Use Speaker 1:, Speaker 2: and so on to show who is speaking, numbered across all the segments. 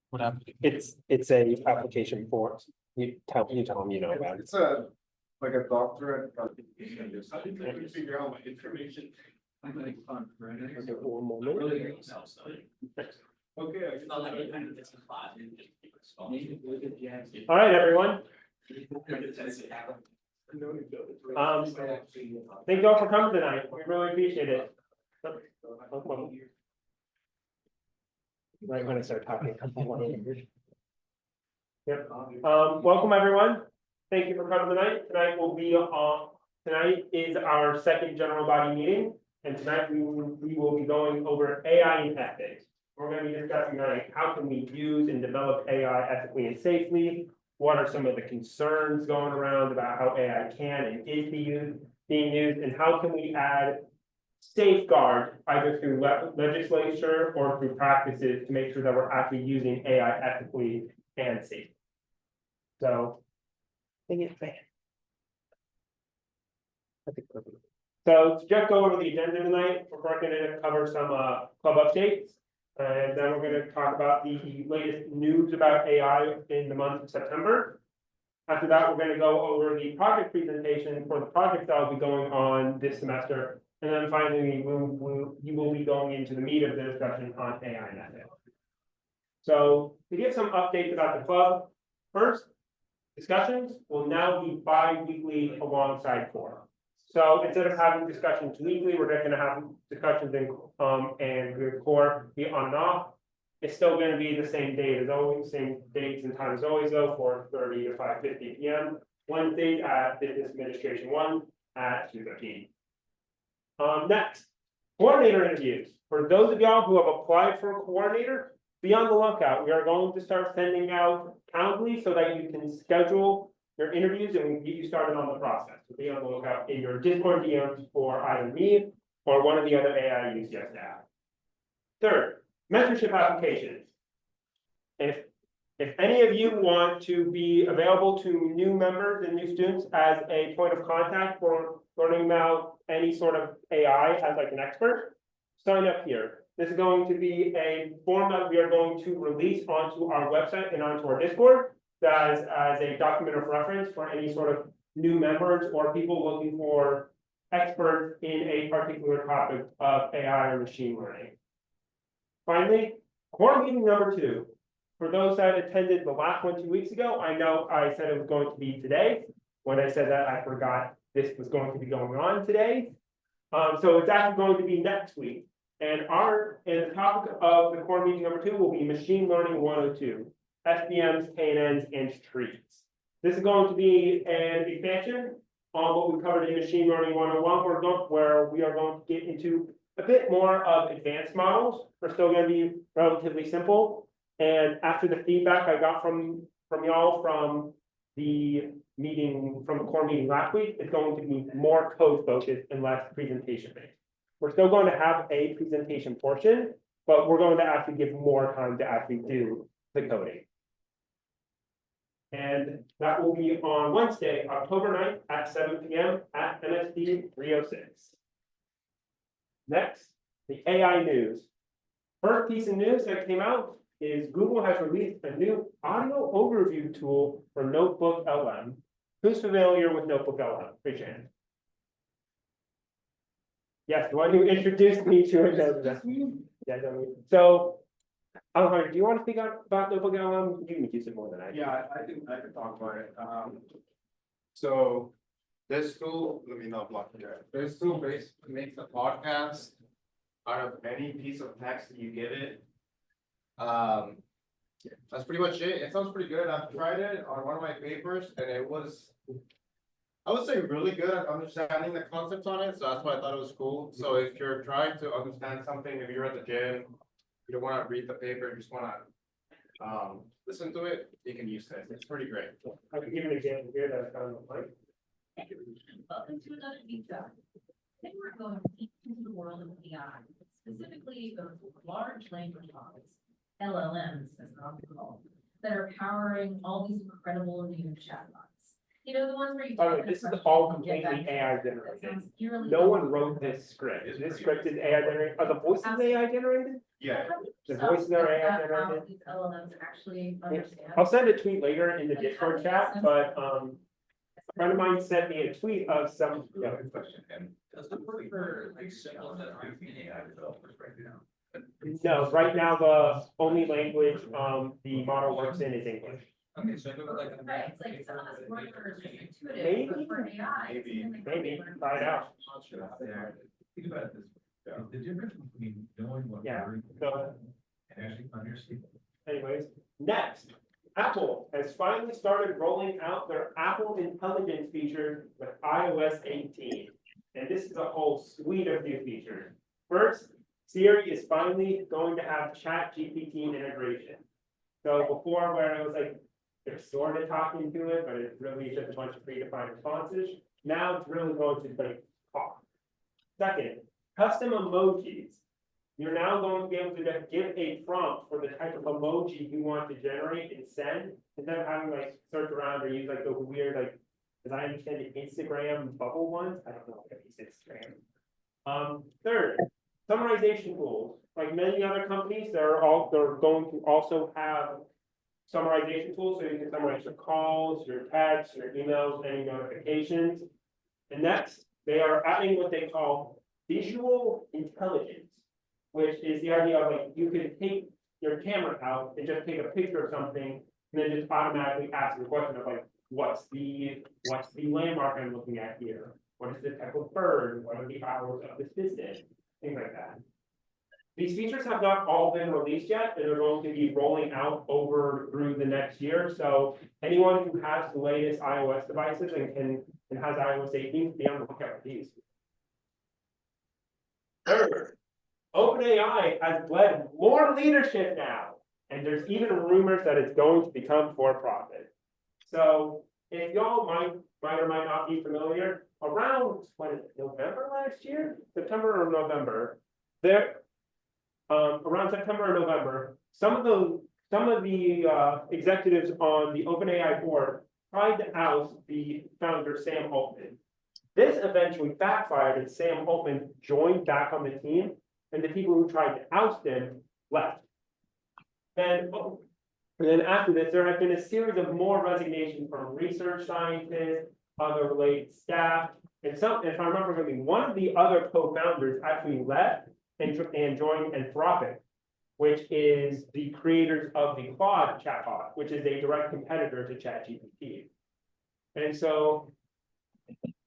Speaker 1: What happened? It's a application for, you tell them you know about it.
Speaker 2: It's a, like a doctorate. How did you figure out my information?
Speaker 1: Okay, one more minute.
Speaker 2: Okay.
Speaker 1: All right, everyone. Thank you all for coming tonight. We really appreciate it. Right when I start talking. Yep. Welcome everyone. Thank you for coming tonight. Tonight will be tonight is our second general body meeting, and tonight we will be going over AI and ethics. We're going to be discussing how can we use and develop AI ethically and safely. What are some of the concerns going around about how AI can and is being used, and how can we add safeguard either through legislature or through practices to make sure that we're actually using AI ethically and safely. So, so to just go over the agenda tonight, we're going to cover some club updates, and then we're going to talk about the latest news about AI in the month of September. After that, we're going to go over the project presentation for the project that will be going on this semester. And then finally, you will be going into the meat of the discussion on AI and ethics. So to give some updates about the club, first, discussions will now be bi-weekly alongside core. So instead of having discussions weekly, we're going to have discussions in and core be on and off. It's still going to be the same date as always, same dates and times as always though, 4:30 to 5:50 p.m. Wednesdays at Business Administration 1 at 2:15. Next, coordinator interviews. For those of y'all who have applied for a coordinator, be on the lookout. We are going to start sending out Calendly so that you can schedule your interviews and we can get you started on the process. So be on the lookout in your Discord DMs for either me or one of the other AI UCS staff. Third, mentorship applications. If any of you want to be available to new members and new students as a point of contact for learning about any sort of AI as like an expert, sign up here. This is going to be a form that we are going to release onto our website and onto our Discord as a document of reference for any sort of new members or people looking for experts in a particular topic of AI or machine learning. Finally, core meeting number 2. For those that attended the last one 2 weeks ago, I know I said it was going to be today. When I said that, I forgot this was going to be going on today. So it's actually going to be next week. And the topic of the core meeting number 2 will be Machine Learning 102, SVMs, KNNs, and trees. This is going to be an expansion on what we covered in Machine Learning 101, where we are going to get into a bit more of advanced models. We're still going to be relatively simple. And after the feedback I got from y'all from the meeting, from the core meeting last week, it's going to be more code focused and less presentation based. We're still going to have a presentation portion, but we're going to actually give more time to actually do the coding. And that will be on Wednesday, October 9th at 7 p.m. at MSD 306. Next, the AI news. First piece of news that came out is Google has released a new audio overview tool for Notebook LM. Who's familiar with Notebook LM? Raise your hand. Yes, the one who introduced me to it knows that. Yeah, so, Alejandro, do you want to speak up about Notebook LM? You can use it more than I do.
Speaker 2: Yeah, I can talk about it. So this tool, let me not block it. This tool basically makes a podcast out of any piece of text that you give it. That's pretty much it. It sounds pretty good. I've tried it on one of my papers and it was, I would say, really good at understanding the concepts on it. So that's why I thought it was cool. So if you're trying to understand something, if you're at the gym, you don't want to read the paper, you just want to listen to it, you can use this. It's pretty great.
Speaker 1: I can give an example here that's on the mic.
Speaker 3: Welcome to another deep dive. Today we're going deep into the world of AI, specifically those large language models, LLMs as they're often called, that are powering all these incredible new chatbots. You know, the ones where you.
Speaker 1: By the way,
Speaker 3: type in a
Speaker 1: this is
Speaker 3: question
Speaker 1: all
Speaker 3: and get
Speaker 1: completely
Speaker 3: back
Speaker 1: AI
Speaker 3: that
Speaker 1: generated.
Speaker 3: sounds eerily
Speaker 1: No one
Speaker 3: familiar.
Speaker 1: wrote this script. This script is AI generated. Are the voices AI generated?
Speaker 2: Yeah,
Speaker 1: The voices are AI
Speaker 3: How
Speaker 1: generated.
Speaker 3: these LLMs actually understand.
Speaker 1: I'll send a tweet later in the Discord chat, but, a friend of mine sent me a tweet of some, you know,
Speaker 4: Good question, and does it work for like symbols that aren't in AI developers right now?
Speaker 1: no, right now, the only language, the model works in is English.
Speaker 4: Okay, so I go like.
Speaker 3: Right, it's like some of us workers are just
Speaker 1: Maybe.
Speaker 3: intuitive, but for AI. it's
Speaker 2: Maybe.
Speaker 3: something that
Speaker 1: Maybe,
Speaker 3: they learn.
Speaker 1: try it out.
Speaker 4: Think about it this way, the difference between knowing what.
Speaker 1: Yeah,
Speaker 4: word
Speaker 1: so-
Speaker 4: and actually understanding.
Speaker 1: Anyways, next, Apple has finally started rolling out their Apple Intelligence feature with iOS 18. And this is a whole suite of new features. First, Siri is finally going to have Chat GPT integration. So before where it was like, they're sort of talking to it, but it's really just a bunch of predefined responses. Now it's really going to like talk. Second, custom emojis. You're now going to be able to just give a prompt for the type of emoji you want to generate and send, instead of having like search around or use like the weird, like, as I understand it, Instagram bubble ones. I don't know if it's Instagram. Third, summarization tools. Like many other companies, they're going to also have summarization tools, so you can summarize your calls, your texts, your emails, any notifications. And next, they are adding what they call visual intelligence, which is the idea of like, you can take your camera out and just take a picture of something, and then just automatically ask the question of like, what's the landmark I'm looking at here? What is the type of bird? What are the hours of this distance? Things like that. These features have not all been released yet, and they're going to be rolling out through the next year. So anyone who has the latest iOS devices and has iOS 18, be on the lookout for these. Third, OpenAI has led more leadership now, and there's even rumors that it's going to become for profit. So if y'all might or might not be familiar, around November last year, September or November, around September or November, some of the executives on the OpenAI board tried to oust the founder Sam Altman. This eventually backfired, and Sam Altman joined back on the team, and the people who tried to oust him left. And then after this, there have been a series of more resignations from research scientists, other related staff, and if I remember correctly, one of the other co-founders actually left and joined Anthropic, which is the creators of the Claude chatbot, which is a direct competitor to ChatGPT. And so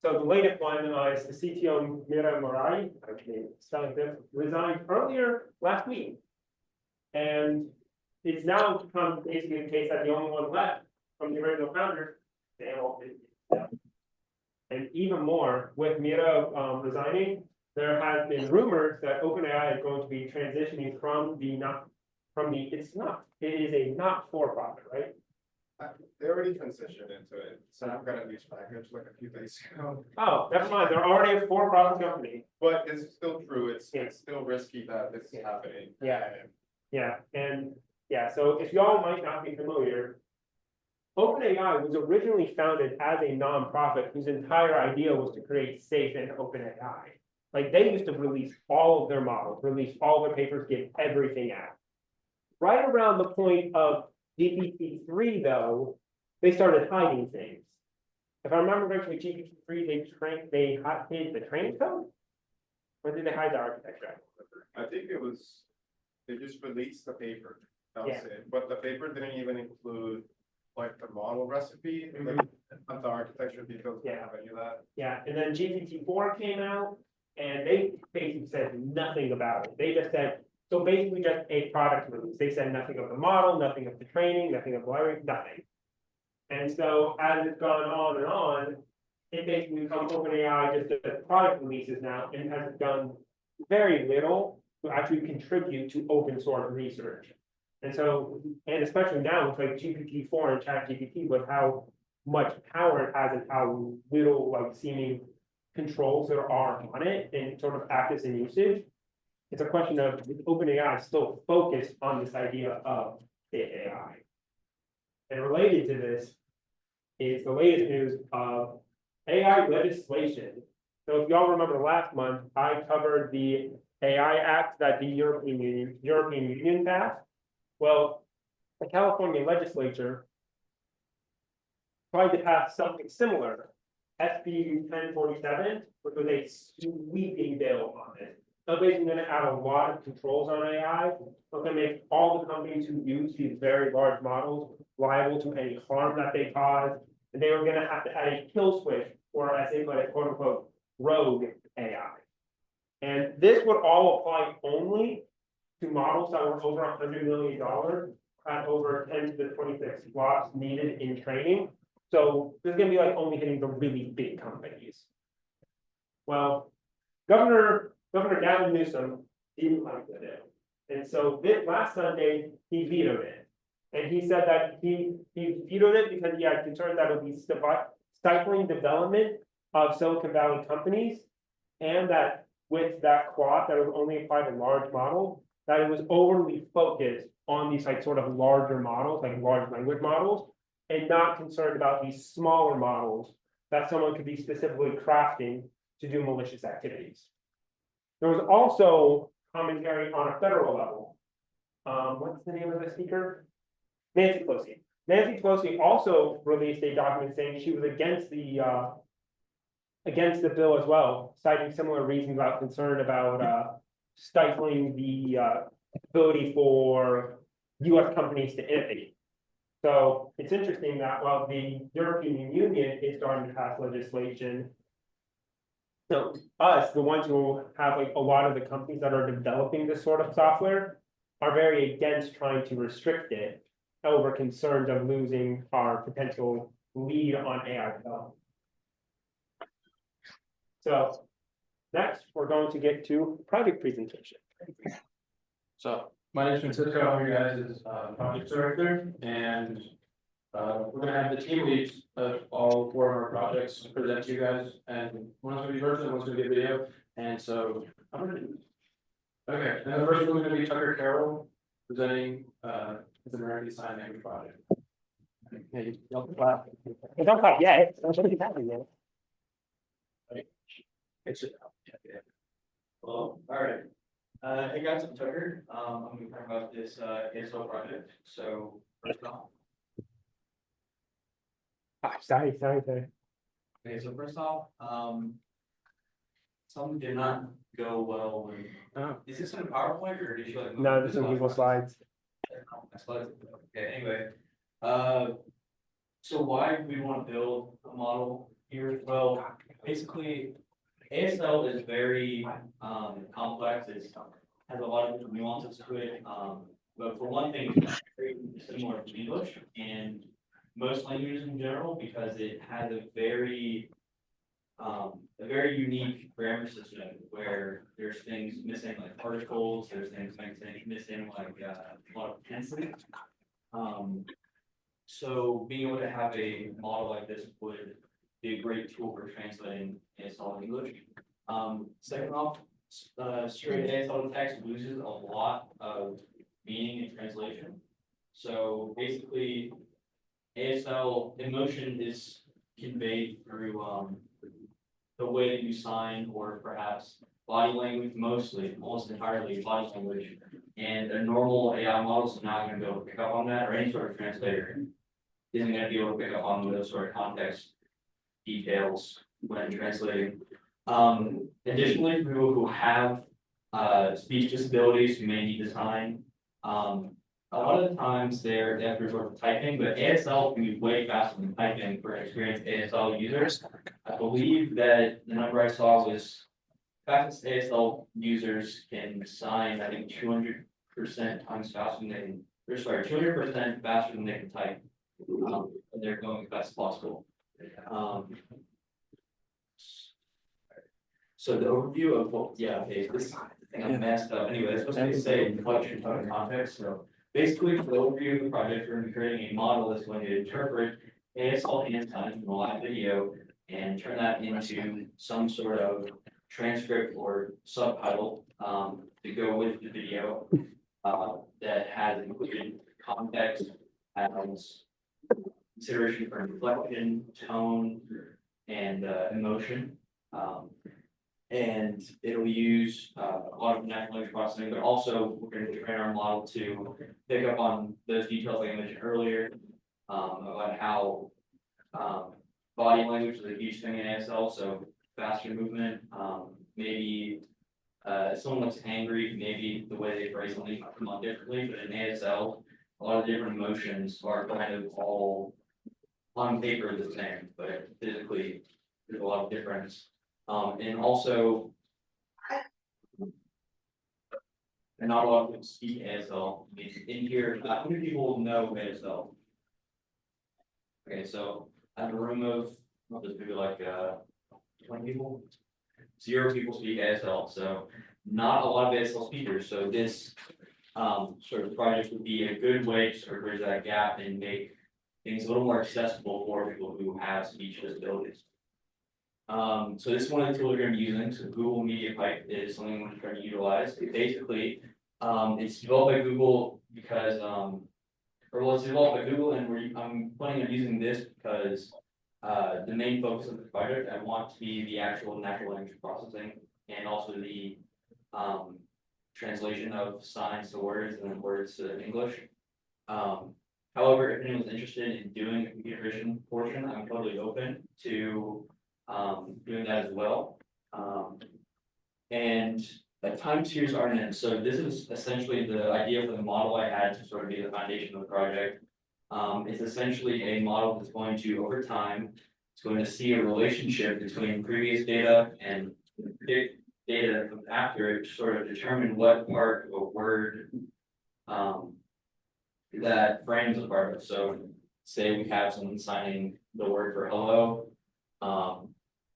Speaker 1: the latest one is the CTO Mira Morai, resigned earlier last week. And it's now become basically the case that the only one left from the original founders, Sam Altman. And even more, with Mira resigning, there has been rumors that OpenAI is going to be transitioning it is a not-for-profit, right?
Speaker 2: they already transitioned into it, so I've got a news package like a few days ago.
Speaker 1: Oh, never mind, they're already a for-profit company.
Speaker 2: But it's still true, it's
Speaker 1: Yeah.
Speaker 2: still risky that this is
Speaker 1: Yeah.
Speaker 2: happening.
Speaker 1: Yeah, and so if y'all might not be familiar, OpenAI was originally founded as a nonprofit whose entire idea was to create safe and open AI. Like they used to release all of their models, release all their papers, give everything out. Right around the point of GPT-3 though, they started hiding things. If I remember correctly, GPT-3, they hid the training code? Or did they hide the architecture?
Speaker 2: I think it was, they just released the paper, that was
Speaker 1: Yeah.
Speaker 2: it, but the paper didn't even include like the model recipe, like, not the architecture details, didn't have any of that.
Speaker 1: Yeah, and then GPT-4 came out, and they basically said nothing about it. They just said, so basically just a product release. They said nothing of the model, nothing of the training, nothing of the library, nothing. And so as it's gone on, it basically becomes OpenAI just does product releases now and has done very little to actually contribute to open source research. And so, and especially now with like GPT-4 and ChatGPT, with how much power it has and how little like seeming controls there are on it and sort of practice and usage. It's a question of is OpenAI still focused on this idea of AI. And related to this, is the latest news of AI legislation. So if y'all remember last month, I covered the AI Act that the European Union passed. Well, the California legislature tried to pass something similar, SB 1047, which was a sweeping bill on it. So basically gonna add a lot of controls on AI. It's gonna make all the companies who use these very large models liable to any harm that they cause. And they were gonna have to add a kill switch, or as they put it, quote unquote, rogue AI. And this would all apply only to models that were over $100 million, had over 10 to the 26 slots needed in training. So this is gonna be like only hitting the really big companies. Well, Governor Gavin Newsom didn't like the bill. And so this last Sunday, he vetoed it. And he said that he vetoed it because he had concerns that it would be stifling development of Silicon Valley companies. And that with that clause that it would only apply to large models, that it was overly focused on these like sort of larger models, like large language models, and not concerned about these smaller models that someone could be specifically crafting to do malicious activities. There was also commentary on a federal level. What's the name of the speaker? Nancy Pelosi. Nancy Pelosi also released a document saying she was against the bill as well, citing similar reasons about concern about stifling the ability for US companies to innovate. So it's interesting that while the European Union is starting to pass legislation, so us, the ones who have like a lot of the companies that are developing this sort of software, are very against trying to restrict it over concerns of losing our potential lead on AI development. So next, we're going to get to project presentation.
Speaker 5: So my name is Francisco, I'm your guys' project director, and we're gonna have the team leads of all 4 of our projects present to you guys, and one's gonna be virtual, one's gonna be video, and so I'm gonna. Okay, and the first one's gonna be Tucker Carroll presenting his American Sign Language project.
Speaker 1: Hey, don't clap. Hey, don't clap yet. Don't look at that yet.
Speaker 5: It's well, all right. Hey guys, I'm Tucker. I'm gonna be talking about this ASL project. So first off.
Speaker 1: Sorry.
Speaker 5: Okay, so first off, something did not go well with.
Speaker 1: Oh.
Speaker 5: Is this in a PowerPoint or did you like?
Speaker 1: No, this is Google Slides.
Speaker 5: Okay, anyway, so why we want to build a model here? Well, basically, ASL is very complex. It has a lot of different nuances to it. But for one thing, it's very similar to English and most languages in general because it has a very unique grammar system where there's things missing like particles, there's things missing like a lot of tenses. So being able to have a model like this would be a great tool for translating ASL English. Second off, straight ASL text loses a lot of meaning in translation. So basically, ASL emotion is conveyed through the way that you sign, or perhaps body language, mostly, almost entirely body language. And a normal AI model is not going to be able to pick up on that, or any sort of translator isn't going to be able to pick up on those sort of context details when translating. Additionally, for people who have speech disabilities who may need to sign, a lot of the times they have to resort to typing, but ASL can be way faster than typing for experienced ASL users. I believe that the number I saw was fastest ASL users can sign, I think 200% times faster than they can, or sorry, 200% faster than they can type. And they're going as fast as possible. So the overview of what, yeah, okay, this thing I messed up. Anyway, it's supposed to say inflection tone and context. So basically, for the overview of the project, we're going to be creating a model that's going to interpret ASL hand signs from a live video and turn that into some sort of transcript or subtitle to go with the video that has included context, patterns, consideration for inflection, tone, and emotion. And it'll use a lot of natural language processing, but also we're going to train our model to pick up on those details like I mentioned earlier, about how body language is a huge thing in ASL, so faster movement, maybe if someone looks angry, maybe the way they phrase something might come out differently, but in ASL, a lot of different emotions are kind of all on paper the same, but physically there's a lot of difference. And also, and not a lot of people speak ASL. I mean, in here, how many people know ASL? Okay, so I have a room of, I'll just maybe like 20 people. 0 people speak ASL, so not a lot of ASL speakers. So this sort of project would be a good way to sort of bridge that gap and make things a little more accessible for people who have speech disabilities. So this is one of the tools we're going to be using. So Google Media Pipe is something we're trying to utilize. Basically, it's developed by Google because, or well, it's developed by Google, and I'm planning on using this because the main focus of the project I want to be the actual natural language processing and also the translation of signs to words and then words to English. However, if anyone's interested in doing a computer vision portion, I'm totally open to doing that as well. And time series RNN. So this is essentially the idea for the model I had to sort of be the foundation of the project. It's essentially a model that's going to, over time, it's going to see a relationship between previous data and predict data that comes after it to sort of determine what part of a word that frames a part of. So say we have someone signing the word for hello.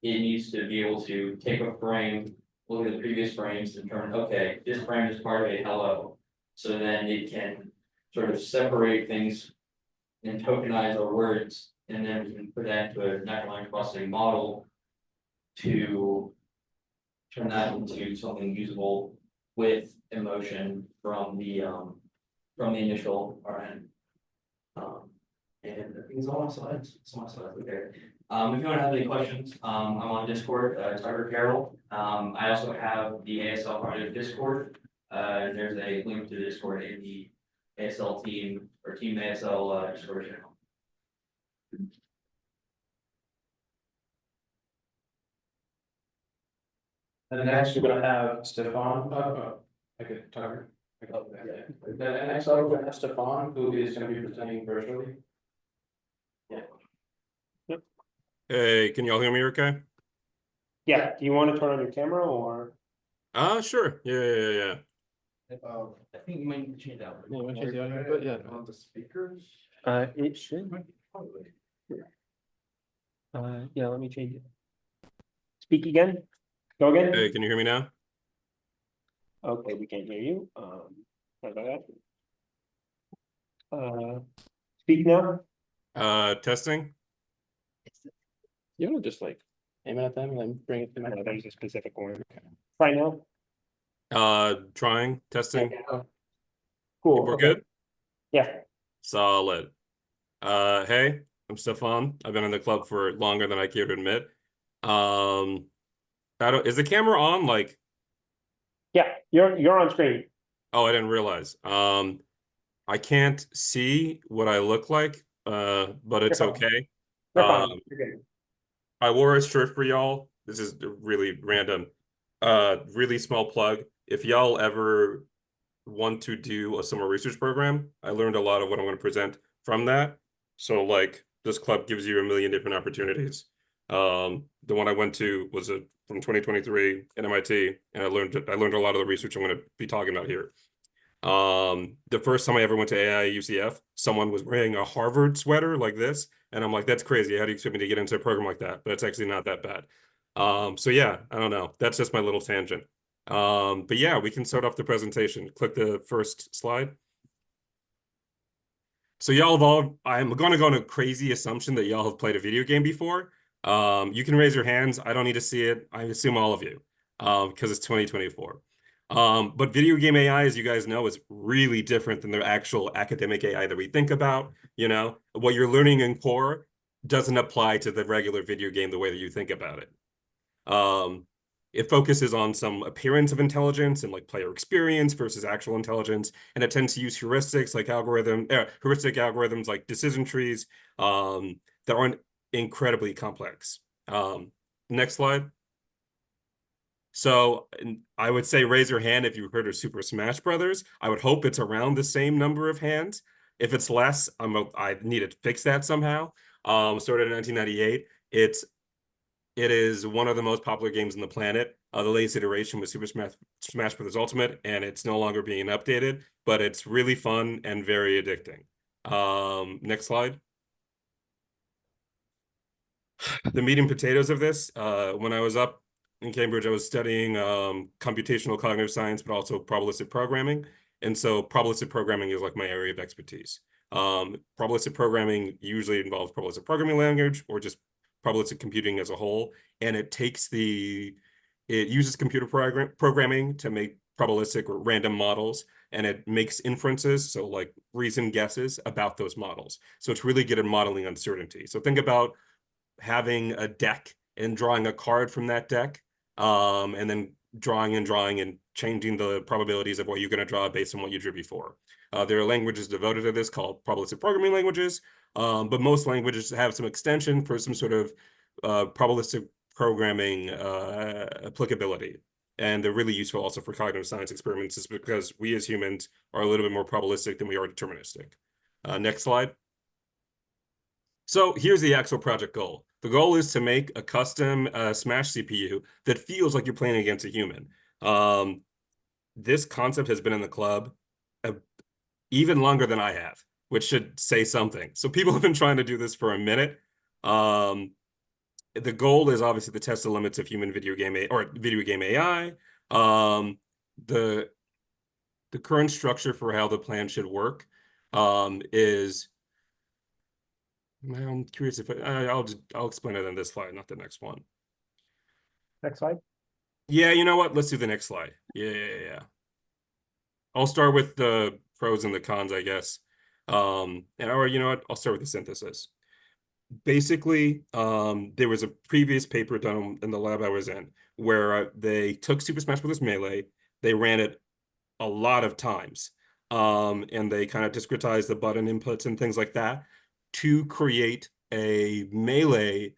Speaker 5: It needs to be able to take a frame, look at the previous frames, and determine, okay, this frame is part of a hello. So then it can sort of separate things and tokenize our words, and then we can put that into a natural language processing model to turn that into something usable with emotion from the initial RN. And I think it's all my slides. It's all my slides. Okay. If you want to have any questions, I'm on Discord, Tucker Carroll. I also have the ASL project Discord. There's a link to the Discord in the ASL team or team ASL Discord channel.
Speaker 6: And next we're gonna have Stefan, I could talk. The next we're gonna have Stefan, who is gonna be presenting virtually.
Speaker 7: Hey, can y'all hear me okay?
Speaker 1: Yeah, do you want to turn on your camera or?
Speaker 7: Sure. Yeah.
Speaker 5: I think you might need to change that.
Speaker 6: Yeah, we change the audio, but yeah.
Speaker 2: On the speakers.
Speaker 1: It should. Yeah, let me change it. Speak again. Go again.
Speaker 7: Hey, can you hear me now?
Speaker 1: Okay, we can hear you. Sorry about that. Speak now.
Speaker 7: Testing.
Speaker 6: You wanna just like aim it at them and then bring it to
Speaker 1: No,
Speaker 6: me?
Speaker 1: there's a specific one. Right now.
Speaker 7: Trying, testing.
Speaker 1: Cool.
Speaker 7: We're
Speaker 1: Okay.
Speaker 7: good.
Speaker 1: Yeah.
Speaker 7: Solid. Hey, I'm Stefan. I've been in the club for longer than I care to admit. Is the camera on? Like,
Speaker 1: Yeah. You're on screen.
Speaker 7: oh, I didn't realize. I can't see what I look like. But it's
Speaker 1: You're fine.
Speaker 7: okay.
Speaker 1: You're fine. You're good.
Speaker 7: I wore a shirt for y'all. This is really random. Really small plug. If y'all ever want to do a summer research program, I learned a lot of what I'm going to present from that. So like this club gives you a million different opportunities. The one I went to was from 2023 at MIT, and I learned a lot of the research I'm going to be talking about here. The first time I ever went to AI UCF, someone was wearing a Harvard sweater like this, and I'm like, that's crazy. How do you expect me to get into a program like that? But it's actually not that bad. So yeah, I don't know. That's just my little tangent. But yeah, we can start off the presentation. Click the first slide. So y'all have all, I'm going to go on a crazy assumption that y'all have played a video game before. You can raise your hands. I don't need to see it. I assume all of you, because it's 2024. But video game AI, as you guys know, is really different than the actual academic AI that we think about. You know, what you're learning in core doesn't apply to the regular video game the way that you think about it. It focuses on some appearance of intelligence and like player experience versus actual intelligence, and it tends to use heuristic algorithms like decision trees that aren't incredibly complex. Next slide. So I would say raise your hand if you've heard of Super Smash Brothers. I would hope it's around the same number of hands. If it's less, I need to fix that somehow. Started in 1998. It is one of the most popular games on the planet. The latest iteration was Smash Bros. Ultimate, and it's no longer being updated, but it's really fun and very addicting. Next slide. The meat and potatoes of this, when I was up in Cambridge, I was studying computational cognitive science, but also probabilistic programming. And so probabilistic programming is like my area of expertise. Probabilistic programming usually involves probabilistic programming language or just probabilistic computing as a whole. And it uses computer programming to make probabilistic or random models, and it makes inferences, so like reasoned guesses about those models. So it's really good at modeling uncertainty. So think about having a deck and drawing a card from that deck, and then drawing and changing the probabilities of what you're going to draw based on what you drew before. There are languages devoted to this called probabilistic programming languages, but most languages have some extension for some sort of probabilistic programming applicability. And they're really useful also for cognitive science experiments, is because we as humans are a little bit more probabilistic than we are deterministic. Next slide. So here's the actual project goal. The goal is to make a custom Smash CPU that feels like you're playing against a human. This concept has been in the club even longer than I have, which should say something. So people have been trying to do this for a minute. The goal is obviously to test the limits of human video game AI. The current structure for how the plan should work is. I'm curious if I'll explain it on this slide, not the next one.
Speaker 1: Next slide.
Speaker 7: Yeah, you know what? Let's do the next slide. Yeah. I'll start with the pros and the cons, I guess. Or you know what? I'll start with the synthesis. Basically, there was a previous paper done in the lab I was in where they took Super Smash Bros. Melee, they ran it a lot of times, and they kind of discretized the button inputs and things like that to create a Melee,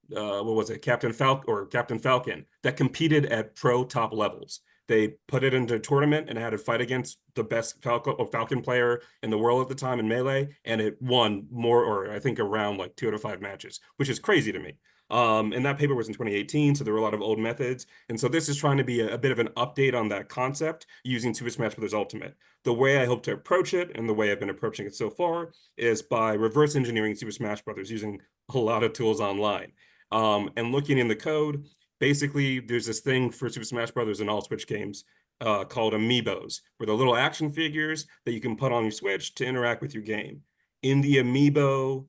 Speaker 7: what was it, Captain Falcon that competed at pro top levels. They put it into a tournament and had to fight against the best Falcon player in the world at the time in Melee, and it won more, or I think around like 2 out of 5 matches, which is crazy to me. And that paper was in 2018, so there were a lot of old methods. And so this is trying to be a bit of an update on that concept using Super Smash Bros. Ultimate. The way I hope to approach it, and the way I've been approaching it so far, is by reverse engineering Super Smash Bros. Using a lot of tools online. And looking in the code, basically there's this thing for Super Smash Bros. And all Switch games called amiibos, where the little action figures that you can put on your Switch to interact with your game. In the amiibo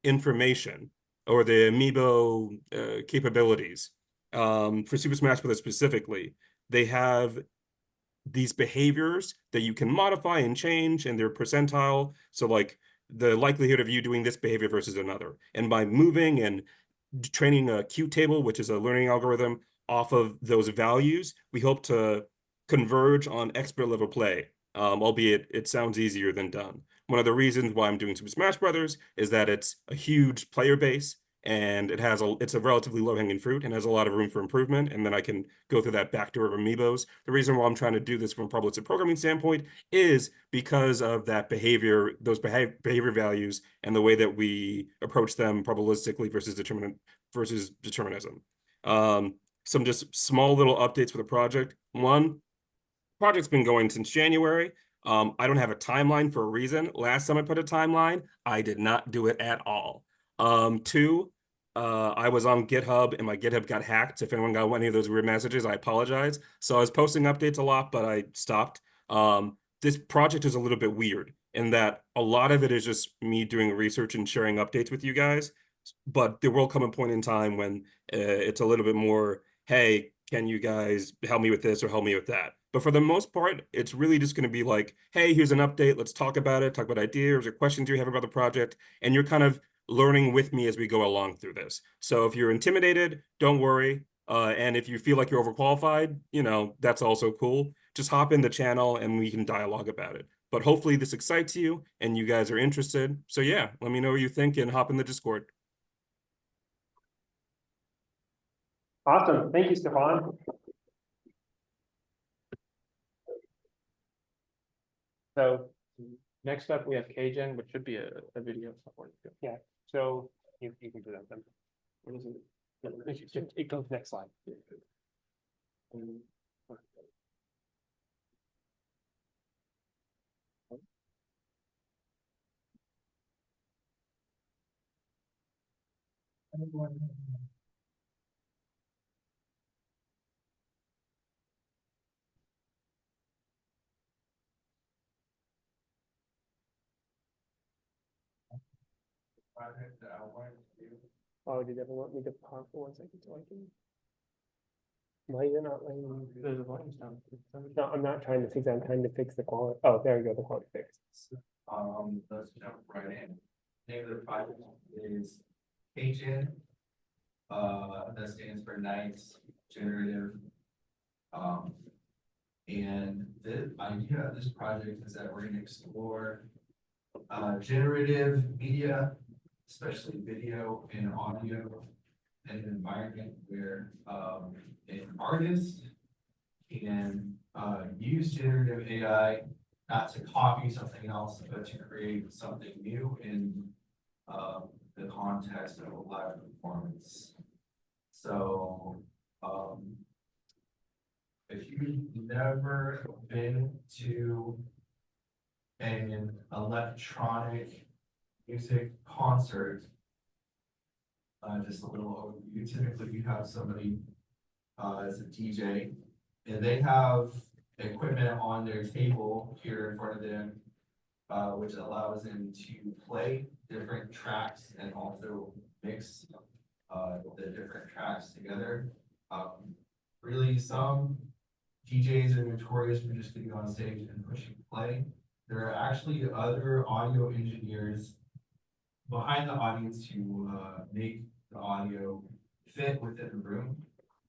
Speaker 7: information, or the amiibo capabilities, for Super Smash Bros. Specifically, they have these behaviors that you can modify and change, and they're percentile. So like the likelihood of you doing this behavior versus another. And by moving and training a Q table, which is a learning algorithm, off of those values, we hope to converge on expert level play, albeit it sounds easier than done. One of the reasons why I'm doing Super Smash Brothers is that it's a huge player base, and it's a relatively low-hanging fruit and has a lot of room for improvement, and then I can go through that back door of amiibos. The reason why I'm trying to do this from a probabilistic programming standpoint is because of that behavior, those behavior values, and the way that we approach them probabilistically versus determinism. Some just small little updates for the project. One, project's been going since January. I don't have a timeline for a reason. Last time I put a timeline, I did not do it at all. Two, I was on GitHub and my GitHub got hacked. If anyone got any of those weird messages, I apologize. So I was posting updates a lot, but I stopped. This project is a little bit weird in that a lot of it is just me doing research and sharing updates with you guys. But there will come a point in time when it's a little bit more, hey, can you guys help me with this or help me with that? But for the most part, it's really just going to be like, hey, here's an update. Let's talk about it, talk about ideas or questions you have about the project. And you're kind of learning with me as we go along through this. So if you're intimidated, don't worry. And if you feel like you're overqualified, that's also cool. Just hop in the channel and we can dialogue about it. But hopefully this excites you and you guys are interested. So yeah, let me know what you think and hop in the Discord.
Speaker 1: Awesome. Thank you, Stefan. So,
Speaker 6: Next up, we have Kgen, which should be a video somewhere.
Speaker 1: yeah, so you can present them. What is it? It goes next slide.
Speaker 2: Project that I wanted to do.
Speaker 1: Oh, did everyone want me to pause for 1 second so I can? Why you're not letting me?
Speaker 6: There's a volume down.
Speaker 1: No, I'm not trying to fix that. I'm trying to fix the quality. Oh, there we go. The quality fix.
Speaker 2: Let's jump right in. Name of the project is HN. That stands for Nice Generative. And the idea of this project is that we're gonna explore generative media, especially video and audio, in an environment where an artist can use generative AI not to copy something else, but to create something new in the context of a live performance. So if you've never been to an electronic music concert, just a little overview, typically you have somebody as a DJ, and they have equipment on their table here in front of them, which allows them to play different tracks and also mix the different tracks together. Really, some DJs are notorious for just getting on stage and pushing play. There are actually other audio engineers behind the audience to make the audio fit within the room.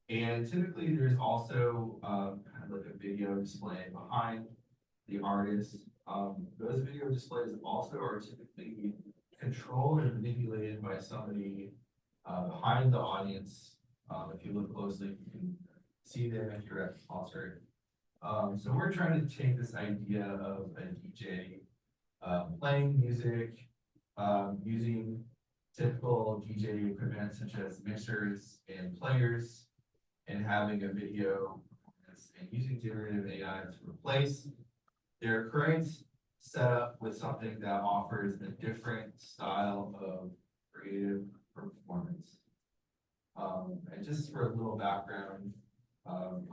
Speaker 2: And typically there's also kind of like a video display behind the artist. Those video displays also are typically controlled and manipulated by somebody behind the audience. If you look closely, you can see them if you're at the concert. So we're trying to take this idea of a DJ playing music, using typical DJ equipment such as mixers and players, and having a video performance and using generative AI to replace their current setup with something that offers a different style of creative performance. And just for a little background,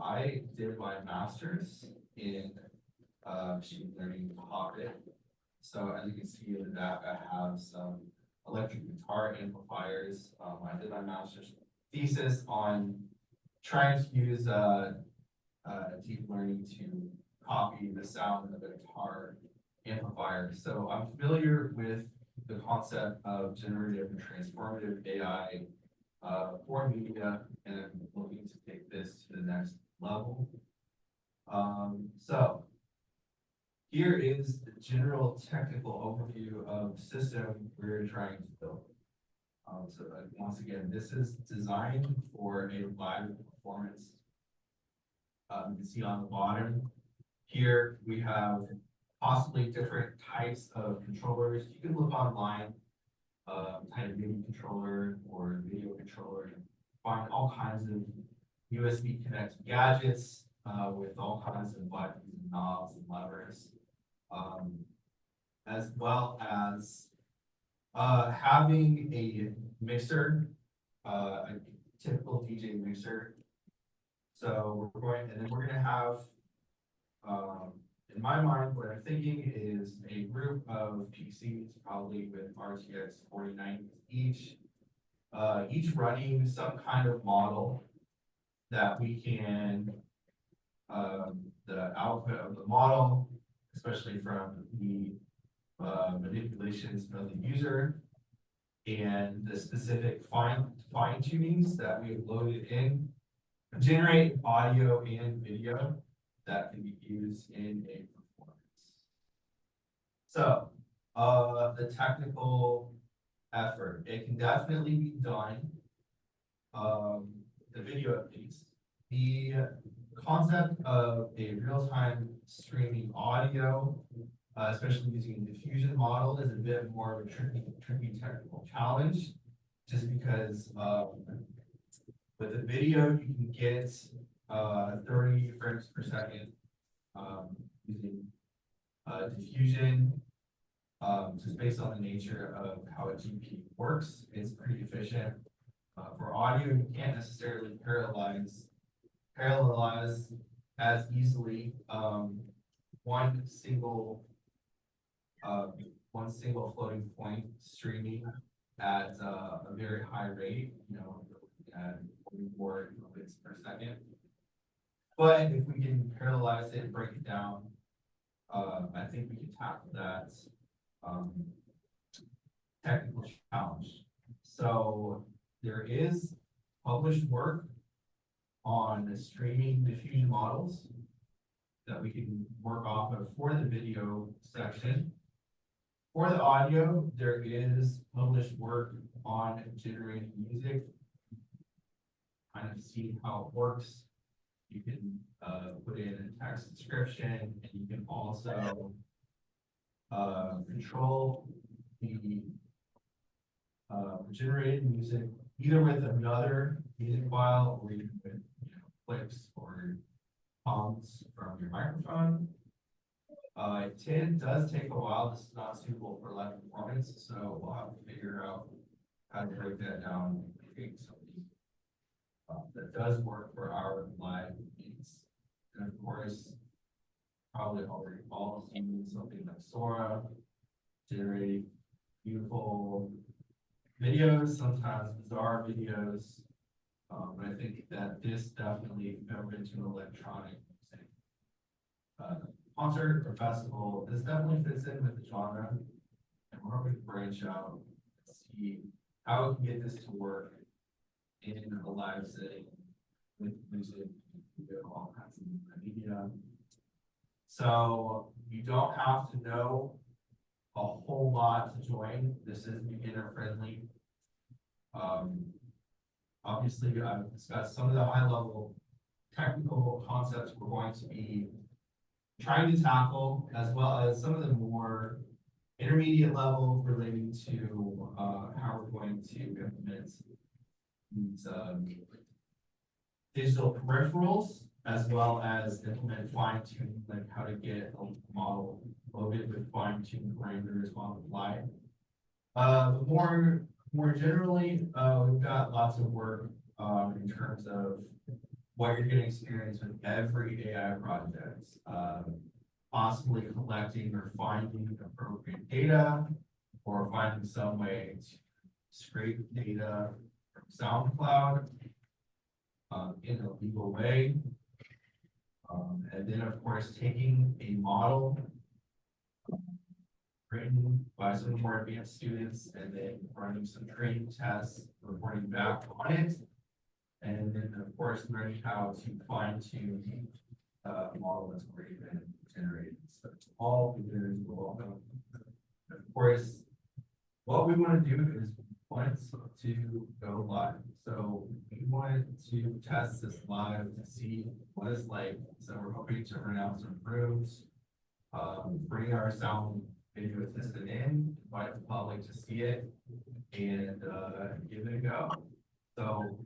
Speaker 2: I did my master's in machine learning Hobbit. So as you can see in the back, I have some electric guitar amplifiers. I did my master's thesis on trying to use deep learning to copy the sound of a guitar amplifier. So I'm familiar with the concept of generative and transformative AI for media, and I'm looking to take this to the next level. So here is the general technical overview of the system we're trying to build. So once again, this is designed for a live performance. You can see on the bottom here, we have possibly different types of controllers. You can look online, type MIDI controller or video controller, and find all kinds of USB connected gadgets with all kinds of buttons and knobs and levers, as well as having a mixer, a typical DJ mixer. So we're gonna have, in my mind, what I'm thinking is a group of PCs, probably with RTX 4090 each running some kind of model that we can
Speaker 8: the output of the model, especially from the manipulations of the user. And the specific fine tunings that we have loaded in generate audio and video that can be used in a performance. So, the technical effort, it can definitely be done. The video at least. The concept of a real-time streaming audio, especially using a diffusion model, is a bit more of a tricky technical challenge, just because with a video you can get 30 frames per second using diffusion. Just based on the nature of how a GPU works, it's pretty efficient. For audio, you can't necessarily parallelize as easily one single floating point streaming at a very high rate, at 44 bits per second. But if we can parallelize it and break it down, I think we can tackle that technical challenge. So there is published work on streaming diffusion models that we can work off of for the video section. For the audio, there is published work on generating music, kind of see how it works. You can put in a text description, and you can also control the generated music either with another music file or even with clicks or tones from your microphone. It does take a while. This is not suitable for live performance, so we'll have to figure out how to break that down and create something that does work for our live needs. And of course, probably already all seen something like Sora, generate beautiful videos, sometimes bizarre videos. But I think that this definitely, if you've ever been to an electronic music concert or festival, this definitely fits in with the genre. And we're hoping to branch out and see how we can get this to work in a live setting with music, video, all kinds of media. So you don't have to know a whole lot to join. This is beginner friendly. Obviously, I've discussed some of the high level technical concepts we're going to be trying to tackle, as well as some of the more intermediate level relating to how we're going to implement these digital peripherals, as well as implement fine tuning, like how to get a model loaded with fine tuned parameters on the fly. But more generally, we've got lots of work in terms of what you're going to experience with every AI project, possibly collecting or finding appropriate data, or finding some way to scrape data from SoundCloud in a legal way. And then, of course, taking a model written by some of our advanced students and then running some training tests, reporting back on it. And then, of course, learning how to fine tune the model that's already been generated. So all beginners will welcome. Of course, what we want to do is want to go live. So we wanted to test this live to see what it's like. So we're hoping to rent out some rooms, bring our sound video assistant in, invite the public to see it, and give it a go. So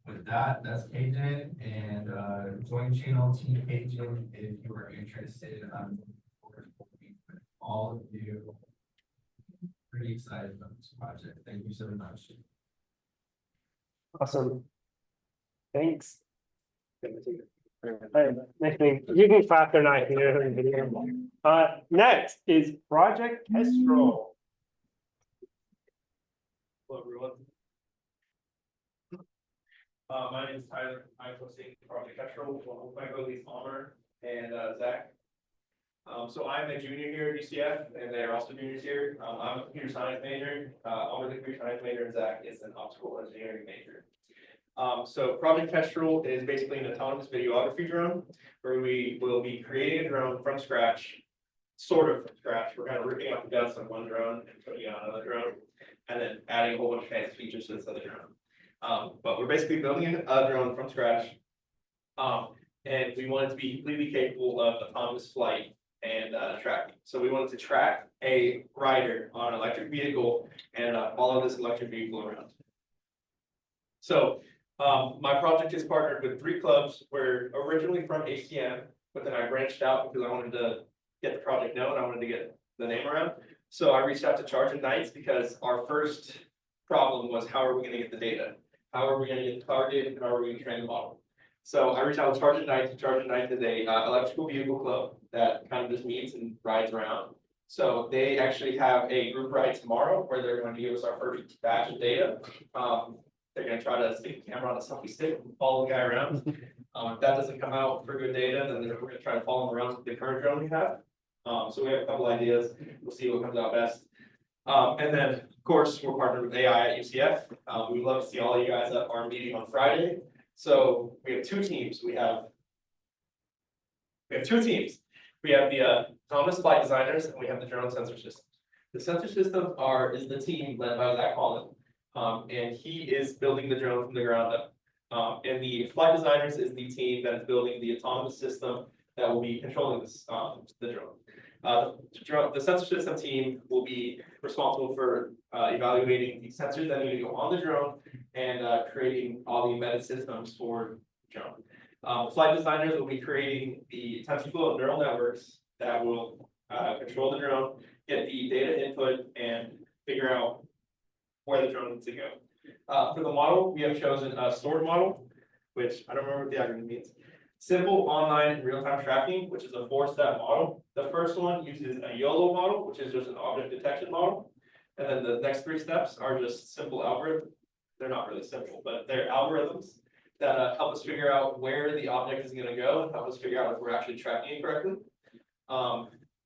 Speaker 8: with that, that's Cajun, and join channel Team Cajun if you are interested. I'm working with all of you. Pretty excited about this project. Thank you so much.
Speaker 1: Awesome. Thanks. Next thing, you can clap or not here in video. Next is Project Kestrel.
Speaker 4: Hello, everyone. My name is Tyler. I'm hosting Project Kestrel. My co-lead Palmer.
Speaker 9: and Zach. So I'm a junior here at UCF, and they're also juniors here. I'm a computer science major. I'm a computer science major, and Zach is an optical engineering major. So Project Kestrel is basically an autonomous videography drone, where we will be creating a drone from scratch, sort of from scratch. We're kind of ripping out the guts on one drone and putting it on another drone, and then adding a whole bunch of fancy features to this other drone. But we're basically building a drone from scratch. And we want it to be completely capable of autonomous flight and tracking. So we wanted to track a rider on an electric vehicle and follow this electric vehicle around. So my project is partnered with 3 clubs. We're originally from HCM, but then I branched out because I wanted to get the project known. I wanted to get the name around. So I reached out to Charging Knights because our first problem was, how are we going to get the data? How are we going to get the target? And how are we going to train the model? So I reached out to Charging Knights. Charging Knights is a electrical vehicle club that kind of just meets and rides around. So they actually have a group ride tomorrow where they're going to give us our first batch of data. They're going to try to stick a camera on a selfie stick and follow the guy around. If that doesn't come out for good data, then we're going to try to follow him around with the current drone we have. So we have a couple ideas. We'll see what comes out best. And then, of course, we're partnered with AI at UCF. We would love to see all you guys at our meeting on Friday. So we have 2 teams. We have 2 teams. We have the autonomous flight designers, and we have the drone sensor systems. The sensor systems is the team led by Zach Holland, and he is building the drone from the ground up. And the flight designers is the team that is building the autonomous system that will be controlling this the drone. The sensor system team will be responsible for evaluating the sensors that need to go on the drone and creating all the embedded systems for the drone. Flight designers will be creating the TensorFlow neural networks that will control the drone, get the data input, and figure out where the drone needs to go. For the model, we have chosen a SWORD model, which I don't remember what the acronym means. Simple online real-time tracking, which is a 4-step model. The first one uses a YOLO model, which is just an object detection model. And then the next 3 steps are just simple algorithms. They're not really simple, but they're algorithms that help us figure out where the object is going to go and help us figure out if we're actually tracking it correctly.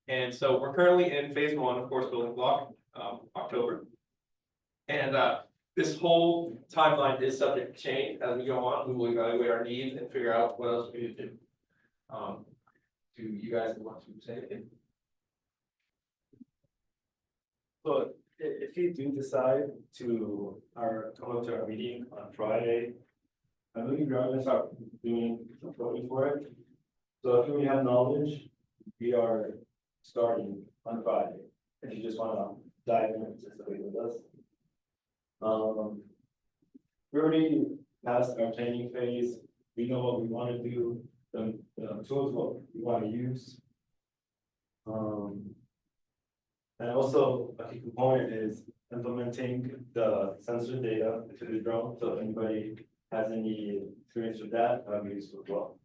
Speaker 9: And so we're currently in phase 1, of course, building block, October. And this whole timeline is subject to change as we go on. We will evaluate our needs and figure out what else we need to do. Do you guys want to say anything?
Speaker 10: So if you do decide to come up to our meeting on Friday, I believe we're going to start doing some voting for it. So if we have knowledge, we are starting on Friday. If you just want to dive in and participate with us. We already passed our training phase. We know what we want to do, the tools what we want to use. And also a key component is implementing the sensor data into the drone. So if anybody has any experience with that, that'll be useful as well.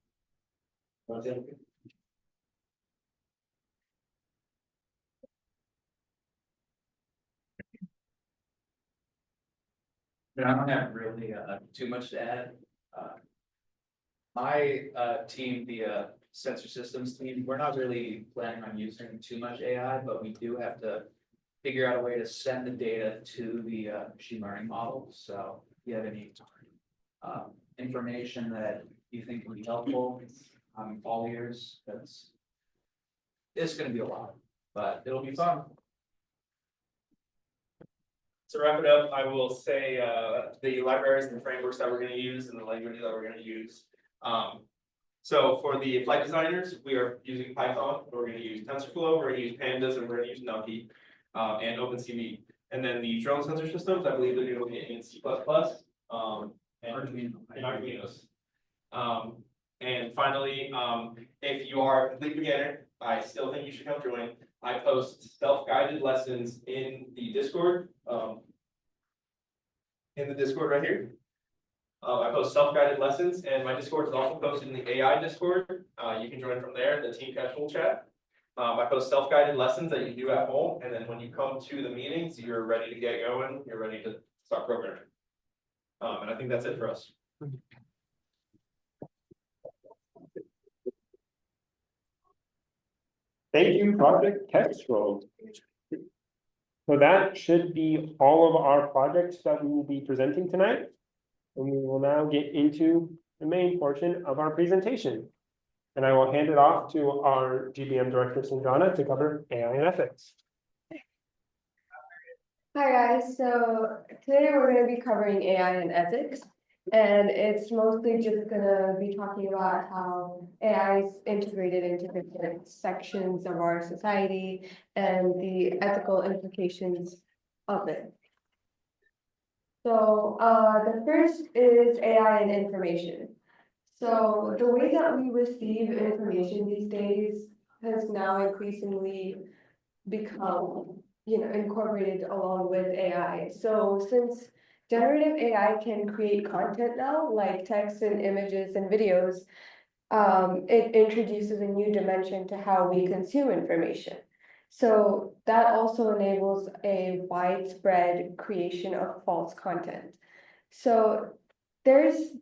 Speaker 10: Nothing.
Speaker 4: I don't have really too much to add. My team, the sensor systems team, we're not really planning on using too much AI, but we do have to figure out a way to send the data to the machine learning model. So if you have any information that you think would be helpful, all ears, it's going to be a lot, but it'll be fun.
Speaker 9: To wrap it up, I will say the libraries and frameworks that we're going to use and the language that we're going to use. So for the flight designers, we are using Python. We're going to use TensorFlow. We're going to use Pandas, and we're going to use NumPy and OpenCV. And then the drone sensor systems, I believe they're going to be in C++. And Arduinos. And finally, if you are a complete beginner, I still think you should come join. I post self-guided lessons in the Discord. Right here. I post self-guided lessons, and my Discord is also posted in the AI Discord. You can join from there in the Team Casual chat. I post self-guided lessons that you do at home, and then when you come to the meetings, you're ready to get going. You're ready to start programming. And I think that's it for us.
Speaker 1: Thank you, Project Kestrel. So that should be all of our projects that we will be presenting tonight. And we will now get into the main portion of our presentation. And I will hand it off to our GBM Director, Sanjana, to cover AI and ethics.
Speaker 11: Hi guys, so today we're going to be covering AI and ethics, and it's mostly just going to be talking about how AI is integrated into different sections of our society and the ethical implications of it. So the first is AI and information. So the way that we receive information these days has now increasingly become incorporated along with AI. So since generative AI can create content now, like text and images and videos, it introduces a new dimension to how we consume information. So that also enables a widespread creation of false content. So there's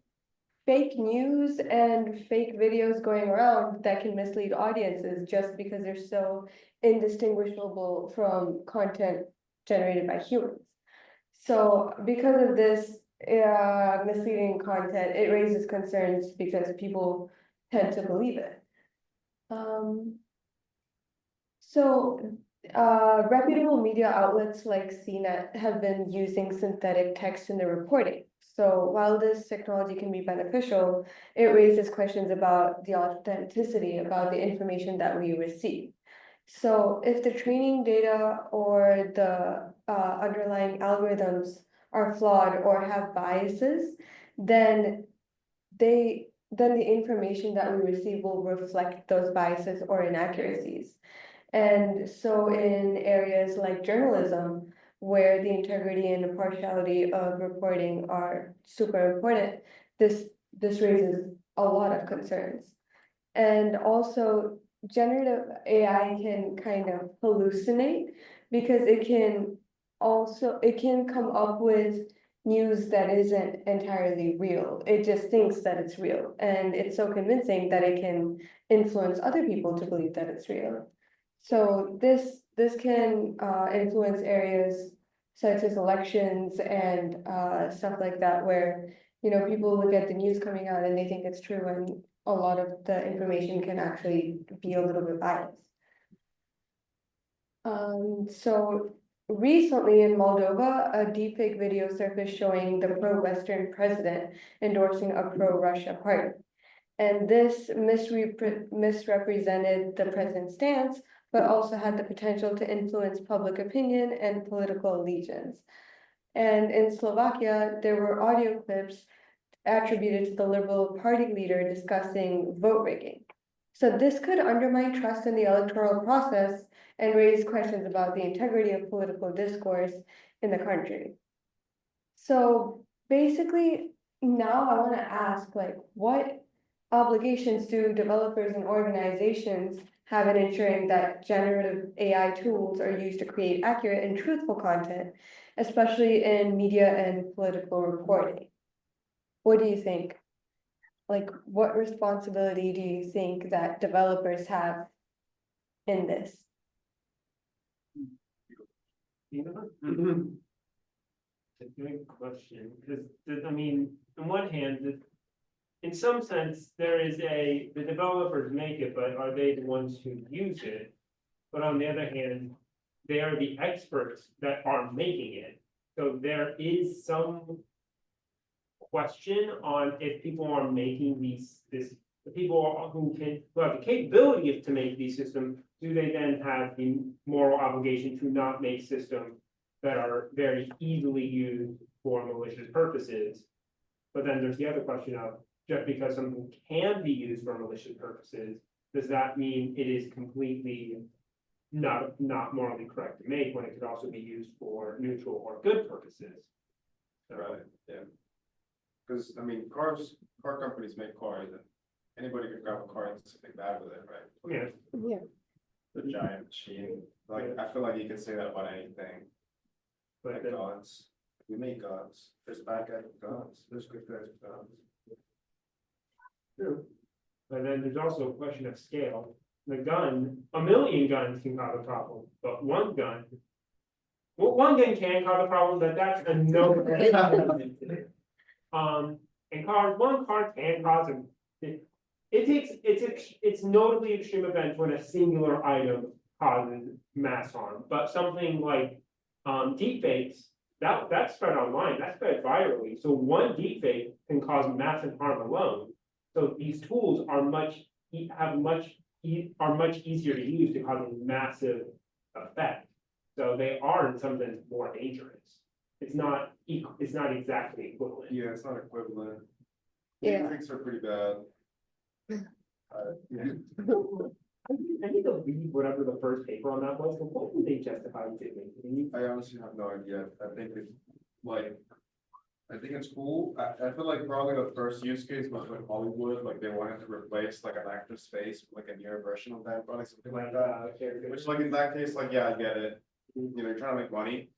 Speaker 11: fake news and fake videos going around that can mislead audiences just because they're so indistinguishable from content generated by humans. So because of this misleading content, it raises concerns because people tend to believe it. Reputable media outlets like CNET have been using synthetic text in their reporting. So while this technology can be beneficial, it raises questions about the authenticity, about the information that we receive. So if the training data or the underlying algorithms are flawed or have biases, then the information that we receive will reflect those biases or inaccuracies. And so in areas like journalism, where the integrity and impartiality of reporting are super important, this raises a lot of concerns. And also generative AI can kind of hallucinate because it can come up with news that isn't entirely real. It just thinks that it's real, and it's so convincing that it can influence other people to believe that it's real. So this can influence areas such as elections and stuff like that, where people look at the news coming out and they think it's true, and a lot of the information can actually be a little bit biased. So recently in Moldova, a deepfake video surfaced showing the pro-Western president endorsing a pro-Russia party. And this misrepresented the president's stance, but also had the potential to influence public opinion and political allegiance. And in Slovakia, there were audio clips attributed to the Liberal Party leader discussing vote rigging. So this could undermine trust in the electoral process and raise questions about the integrity of political discourse in the country. So basically, now I want to ask, what obligations do developers and organizations have in ensuring that generative AI tools are used to create accurate and truthful content, especially in media and political reporting? What do you think? What responsibility do you think that developers have in this?
Speaker 1: It's a good question, because, on one hand, in some sense, the developers make it, but are they the ones who use it? But on the other hand, they are the experts that are making it. So there is some question on if people are making the people who have the capability to make these systems, do they then have the moral obligation to not make systems that are very easily used for malicious purposes? But then there's the other question of, just because something can be used for malicious purposes, does that mean it is completely not morally correct to make, when it could also be used for neutral or good purposes? So,
Speaker 2: Right, yeah. Because, car companies make cars, and anybody can grab a car and do something bad with it, right?
Speaker 1: yeah,
Speaker 2: The giant machine, I feel like you can say that about anything,
Speaker 1: but
Speaker 2: like guns. We make guns, there's bad guys with guns, there's good guys with guns.
Speaker 1: true. But then there's also a question of scale. the gun, a million guns can cause a problem, but one gun. Well, one gun can cause a problem, but that's a no. And cars, one car can cause it's notably extreme events when a singular item causes mass harm, but something like, deepfakes, that's spread online, that's spread virally, so one deepfake can cause massive harm alone. So these tools are are much easier to use to cause a massive effect. So they are in some sense more dangerous. It's not exactly equivalent.
Speaker 2: Yeah, it's not equivalent.
Speaker 11: Yeah.
Speaker 2: Things are pretty bad. Yeah.
Speaker 1: I need to read whatever the first paper on that was, but what would they justify doing?
Speaker 2: I honestly have no idea. I think it's like, I think it's cool. I feel like probably the first use case was with Hollywood, like they wanted to replace like an actor's face with like a newer version of that, probably something like that. Which like in that case, like, yeah, I get it. You know, you're trying to make money.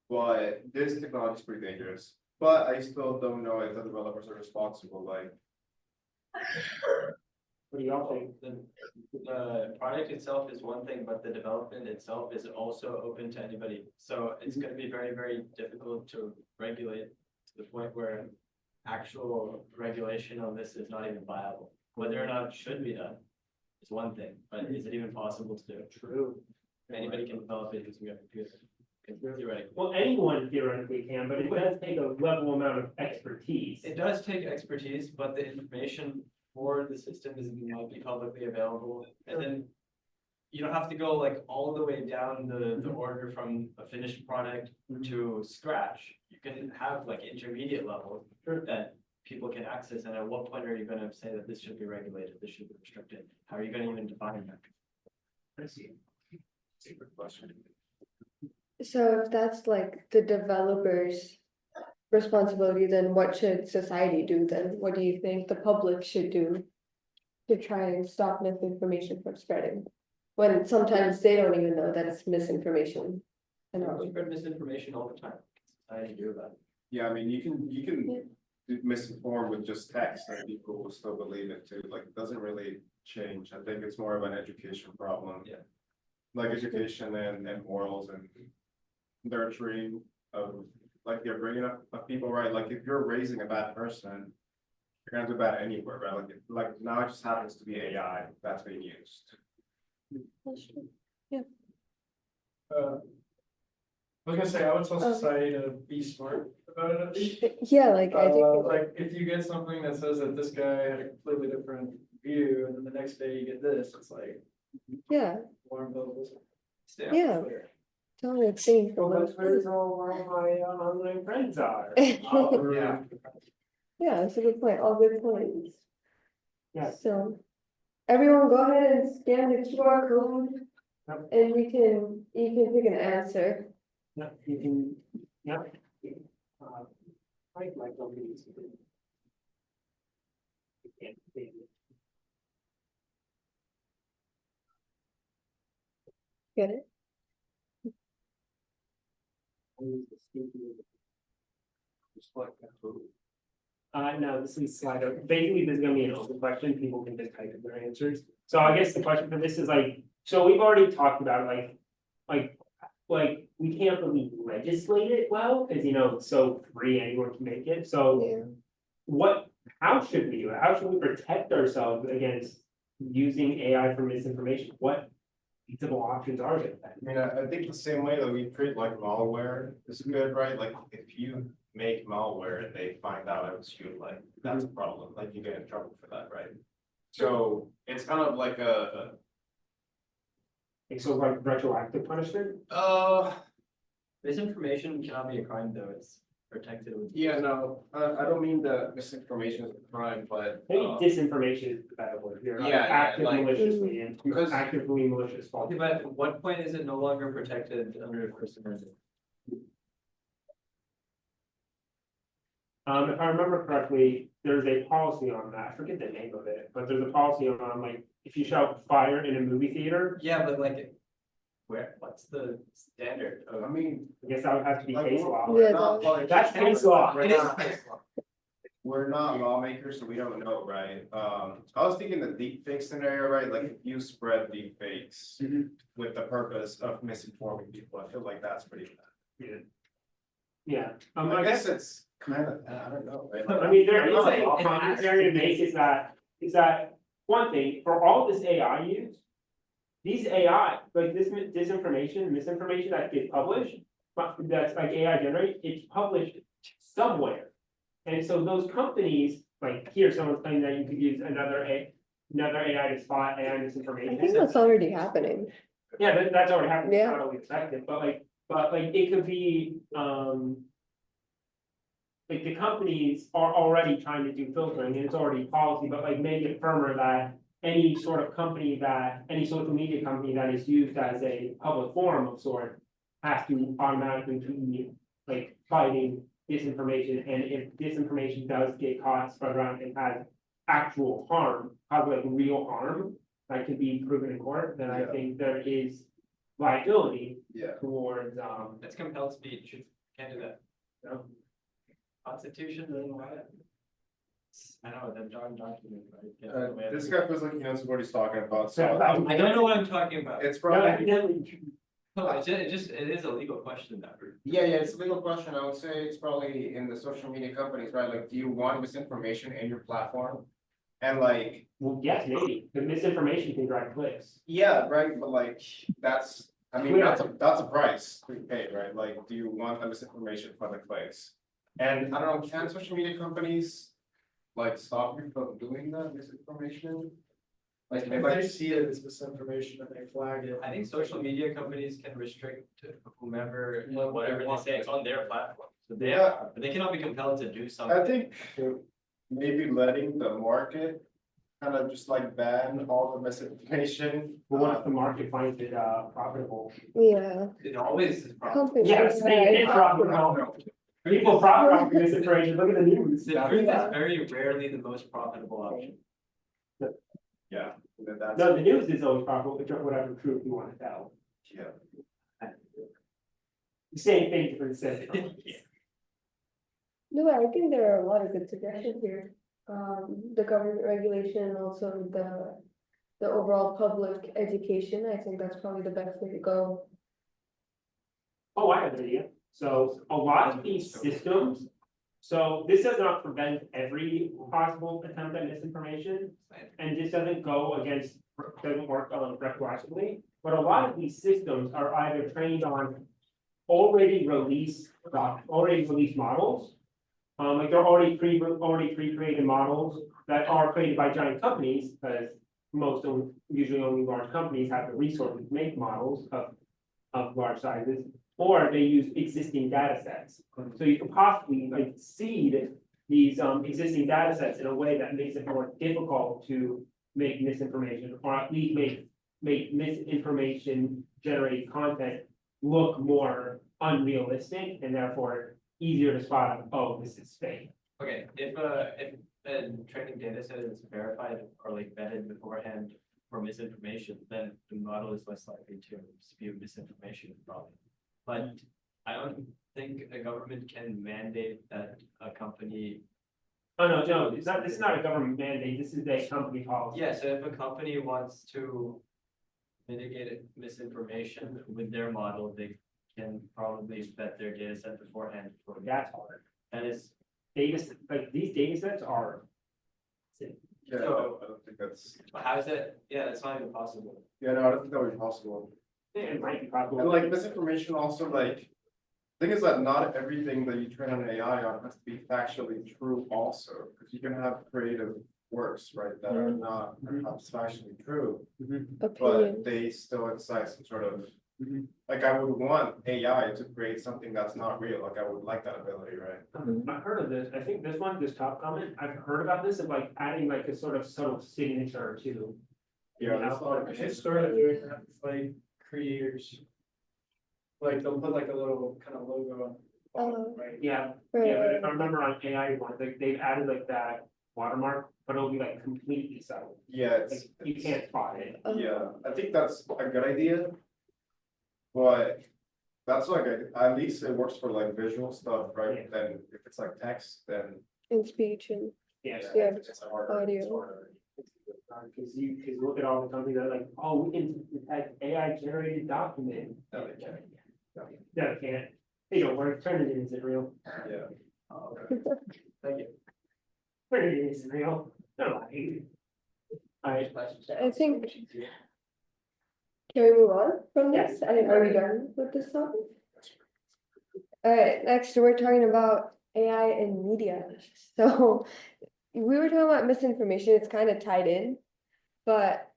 Speaker 2: But this technology is pretty dangerous. But I still don't know if the developers are responsible, like.
Speaker 1: What do y'all think?
Speaker 5: The product itself is one thing, but the development itself is also open to anybody. So it's gonna be very, very difficult to regulate to the point where actual regulation on this is not even viable. Whether or not it should be done is one thing, but is it even possible to do?
Speaker 1: True.
Speaker 5: Anybody can develop it using a computer. Theoretically.
Speaker 1: Well, anyone theoretically can, but it does take a level amount of expertise.
Speaker 5: It does take expertise, but the information for the system might be publicly available, and then you don't have to go like all the way down the order from a finished product to scratch. You can have like intermediate levels that people can access, and at what point are you gonna say that this should be regulated, this should be restricted? How are you gonna even define that?
Speaker 1: I see.
Speaker 2: Secret question.
Speaker 11: So if that's like the developer's responsibility, then what should society do then? What do you think the public should do to try and stop misinformation from spreading? When sometimes they don't even know that it's misinformation.
Speaker 5: We spread misinformation all the time. Society do that.
Speaker 2: Yeah, I mean, you can misinform with just text and people will still believe it too. Like, it doesn't really change. I think it's more of an education problem.
Speaker 5: Yeah.
Speaker 2: Like education and morals and nurturing of, like, you're bringing up people, right? Like, if you're raising a bad person, you're gonna do bad anywhere, right? Like now it just happens to be AI that's being used.
Speaker 11: That's true. Yeah.
Speaker 6: I was gonna say, I would tell society to be smart about it at least.
Speaker 11: Yeah, like I think.
Speaker 6: Like, if you get something that says that this guy had a completely different view, and then the next day you get this, it's like.
Speaker 11: Yeah,
Speaker 6: Alarm bells.
Speaker 11: yeah. Tell me it's painful.
Speaker 1: Well, that's where all my online friends are.
Speaker 2: Yeah.
Speaker 11: Yeah, that's a good point, all good points.
Speaker 1: Yeah.
Speaker 11: So, everyone go ahead and scan the QR code.
Speaker 1: Yep.
Speaker 11: And you can pick an answer.
Speaker 1: Yeah, you can, yeah. I like companies.
Speaker 11: Get it?
Speaker 1: No, this is Slido. Basically, this is gonna be an open question. People can just type in their answers. So I guess the question for this is like, so we've already talked about like we can't really legislate it well, because it's so free, anyone can make it. So
Speaker 11: Yeah.
Speaker 1: how should we do it? How should we protect ourselves against using AI for misinformation? What feasible options are there?
Speaker 2: I mean, I think the same way that we treat like malware is good, right? Like if you make malware and they find out it was you, like that's a problem, like you get in trouble for that, right? So it's kind of like
Speaker 1: So like retroactive punishment?
Speaker 5: Misinformation cannot be a crime though, it's protected with.
Speaker 2: yeah, no, I don't mean that misinformation is a crime, but.
Speaker 1: Maybe disinformation is the better word here. Like
Speaker 2: Yeah,
Speaker 1: active
Speaker 2: like-
Speaker 1: maliciously and
Speaker 2: Because-
Speaker 1: actively malicious fault.
Speaker 5: Okay, but at what point is it no longer protected under First Amendment?
Speaker 1: If I remember correctly, there's a policy on that. I forget the name of it, but there's a policy on like, if you shout fire in a movie theater,
Speaker 5: Yeah, but like, what's the standard
Speaker 2: I
Speaker 5: of?
Speaker 2: mean.
Speaker 1: I guess that would have to be
Speaker 2: like,
Speaker 1: case law.
Speaker 2: we're
Speaker 11: Yeah,
Speaker 2: not
Speaker 11: that-
Speaker 2: like-
Speaker 1: That's case law.
Speaker 2: We're
Speaker 5: It is
Speaker 2: not-
Speaker 5: case law.
Speaker 2: we're not lawmakers, so we don't know, right? I was thinking the deep fake scenario, right? Like if you spread deep fakes with the purpose of misinforming people, I feel like that's pretty bad.
Speaker 1: Yeah,
Speaker 2: I guess it's kind of, I don't know, right?
Speaker 1: I mean, there
Speaker 2: I'm
Speaker 1: is
Speaker 2: not
Speaker 1: like,
Speaker 2: a law-
Speaker 1: a commentary to make is that one thing, for all this AI use. These AI, like this disinformation, misinformation that gets published, but that's like AI generated, it's published somewhere. And so those companies, like here, someone's claiming that you could use another AI to spot AI
Speaker 11: I think
Speaker 1: misinformation.
Speaker 11: that's already happening.
Speaker 1: Yeah, that's already happened, it's
Speaker 11: Yeah.
Speaker 1: not always effective, but like it could be, like the companies are already trying to do filtering and it's already policy, but like make it firmer that any sort of company any social media company that is used as a public forum of sort has to automatically be like fighting disinformation, and if disinformation does get caught, spread around and has actual harm, like real harm, that could be proven in court, then I
Speaker 2: Yeah.
Speaker 1: think there is liability
Speaker 2: Yeah.
Speaker 1: towards,
Speaker 5: That's compelled speech, you can't do that.
Speaker 1: you know,
Speaker 5: Constitution doesn't allow it. I know, that John document, right? Yeah,
Speaker 2: This guy feels like he knows what he's talking about, so.
Speaker 1: Yeah,
Speaker 5: I don't know what I'm talking about.
Speaker 2: It's
Speaker 1: no,
Speaker 2: probably,
Speaker 1: evidently,
Speaker 5: No, it is a legal question that.
Speaker 2: yeah, it's a legal question. I would say it's probably in the social media companies, right? Like, do you want misinformation in your platform? And like,
Speaker 1: well, yes, maybe, the misinformation can drive clicks.
Speaker 2: yeah, right, but like, that's, I mean, that's a price to pay, right? Like, do you want the misinformation for the clicks? And I don't know, can social media companies like stop you from doing that misinformation? Like, if I see it as misinformation and they flag it.
Speaker 5: I think social media companies can restrict whomever, whatever they say, it's on their platform. So but they cannot be compelled to do something.
Speaker 2: I think maybe letting the market kind of just like ban all the misinformation.
Speaker 1: But what if the market finds it profitable?
Speaker 11: Yeah.
Speaker 5: It always is probably.
Speaker 11: Companies.
Speaker 1: Yes, it is profitable. People profit off of misinformation, look at the news.
Speaker 5: The truth is very rarely the most profitable option.
Speaker 2: Yeah. That's,
Speaker 1: No, the news is always profitable, whatever truth you want to tell.
Speaker 2: yeah.
Speaker 1: Same thing, different sense.
Speaker 11: No, I think there are a lot of good suggestions here. The government regulation and also the overall public education, I think that's probably the best way to go.
Speaker 1: Oh, I have an idea. So a lot of these systems, so this does not prevent every possible attempt at misinformation. And this doesn't work retroactively, but a lot of these systems are either trained on already released models. Like they're already pre-created models that are created by giant companies, because usually only large companies have the resources to make models of large sizes, or they use existing data sets. So you can possibly like seed these existing data sets in a way that makes it more difficult to make misinformation, or at least make misinformation generated content look more unrealistic and therefore easier to spot, oh, this is fake.
Speaker 5: Okay, if a training data set is verified or like vetted beforehand for misinformation, then the model is less likely to spew misinformation probably. But I don't think a government can mandate that a company.
Speaker 1: Oh, no, this is not a government mandate, this is a company policy.
Speaker 5: Yeah, so if a company wants to mitigate misinformation with their model, they can probably vet their data set beforehand.
Speaker 1: That's hard.
Speaker 5: That is,
Speaker 1: Like these data sets are.
Speaker 2: Yeah,
Speaker 5: So-
Speaker 2: I don't think that's,
Speaker 5: how is that? Yeah, that's not even possible.
Speaker 2: yeah, no, I don't think that would be possible.
Speaker 1: It might be
Speaker 2: And
Speaker 1: possible.
Speaker 2: like misinformation also like, thing is that not everything that you train an AI on has to be factually true also, because you can have creative works, right, that are not perhaps factually true, but
Speaker 11: Opinion.
Speaker 2: they still incite some sort of, like I would want AI to create something that's not real, like I would like that ability, right?
Speaker 1: I've heard of this, I think this top comment, I've heard about this of like adding like a sort of subtle signature to.
Speaker 2: Yeah, that's not.
Speaker 10: It started doing that with like creators. Like they'll put like a little kind of logo on, right?
Speaker 1: Yeah, but if I remember on AI one, like they've added like that watermark, but it'll be like completely subtle.
Speaker 2: Yeah,
Speaker 1: Like you can't spot it.
Speaker 2: yeah, I think that's a good idea. But that's like, at least it works for like visual stuff, right? Then if it's like text, then
Speaker 11: in speech and,
Speaker 1: Yeah.
Speaker 11: Yeah,
Speaker 10: It's a harder-
Speaker 11: audio.
Speaker 10: it's harder.
Speaker 1: Cause you look at all the companies that are like, oh, we can type AI generated document.
Speaker 2: No, they can't.
Speaker 1: No, it can't. They don't work, turn it in, is it real?
Speaker 10: Yeah.
Speaker 1: Thank you. Turn it in, is it real? No, Alright,
Speaker 11: I think. Can we move on from this? Are we done with this topic? Alright, next we're talking about AI and media. So we were talking about misinformation, it's kind of tied in. But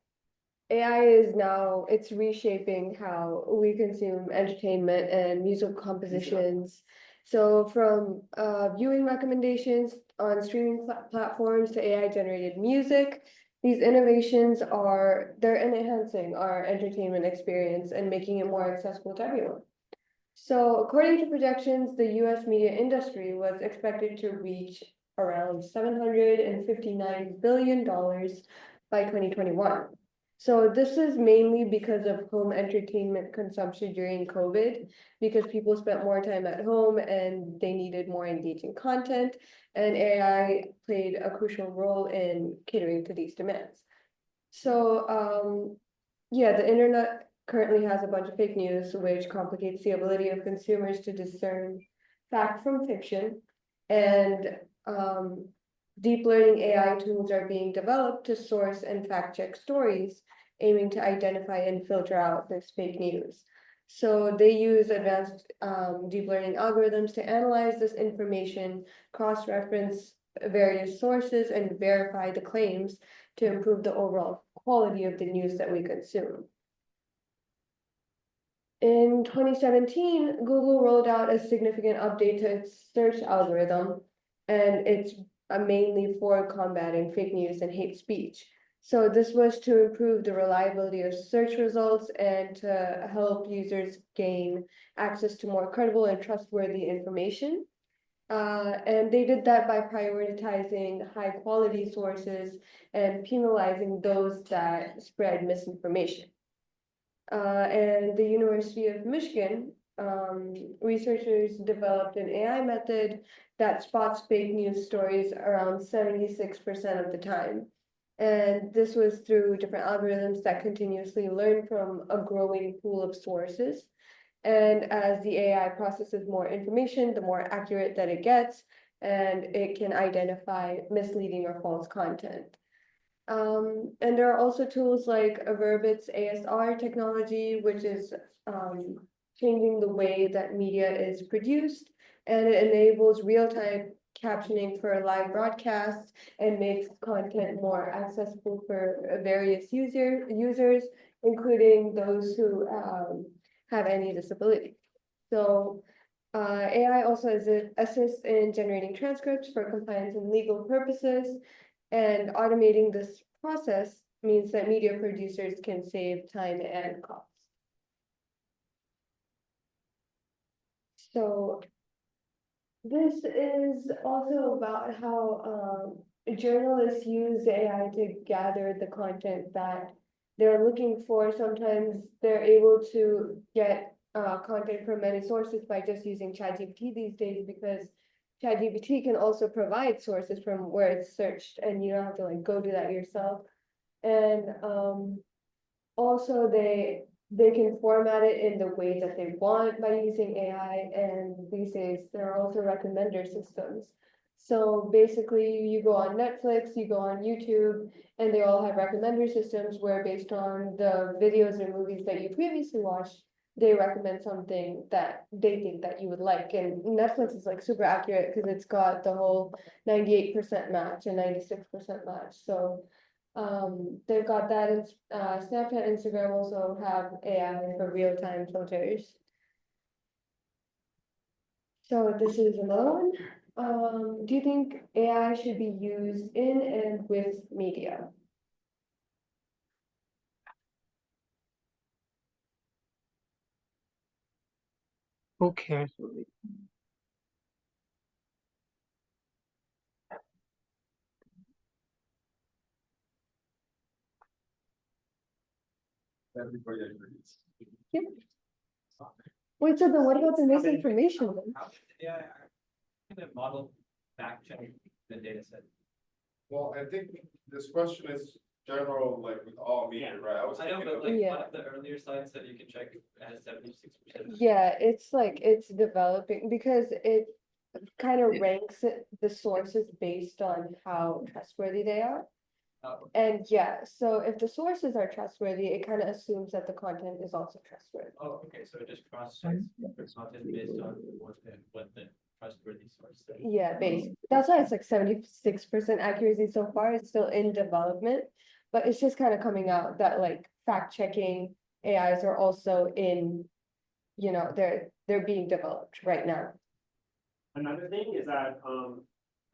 Speaker 11: AI is now, it's reshaping how we consume entertainment and musical compositions. So from viewing recommendations on streaming platforms to AI generated music, these innovations they're enhancing our entertainment experience and making it more accessible to everyone. So according to projections, the US media industry was expected to reach around $759 billion by 2021. So this is mainly because of home entertainment consumption during COVID, because people spent more time at home and they needed more engaging content, and AI played a crucial role in catering to these demands. So, yeah, the internet currently has a bunch of fake news, which complicates the ability of consumers to discern fact from fiction. And deep learning AI tools are being developed to source and fact check stories, aiming to identify and filter out this fake news. So they use advanced deep learning algorithms to analyze this information, cross-reference various sources, and verify the claims to improve the overall quality of the news that we consume. In 2017, Google rolled out a significant update to its search algorithm, and it's mainly for combating fake news and hate speech. So this was to improve the reliability of search results and to help users gain access to more credible and trustworthy information. And they did that by prioritizing high quality sources and penalizing those that spread misinformation. And the University of Michigan, researchers developed an AI method that spots fake news stories around 76% of the time. And this was through different algorithms that continuously learn from a growing pool of sources. And as the AI processes more information, the more accurate that it gets, and it can identify misleading or false content. And there are also tools like Averbit's ASR technology, which is changing the way that media is produced, and it enables real-time captioning for live broadcasts and makes content more accessible for various users, including those who have any disability. So AI also assists in generating transcripts for compliance and legal purposes, and automating this process means that media producers can save time and costs. So this is also about how journalists use AI to gather the content that they're looking for. Sometimes they're able to get content from many sources by just using ChatGPT these days, because ChatGPT can also provide sources from where it's searched, and you don't have to like go do that yourself. And also they can format it in the way that they want by using AI, and these days there are also recommender systems. So basically you go on Netflix, you go on YouTube, and they all have recommender systems where, based on the videos or movies that you previously watched, they recommend something that they think that you would like. And Netflix is like super accurate because it's got the whole 98% match and 96% match. So they've got that, and Snapchat, Instagram also have AI for real-time filters. So this is another one. Do you think AI should be used in and with media?
Speaker 1: Okay.
Speaker 10: Everybody agrees.
Speaker 11: Wait, so then what about the misinformation then?
Speaker 5: Yeah, the model fact check
Speaker 4: the data set.
Speaker 2: Well, I think this question is general, like with all media, right? I was
Speaker 5: I know,
Speaker 2: thinking
Speaker 5: but
Speaker 2: of,
Speaker 5: like
Speaker 11: Yeah.
Speaker 5: one of the earlier slides that you can check has 76%.
Speaker 11: Yeah, it's like, it's developing because it kind of ranks the sources based on how trustworthy they are.
Speaker 5: Oh,
Speaker 11: And yeah, so if the sources are trustworthy, it kind of assumes that the content is also trustworthy.
Speaker 5: oh, okay, so it just cross-checks for content based on what the trustworthy source said.
Speaker 11: Yeah, basically, that's why it's like 76% accuracy so far, it's still in development. But it's just kind of coming out that like fact checking AIs are also in, they're being developed right now.
Speaker 1: Another thing is that,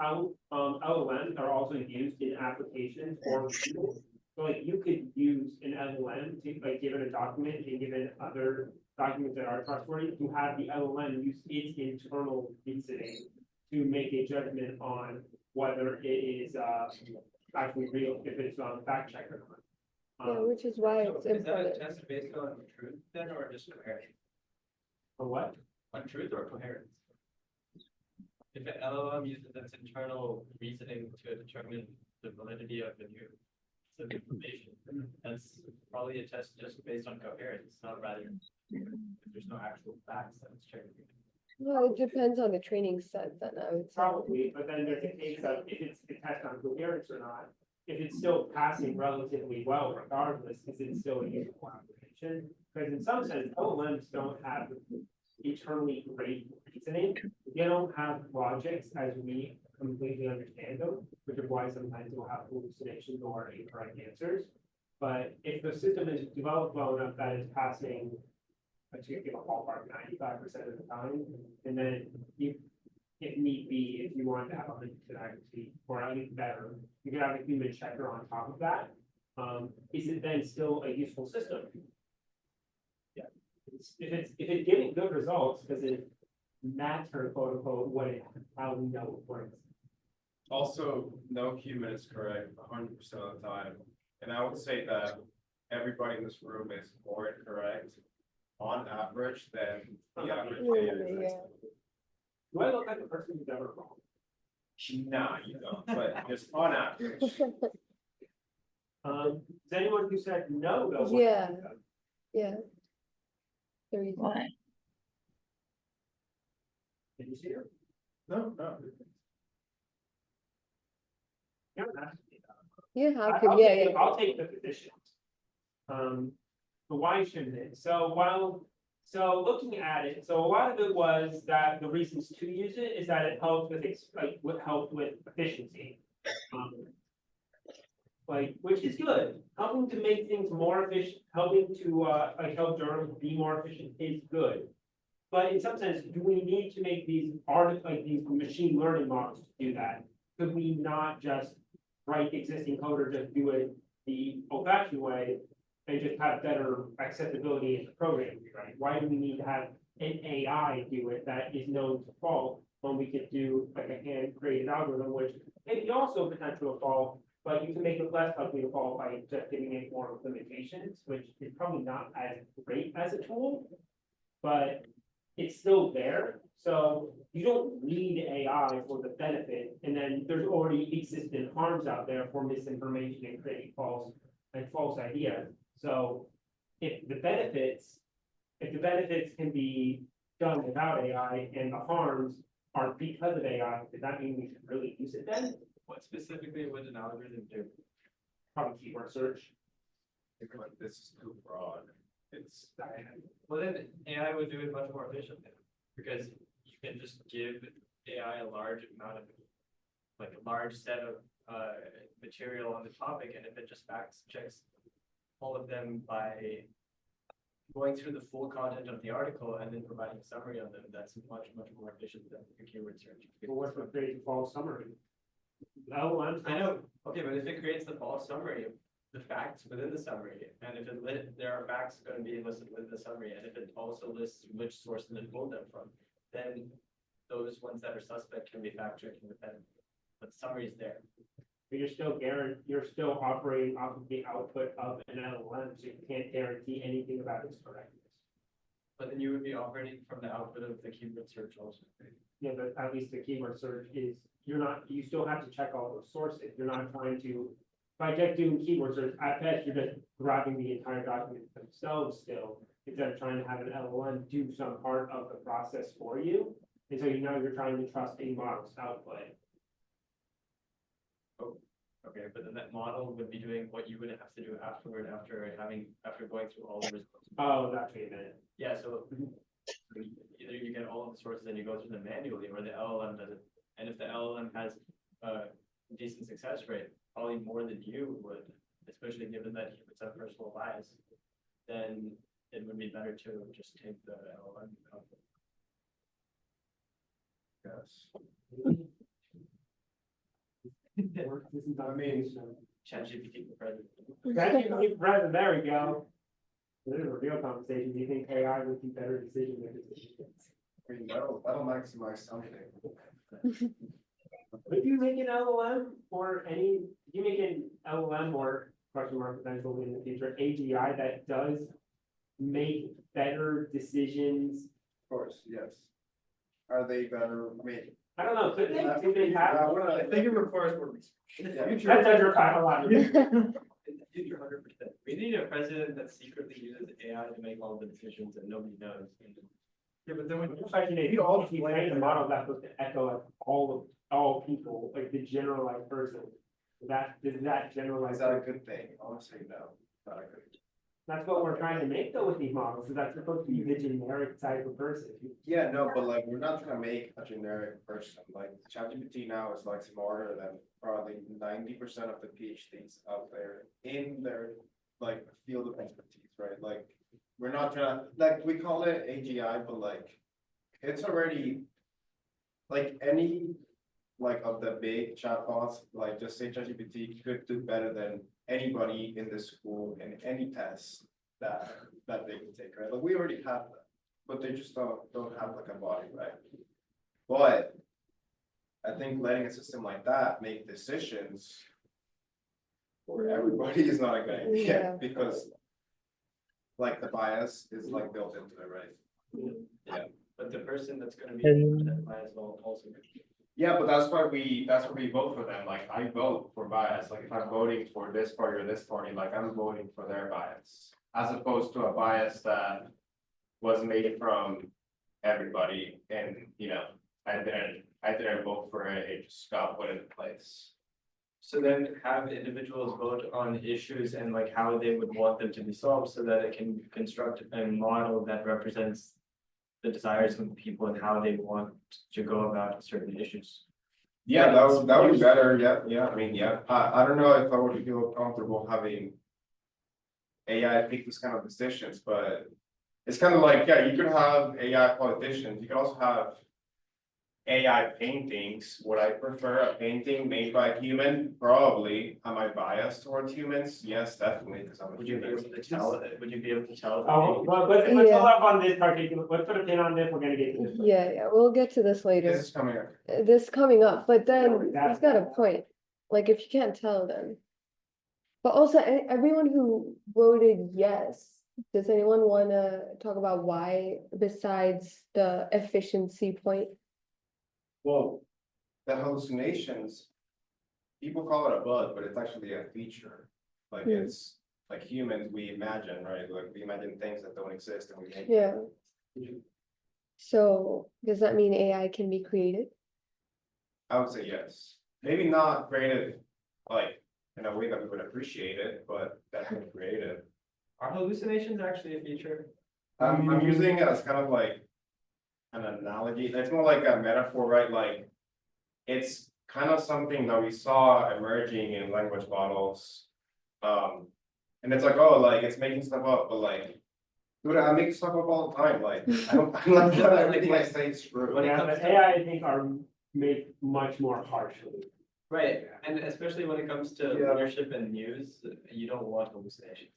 Speaker 1: LLMs are also used in applications for people. So like you could use an LLM to like given a document and given other documents that are trustworthy to have the LLM use its internal reasoning to make a judgment on whether it is actually real, if it's fact check or not.
Speaker 11: Yeah, which is why
Speaker 5: So
Speaker 11: it's
Speaker 5: is that a
Speaker 11: important.
Speaker 5: test based on truth then, or just coherence?
Speaker 1: For what?
Speaker 5: On truth or coherence? If an LLM uses its internal reasoning to determine the validity of the new piece of information, that's probably a test just based on coherence, not rather, if there's no actual facts that it's checking.
Speaker 11: Well, it depends on the training set then, I would say.
Speaker 1: Probably, but then there's a case of if it's a test on coherence or not. If it's still passing relatively well regardless, is it still a useful application? Because in some sense, LLMs don't have eternally great reasoning. They don't have logics as we completely understand them, which is why sometimes we'll have hallucinations or incorrect answers. But if the system is developed well enough that it's passing, let's give a ballpark 95% of the time, and then you, if need be, if you want to have 100% accuracy or even better, you can have a human checker on top of that. Is it then still a useful system? Yeah, if it's giving good results, does it matter, quote unquote, how we know it works?
Speaker 2: also, no human is correct 100% of the time. And I would say that everybody in this room is more incorrect on average than the average AI
Speaker 11: Yeah.
Speaker 2: system.
Speaker 1: Do I look like a person who's ever wrong?
Speaker 2: Nah, you don't, but just on average.
Speaker 1: Is anyone who said no, though?
Speaker 11: Yeah. Yeah. There you go.
Speaker 1: Did you see her?
Speaker 2: No, no.
Speaker 1: You don't have to be that.
Speaker 11: You have
Speaker 1: I-
Speaker 11: to,
Speaker 1: I'll
Speaker 11: yeah,
Speaker 1: take the-
Speaker 11: yeah.
Speaker 1: I'll take the positions. But why shouldn't it? So looking at it, so a lot of it was that the reasons to use it is that it helped with, helped with efficiency. Which is good, helping to make things more efficient, helping to, help journals be more efficient is good. But in some sense, do we need to make these these machine learning models to do that? Could we not just write the existing code or just do it the old-fashioned way and just have better accessibility in the program, right? Why do we need to have an AI do it that is known to fault when we could do like a hand-created algorithm, which maybe also potential to fault, but you can make it less likely to fault by just giving it more limitations, which is probably not as great as a tool, but it's still there. So you don't need AI for the benefit, and then there's already existing harms out there for misinformation and creating false ideas. So if the benefits can be done without AI and the harms are because of AI, does that mean we should really use it then?
Speaker 5: What specifically would an algorithm do?
Speaker 1: Probably keyword search.
Speaker 2: This is too broad. It's.
Speaker 5: Well, then AI would do it much more efficiently, because you can just give AI a large amount of, like a large set of material on the topic, and if it just fact checks all of them by going through the full content of the article and then providing a summary of them, that's much more efficient than a keyword search.
Speaker 1: Well, what's the create a false summary? LLMs.
Speaker 5: I know, okay, but if it creates the false summary, the facts within the summary, and if there are facts going to be listed within the summary, and if it also lists which source it pulled them from, then those ones that are suspect can be fact checked independently. But the summary is there.
Speaker 1: But you're still operating off of the output of an LLM, so you can't guarantee anything about its correctness.
Speaker 5: But then you would be operating from the output of the keyword search also.
Speaker 1: yeah, but at least the keyword search is, you still have to check all those sources, you're not trying to. By just doing keyword search, at best, you're just grabbing the entire document themselves still, instead of trying to have an LLM do some part of the process for you. And so you're trying to trust a model's output.
Speaker 5: Okay, but then that model would be doing what you would have to do afterward, after going through all the results.
Speaker 1: Oh, that's what you meant.
Speaker 5: Yeah, so either you get all of the sources and you go through them manually, or the LLM does it. And if the LLM has a decent success rate, probably more than you would, especially given that humans have personal bias, then it would be better to just take the LLM output.
Speaker 2: Yes.
Speaker 1: I mean,
Speaker 5: ChatGPT for president.
Speaker 1: ChatGPT present, there we go. This is a real conversation, do you think AI would be better decision makers?
Speaker 2: I mean, that'll maximize something.
Speaker 1: Would you make an LLM or you make an LLM or question mark potentially in the future, AGI that does make better decisions?
Speaker 2: Of course, yes. Are they better made?
Speaker 1: I don't know, could they, do they have?
Speaker 2: I think it requires more research.
Speaker 1: That's under a lot of.
Speaker 5: In the future, 100%. We need a president that secretly uses AI to make all the decisions and nobody knows.
Speaker 1: Yeah, but then when you question it, if you train a model that's supposed to echo like all people, like the generalized person, does that generalize?
Speaker 2: Is that a good thing? I would say no, not a good thing.
Speaker 1: That's what we're trying to make though with these models, so that's supposed to be the generic type of person.
Speaker 2: Yeah, no, but like, we're not trying to make a generic person, like, ChatGPT now is like smarter than probably 90% of the PhDs out there in their, like, field of expertise, right? Like, we're not trying to, like, we call it AGI, but like, it's already, like, any, like, of the big chatbots, like, just say ChatGPT could do better than anybody in the school in any test that they can take, right? Like, we already have that, but they just don't have like a body, right? But I think letting a system like that make decisions for everybody is not a good idea, because like the bias is like built into it, right?
Speaker 5: Yeah, but the person that's gonna be that bias will also.
Speaker 2: Yeah, but that's why we vote for them. Like, I vote for bias. Like, if I'm voting for this party or this party, like, I'm voting for their bias, as opposed to a bias that was made from everybody, and I didn't vote for it. It just got put into place.
Speaker 5: So then have individuals vote on issues and like how they would want them to be solved, so that it can construct a model that represents the desires of people and how they want to go about certain issues.
Speaker 2: Yeah, that would be better. Yeah. I mean, yeah. I don't know if I would feel comfortable having AI make these kind of decisions, but it's kind of like, yeah, you could have AI politicians. You could also have AI paintings. Would I prefer a painting made by a human? Probably. Am I biased towards humans? Yes, definitely, because I'm a
Speaker 5: Would you be
Speaker 2: human.
Speaker 5: able to tell it? Would you be able to tell?
Speaker 1: Oh, well, let's hold up on this particular, let's put a pin on this, we're gonna get to this.
Speaker 11: Yeah, we'll get to this
Speaker 2: This
Speaker 11: later,
Speaker 2: is coming up.
Speaker 11: this coming up, but then he's got a point, like if you can't tell then. But also, everyone who voted yes, does anyone wanna talk about why besides the efficiency point?
Speaker 2: Well, the hallucinations, people call it a bug, but it's actually a feature. Like, it's like humans, we imagine, right? Like, we imagine things that don't exist and we make.
Speaker 11: Yeah. So does that mean AI can be created?
Speaker 2: I would say yes. Maybe not creative, like, in a way that we would appreciate it, but definitely creative.
Speaker 5: Are hallucinations actually a feature?
Speaker 2: I'm using it as kind of like an analogy. It's more like a metaphor, right? Like, it's kind of something that we saw emerging in language models. And it's like, oh, like, it's making stuff up, but like, dude, I make stuff up all the time. Like, I'm like, everything I say is true.
Speaker 1: Yeah, but AI, I think, are made much more harshly.
Speaker 5: Right, and especially when it comes to leadership and news, you don't want hallucinations.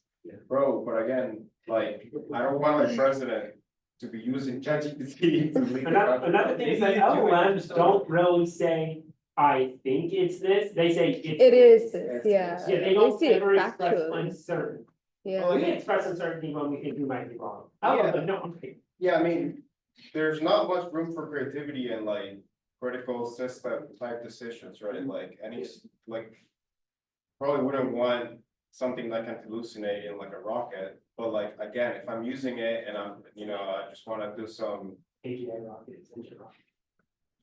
Speaker 2: Bro, but again, like, I don't want my president to be using ChatGPT to lead the country.
Speaker 1: Another thing is that LLMs don't really say, I think it's this, they say
Speaker 11: It is this, yeah.
Speaker 1: Yeah, they don't
Speaker 11: see it
Speaker 1: ever express
Speaker 11: factually.
Speaker 1: uncertain.
Speaker 11: Yeah,
Speaker 1: We express uncertainty when we think we might be wrong.
Speaker 2: Yeah.
Speaker 1: But no, I'm kidding.
Speaker 2: Yeah, I mean, there's not much room for creativity and like critical system type decisions, right? Like like. Probably wouldn't want something that can hallucinate in like a rocket, but like, again, if I'm using it and I'm, I just wanna do some.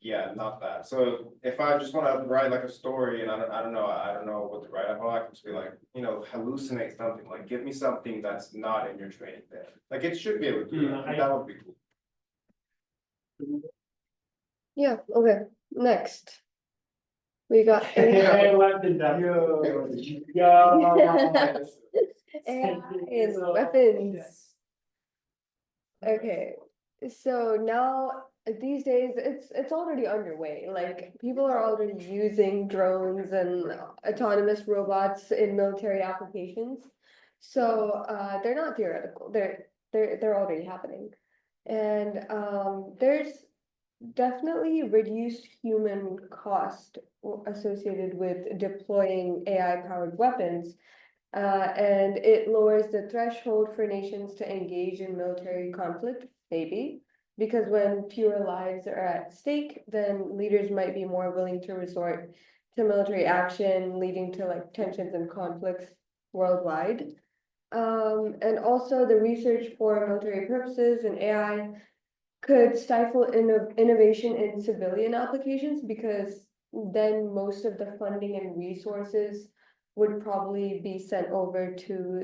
Speaker 2: Yeah, not that. So if I just wanna write like a story and I don't know what to write about, I can just be like, hallucinate something, like give me something that's not in your training data. Like it should be able to do that, that would be cool.
Speaker 11: Yeah, okay, next. We got
Speaker 1: AI
Speaker 11: AI.
Speaker 1: weapons up.
Speaker 11: AI is weapons. Okay, so now these days it's already underway. Like people are already using drones and autonomous robots in military applications. So they're not theoretical. They're already happening. And there's definitely reduced human cost associated with deploying AI powered weapons. And it lowers the threshold for nations to engage in military conflict, maybe, because when fewer lives are at stake, then leaders might be more willing to resort to military action, leading to like tensions and conflicts worldwide. And also the research for military purposes and AI could stifle innovation in civilian applications because then most of the funding and resources would probably be sent over to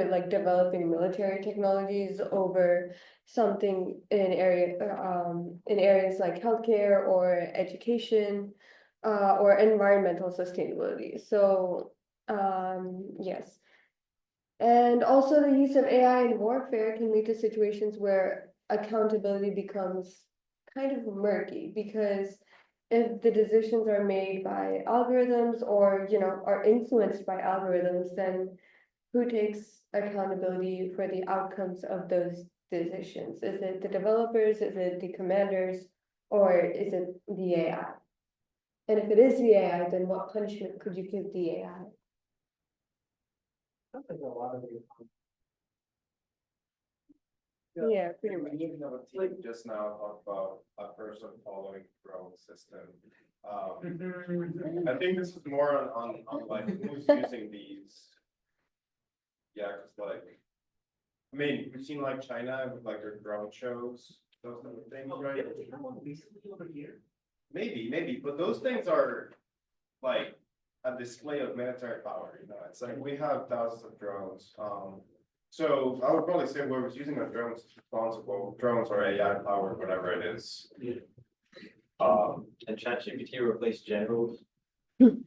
Speaker 11: like developing military technologies over something in areas like healthcare or education or environmental sustainability. So yes. And also the use of AI in warfare can lead to situations where accountability becomes kind of murky because if the decisions are made by algorithms or, are influenced by algorithms, then who takes accountability for the outcomes of those decisions? Is it the developers? Is it the commanders? Or is it the AI? And if it is the AI, then what punishment could you give the AI? Yeah, pretty much.
Speaker 2: Like just now talk about a person following drone system. I think this is more on like who's using these. Yeah, cause like, I mean, we've seen like China with like their drone shows, those type of things, right? Maybe, but those things are like a display of military power, it's like we have thousands of drones. So I would probably say whoever's using a drone is responsible, drones or AI powered, whatever it is.
Speaker 5: And ChatGPT replaced generals.
Speaker 1: I'm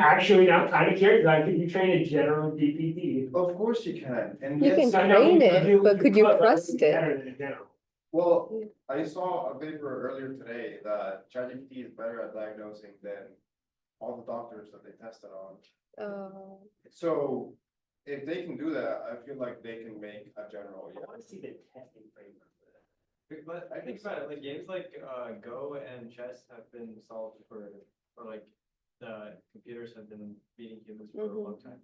Speaker 1: actually now kind of curious, like, could you train a general GPT?
Speaker 2: Of course you can, and
Speaker 11: You can
Speaker 2: yes,
Speaker 1: I know
Speaker 11: train
Speaker 1: you
Speaker 11: it,
Speaker 1: do-
Speaker 11: but could you
Speaker 1: but
Speaker 11: trust
Speaker 1: it's better
Speaker 11: it?
Speaker 1: than a general.
Speaker 2: well, I saw a paper earlier today that ChatGPT is better at diagnosing than all the doctors that they tested on. So if they can do that, I feel like they can make a general.
Speaker 1: I want to see the testing framework for that.
Speaker 5: But I think about it, like games like Go and chess have been solved for like the computers have been beating humans for a long time.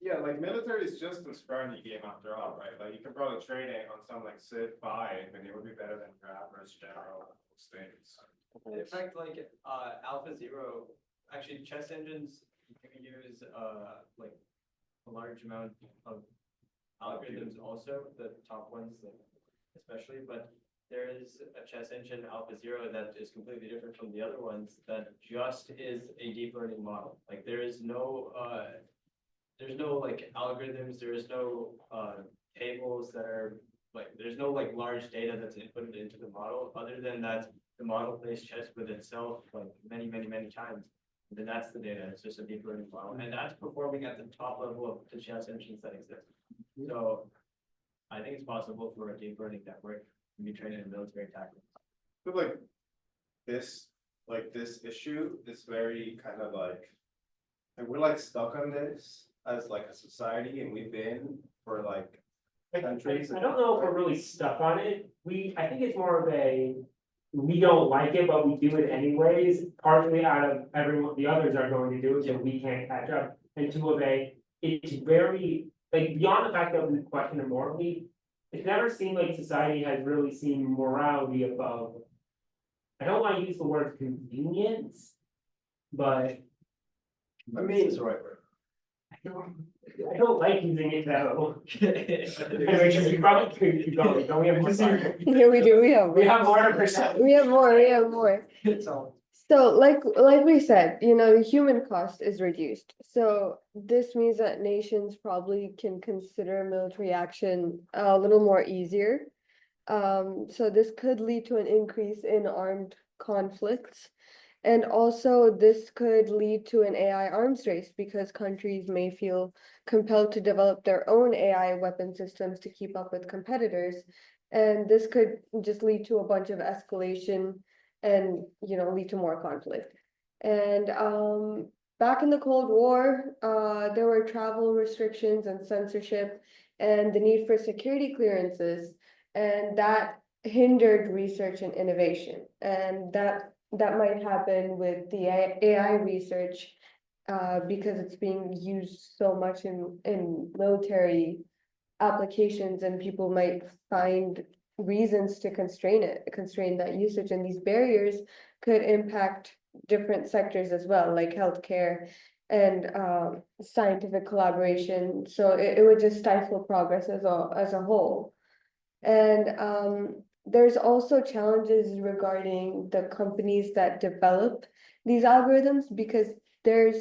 Speaker 2: Yeah, like military is just a strategy game after all, right? Like you can probably train it on something like Civ 5 and it would be better than your average general states.
Speaker 5: In fact, like Alpha Zero, actually chess engines you use like a large amount of algorithms also, the top ones like especially, but there is a chess engine Alpha Zero that is completely different from the other ones that just is a deep learning model. Like there's no like algorithms, there is no tables that are like, there's no like large data that's inputted into the model, other than that the model plays chess with itself like many times. And then that's the data, it's just a deep learning model, and that's performing at the top level of the chess engines that exist. So I think it's possible for a deep learning network to be trained in military tactics.
Speaker 2: I feel like this issue is very kind of like we're like stuck on this as like a society, and we've been for like countries.
Speaker 1: I don't know if we're really stuck on it. I think it's more of we don't like it, but we do it anyways, partially out of the others are going to do it, so we can't catch up. And two of it's very, like, beyond the fact that we question it morally, It never seemed like society has really seen morality above. I don't want to use the word convenience. But. I mean,
Speaker 10: It's the right word.
Speaker 1: I don't like using it though. Anyway, just we probably could keep going, don't we have more time?
Speaker 11: Yeah, we do, we have.
Speaker 1: We have more to present.
Speaker 11: We have more. So like we said, the human cost is reduced. So this means that nations probably can consider military action a little more easier. So this could lead to an increase in armed conflicts. And also this could lead to an AI arms race because countries may feel compelled to develop their own AI weapon systems to keep up with competitors. And this could just lead to a bunch of escalation and, lead to more conflict. And back in the Cold War, there were travel restrictions and censorship and the need for security clearances, and that hindered research and innovation. And that might happen with the AI research because it's being used so much in military applications, and people might find reasons to constrain that usage, and these barriers could impact different sectors as well, like healthcare and scientific collaboration. So it would just stifle progress as a whole. And there's also challenges regarding the companies that develop these algorithms because there's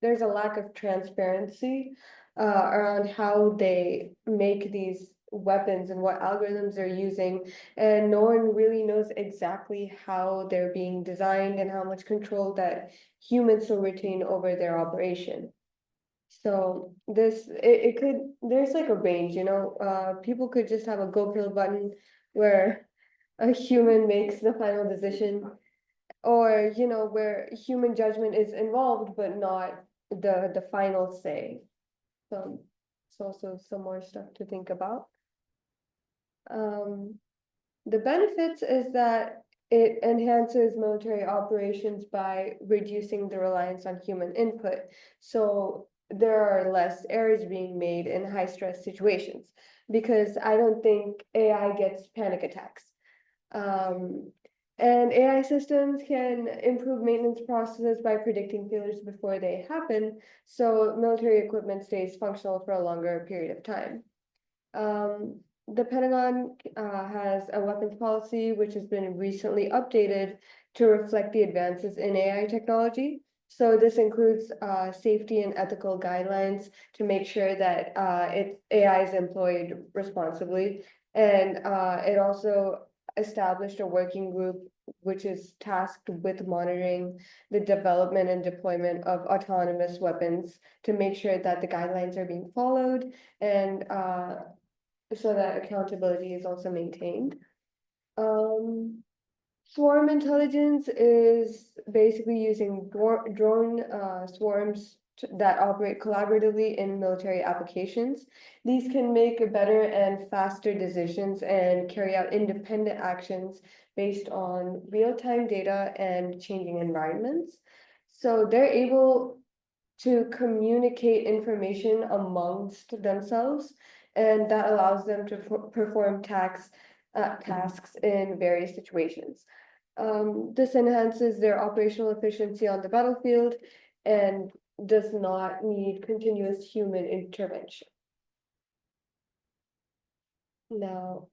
Speaker 11: a lack of transparency around how they make these weapons and what algorithms they're using, and no one really knows exactly how they're being designed and how much control that humans will retain over their operation. So it could, there's like a range, people could just have a go pill button where a human makes the final decision. Or, where human judgment is involved, but not the final say. So it's also some more stuff to think about. The benefits is that it enhances military operations by reducing the reliance on human input. So there are less errors being made in high stress situations because I don't think AI gets panic attacks. And AI systems can improve maintenance processes by predicting failures before they happen, so military equipment stays functional for a longer period of time. The Pentagon has a weapons policy which has been recently updated to reflect the advances in AI technology. So this includes safety and ethical guidelines to make sure that AI is employed responsibly. And it also established a working group which is tasked with monitoring the development and deployment of autonomous weapons to make sure that the guidelines are being followed and so that accountability is also maintained. Swarm intelligence is basically using drone swarms that operate collaboratively in military applications. These can make better and faster decisions and carry out independent actions based on real-time data and changing environments. So they're able to communicate information amongst themselves, and that allows them to perform tasks in various situations. This enhances their operational efficiency on the battlefield and does not need continuous human intervention. Now,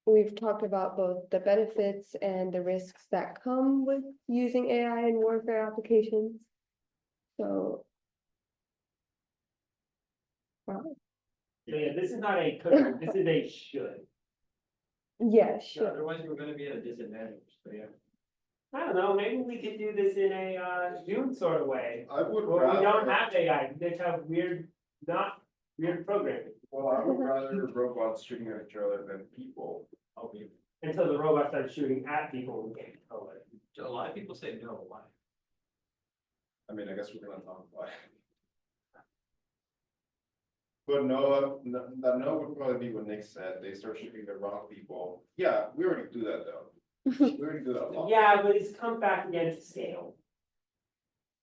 Speaker 11: we've talked about both the benefits and the risks that come with using AI in warfare applications. So. Wow.
Speaker 1: Yeah, this is not a could, this is a should.
Speaker 11: Yeah, sure.
Speaker 5: Otherwise, we're gonna be at a disadvantage, so yeah.
Speaker 1: I don't know, maybe we could do this in a Zoom sort of way.
Speaker 2: I would
Speaker 1: Well, we don't
Speaker 2: rather,
Speaker 1: have AI, we just have weird programming.
Speaker 2: well, I would rather robots shooting at each other than people.
Speaker 1: Until the robot starts shooting at people who can't control it.
Speaker 5: A lot of people say no, why?
Speaker 2: I mean, I guess we're gonna talk about it. But no, would probably be what Nick said, they start shooting the wrong people. Yeah, we already do that though. We already do that a lot.
Speaker 1: Yeah, but it's come back again to scale.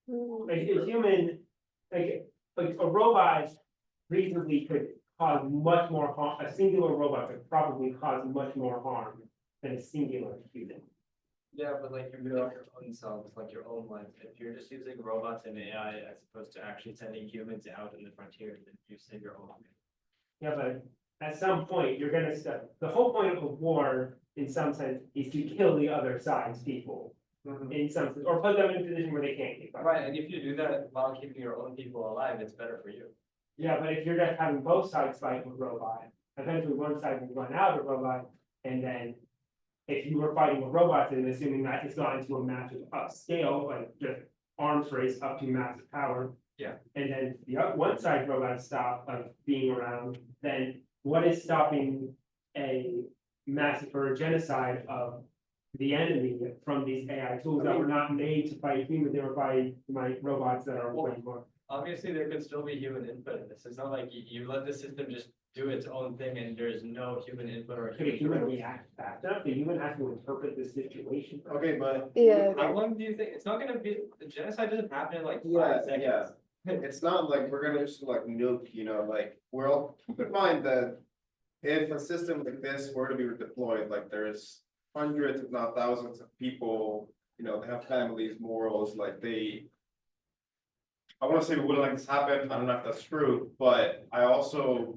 Speaker 1: Like a human, like a robot reasonably could cause much more harm, a singular robot could probably cause much more harm than a singular human.
Speaker 12: Yeah, but like you're building your own selves, like your own life. If you're just using robots and AI as opposed to actually sending humans out in the frontier, then you save your own life.
Speaker 1: Yeah, but at some point, you're gonna step, the whole point of a war, in some sense, is to kill the other side's people. In some sense, or put them in a position where they can't keep fighting.
Speaker 12: Right, and if you do that while keeping your own people alive, it's better for you.
Speaker 1: Yeah, but if you're just having both sides fight with robot, eventually one side will run out of robot, and then. If you were fighting with robots and assuming that it's gone into a massive upscale, like just arms race up to massive power.
Speaker 12: Yeah.
Speaker 1: And then the one side robots stop like being around, then what is stopping a massacre or genocide of the enemy from these AI tools that were not made to fight humans, they were fighting my robots that are way more.
Speaker 12: Obviously, there could still be human input in this. It's not like you let the system just do its own thing and there's no human input or
Speaker 1: Could a human react fast enough? The human has to interpret the situation.
Speaker 2: Okay, but
Speaker 11: Yeah,
Speaker 12: How long do you think? It's not gonna be, the genocide doesn't happen in like
Speaker 2: Yeah,
Speaker 12: 5 seconds.
Speaker 2: yeah. It's not like we're gonna just like nuke, you know, like, we're all, keep in mind that. If a system like this were to be deployed, like there's hundreds, if not thousands of people, you know, they have families, morals, like they. I wanna say we wouldn't let this happen, I don't know if that's true, but I also.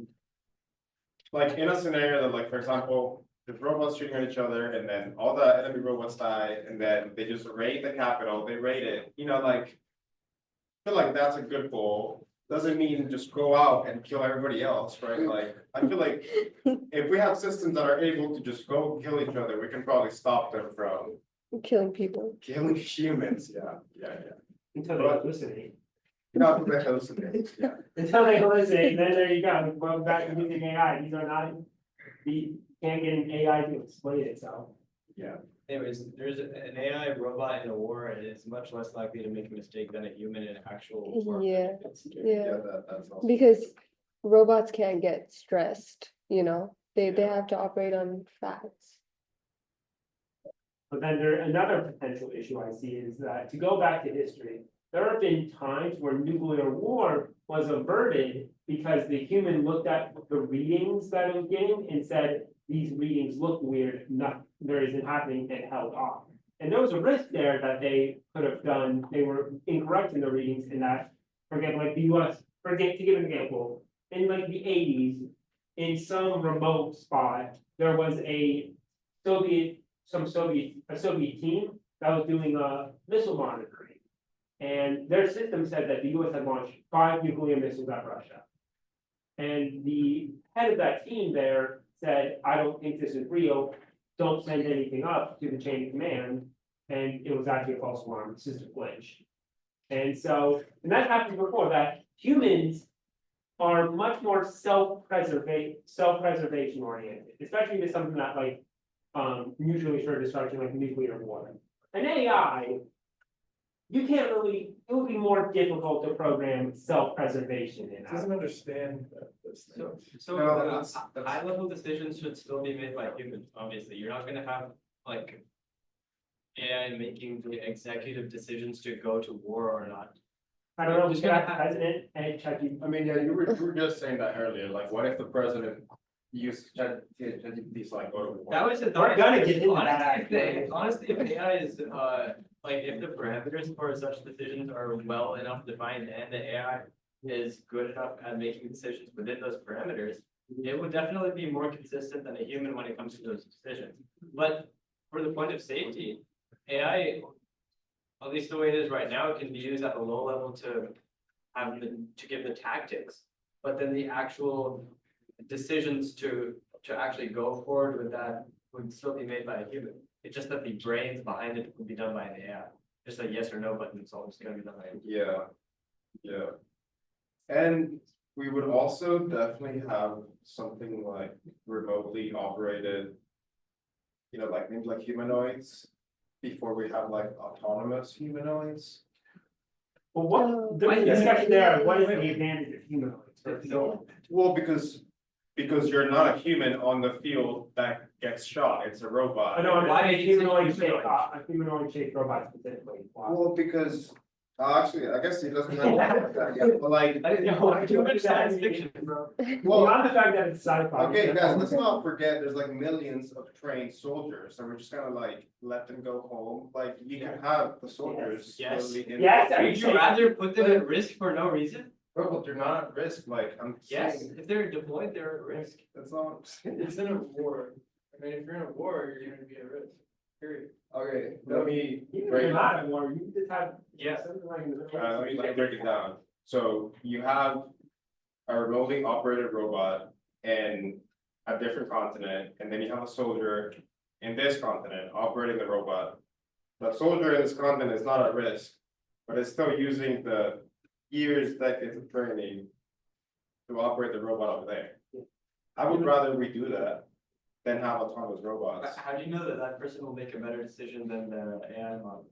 Speaker 2: Like in a scenario that like, for example, there's robots shooting at each other and then all the enemy robots die and then they just raid the capital, they raid it, you know, like. I feel like that's a good goal, doesn't mean just go out and kill everybody else, right, like, I feel like. If we have systems that are able to just go kill each other, we can probably stop them from
Speaker 11: killing people.
Speaker 2: killing humans, yeah.
Speaker 1: Until they hallucinate.
Speaker 2: Not the hallucinations, yeah.
Speaker 1: Until they hallucinate, then there you go, going back to using AI, these are not, the, can't get an AI to explain itself.
Speaker 12: Anyways, there's an AI robot in a war and it's much less likely to make a mistake than a human in an actual war.
Speaker 11: Yeah, yeah,
Speaker 2: That's also.
Speaker 11: because robots can't get stressed, you know, they have to operate on facts.
Speaker 1: But then another potential issue I see is that, to go back to history, there have been times where nuclear war was averted because the human looked at the readings that it was getting and said, these readings look weird, there isn't happening, and held off. And there was a risk there that they could have done, they were incorrect in the readings in that, for example, like the US, to give an example, in like the 80s, in some remote spot, there was a Soviet team that was doing missile monitoring. And their system said that the US had launched 5 nuclear missiles at Russia. And the head of that team there said, I don't think this is real, don't send anything up to the chain of command. And it was actually a false alarm, system glitch. And so, and that happened before, that humans are much more self-preservation oriented, especially with something that like mutually assured destruction like nuclear war. An AI, you can't really, it would be more difficult to program self-preservation in that.
Speaker 10: Doesn't understand this thing.
Speaker 12: So
Speaker 2: No, that's-
Speaker 12: high level decisions should still be made by humans, obviously, you're not gonna have like. AI making the executive decisions to go to war or not.
Speaker 1: I don't know,
Speaker 12: Just
Speaker 1: we got
Speaker 12: gonna have-
Speaker 1: president and ChatGPT.
Speaker 2: I mean, yeah, you were just saying that earlier, like, what if the president used ChatGPT's like, go to war?
Speaker 12: That was the
Speaker 1: We're
Speaker 12: thought.
Speaker 1: gonna get into that,
Speaker 12: Honestly, if AI is, like, if the parameters for such decisions are well enough defined and the AI is good enough at making decisions within those parameters, it would definitely be more consistent than a human when it comes to those decisions. But for the point of safety, AI, at least the way it is right now, it can be used at a low level to give the tactics, but then the actual decisions to actually go forward with that would still be made by a human. It's just that the brains behind it would be done by an AI. Just a yes or no button, it's always gonna be done by an AI.
Speaker 2: Yeah. And we would also definitely have something like remotely operated. You know, like maybe like humanoids, before we have like autonomous humanoids.
Speaker 1: But what, the discussion there, what is the advantage of humanoids?
Speaker 2: Well, because you're not a human on the field that gets shot, it's a robot.
Speaker 1: I know,
Speaker 12: Why
Speaker 1: a
Speaker 12: is it
Speaker 1: humanoid shaped robot specifically. Why?
Speaker 2: Well, because Actually, I guess he doesn't have that yet, but like,
Speaker 1: I didn't know.
Speaker 12: Too much science fiction, bro.
Speaker 2: well,
Speaker 1: Beyond the fact that it's sci-fi.
Speaker 2: okay, guys, let's not forget, there's like millions of trained soldiers, and we're just gonna like let them go home, like, you can have the soldiers.
Speaker 12: Yes.
Speaker 2: slowly in-
Speaker 1: Yes, I-
Speaker 12: Would you rather put them at risk for no reason?
Speaker 2: Bro, but they're not at risk, like, I'm
Speaker 12: Yes,
Speaker 2: saying,
Speaker 12: if they're deployed, they're at risk.
Speaker 2: that's not what I'm saying.
Speaker 12: It's in a war. I mean, if you're in a war, you're gonna be at risk, period.
Speaker 2: Okay, let me
Speaker 1: Even if
Speaker 2: break
Speaker 1: you're
Speaker 2: it
Speaker 1: not at war, you just have.
Speaker 12: Yeah.
Speaker 1: something like.
Speaker 2: let me like break it down. So you have a remotely operated robot in a different continent, and then you have a soldier in this continent operating the robot. The soldier in this continent is not at risk, but it's still using the years, decades of training to operate the robot over there. I would rather we do that than have autonomous robots.
Speaker 12: How do you know that that person will make a better decision than the AI model?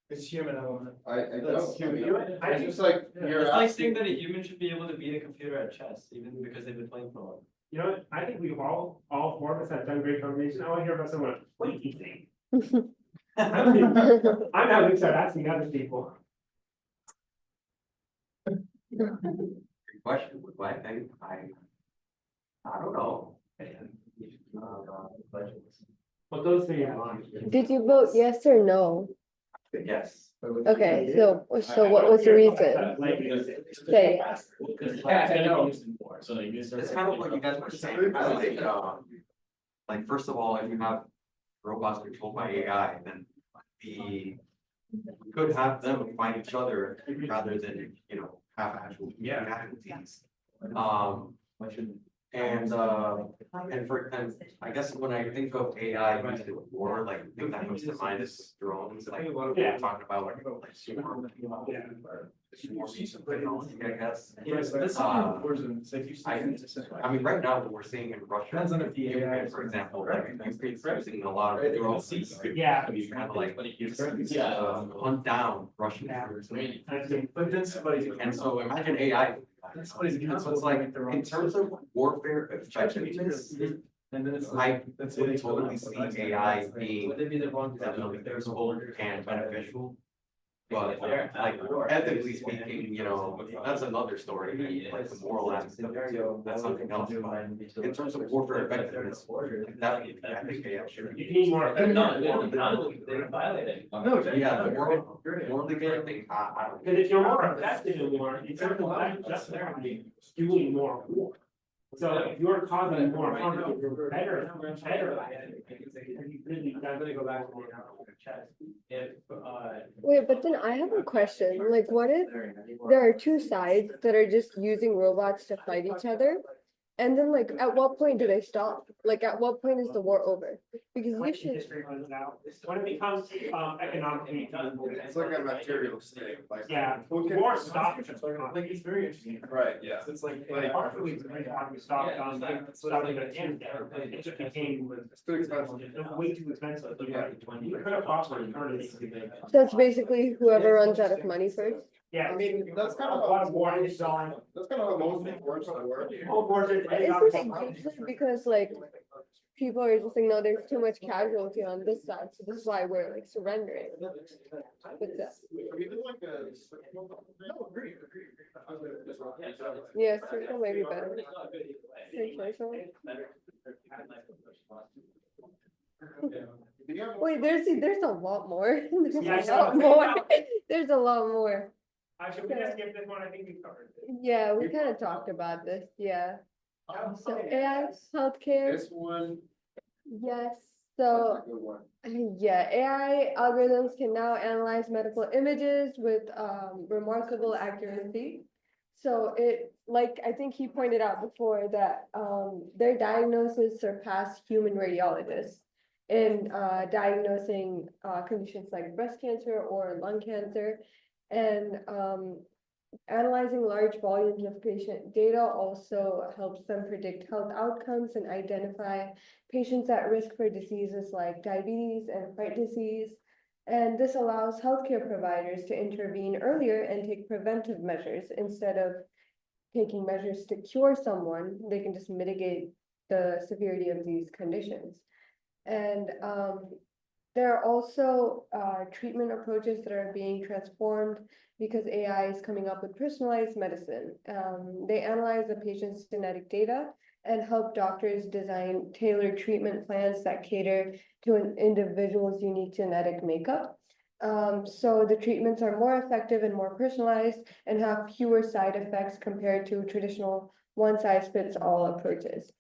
Speaker 12: It's human element.
Speaker 2: I
Speaker 12: That's
Speaker 2: don't,
Speaker 12: human.
Speaker 2: I just like, you're
Speaker 12: It's like
Speaker 2: asking,
Speaker 12: saying that a human should be able to beat a computer at chess, even because they've been playing for a while.
Speaker 1: You know what, I think we've all four of us have done great conversation, I wanna hear about someone, what do you think? I'm now gonna start asking other people.
Speaker 8: Question, what I think, I don't know.
Speaker 1: What those three are on.
Speaker 11: Did you vote yes or no?
Speaker 8: Yes.
Speaker 11: Okay, so what was the reason? Say,
Speaker 12: I know. So like this.
Speaker 8: It's kind of what you guys were saying, I think, like, first of all, if you have robots controlled by AI, then we could have them find each other rather than, you know, have actual casualties. And I guess when I think of AI used in war, like, the thing that comes to mind is drones, like, what we're talking about, like super. Technology, I guess. I mean, right now, what we're seeing in Russia, Ukraine, for example, like, Ukraine's using a lot of drones.
Speaker 1: Yeah.
Speaker 8: Kind of like, hunt down Russian troops.
Speaker 12: But then somebody's.
Speaker 8: And so imagine AI. So it's like, in terms of warfare effectiveness,
Speaker 12: And then it's
Speaker 8: I
Speaker 12: that's
Speaker 8: would totally see AI being
Speaker 12: Would they be the wrong?
Speaker 8: definitely useful and beneficial. But like, ethically speaking, you know, that's another story, like the moral aspect, that's something else. But in terms of warfare effectiveness, like, that, I think AI should.
Speaker 1: You need more.
Speaker 12: They're not, they're violating.
Speaker 8: No, yeah, the morally good thing, I don't.
Speaker 1: Because if you're more effective in war, it's not just there, doing more war. So if you're causing more harm, if you're better at it, you really, I'm gonna go back to chess.
Speaker 12: If,
Speaker 11: wait, but then I have a question, like, what if there are two sides that are just using robots to fight each other? And then like, at what point do they stop? Like, at what point is the war over? Because you should,
Speaker 1: History runs out. When it becomes economically.
Speaker 2: it's like a material state, like.
Speaker 1: Yeah, war stopped.
Speaker 12: like, it's very interesting.
Speaker 2: Right, yeah.
Speaker 12: It's like.
Speaker 1: Partially, it's very hard to stop stopping the end there, but it just became.
Speaker 2: It's too expensive.
Speaker 1: Way too expensive. You could have possibly turned it.
Speaker 11: so it's basically whoever runs out of money first.
Speaker 1: Yeah,
Speaker 2: I mean, that's kind
Speaker 1: a
Speaker 2: of
Speaker 1: lot of war is on.
Speaker 2: That's kind of how most wars work.
Speaker 1: All wars are.
Speaker 11: But isn't it usually because like, people are just like, no, there's too much casualty on this side, so this is why we're like surrendering. With that. Yeah, circle may be better. Wait, there's a lot more. There's
Speaker 1: Yeah, I
Speaker 11: a
Speaker 1: know.
Speaker 11: lot more. There's a lot more.
Speaker 1: Should we just skip this one? I think we covered it.
Speaker 11: Yeah, we kind of talked about this, yeah. So AI, healthcare,
Speaker 2: This one.
Speaker 11: yes,
Speaker 2: That's
Speaker 11: so,
Speaker 2: a good one.
Speaker 11: yeah, AI algorithms can now analyze medical images with remarkable accuracy. So it, like, I think he pointed out before that their diagnosis surpassed human radiologists in diagnosing conditions like breast cancer or lung cancer. And analyzing large volumes of patient data also helps them predict health outcomes and identify patients at risk for diseases like diabetes and heart disease. And this allows healthcare providers to intervene earlier and take preventive measures instead of taking measures to cure someone. They can just mitigate the severity of these conditions. And There are also treatment approaches that are being transformed because AI is coming up with personalized medicine. They analyze the patient's genetic data and help doctors design tailored treatment plans that cater to an individual's unique genetic makeup. So the treatments are more effective and more personalized and have fewer side effects compared to traditional one-size-fits-all approaches.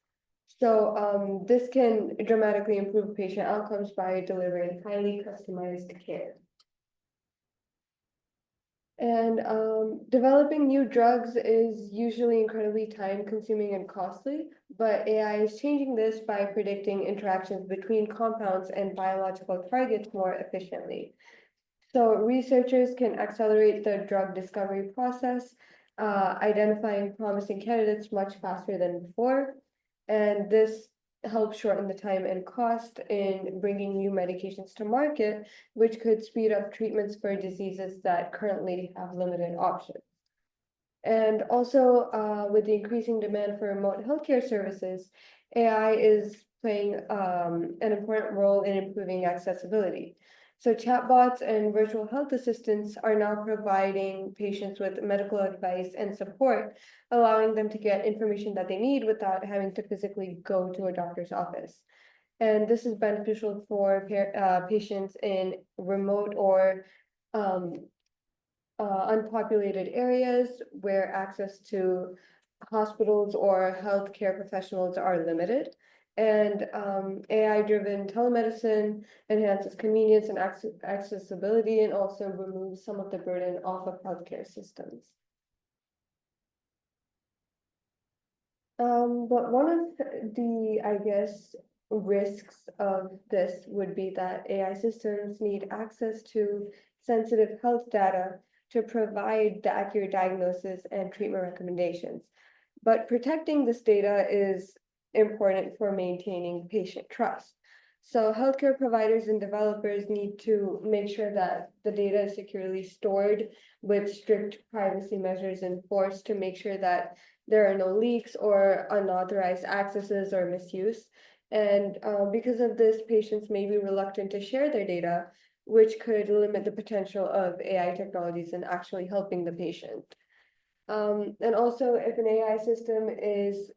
Speaker 11: So this can dramatically improve patient outcomes by delivering highly customized care. And developing new drugs is usually incredibly time consuming and costly, but AI is changing this by predicting interactions between compounds and biological targets more efficiently. So researchers can accelerate the drug discovery process, identifying promising candidates much faster than before. And this helps shorten the time and cost in bringing new medications to market, which could speed up treatments for diseases that currently have limited options. And also, with the increasing demand for remote healthcare services, AI is playing an important role in improving accessibility. So chatbots and virtual health assistants are now providing patients with medical advice and support, allowing them to get information that they need without having to physically go to a doctor's office. And this is beneficial for patients in remote or unpopulated areas where access to hospitals or healthcare professionals are limited. And AI-driven telemedicine enhances convenience and accessibility and also removes some of the burden off of healthcare systems. But one of the, I guess, risks of this would be that AI systems need access to sensitive health data to provide the accurate diagnosis and treatment recommendations. But protecting this data is important for maintaining patient trust. So healthcare providers and developers need to make sure that the data is securely stored with strict privacy measures enforced to make sure that there are no leaks or unauthorized accesses or misuse. And because of this, patients may be reluctant to share their data, which could limit the potential of AI technologies in actually helping the patient. And also, if an AI system is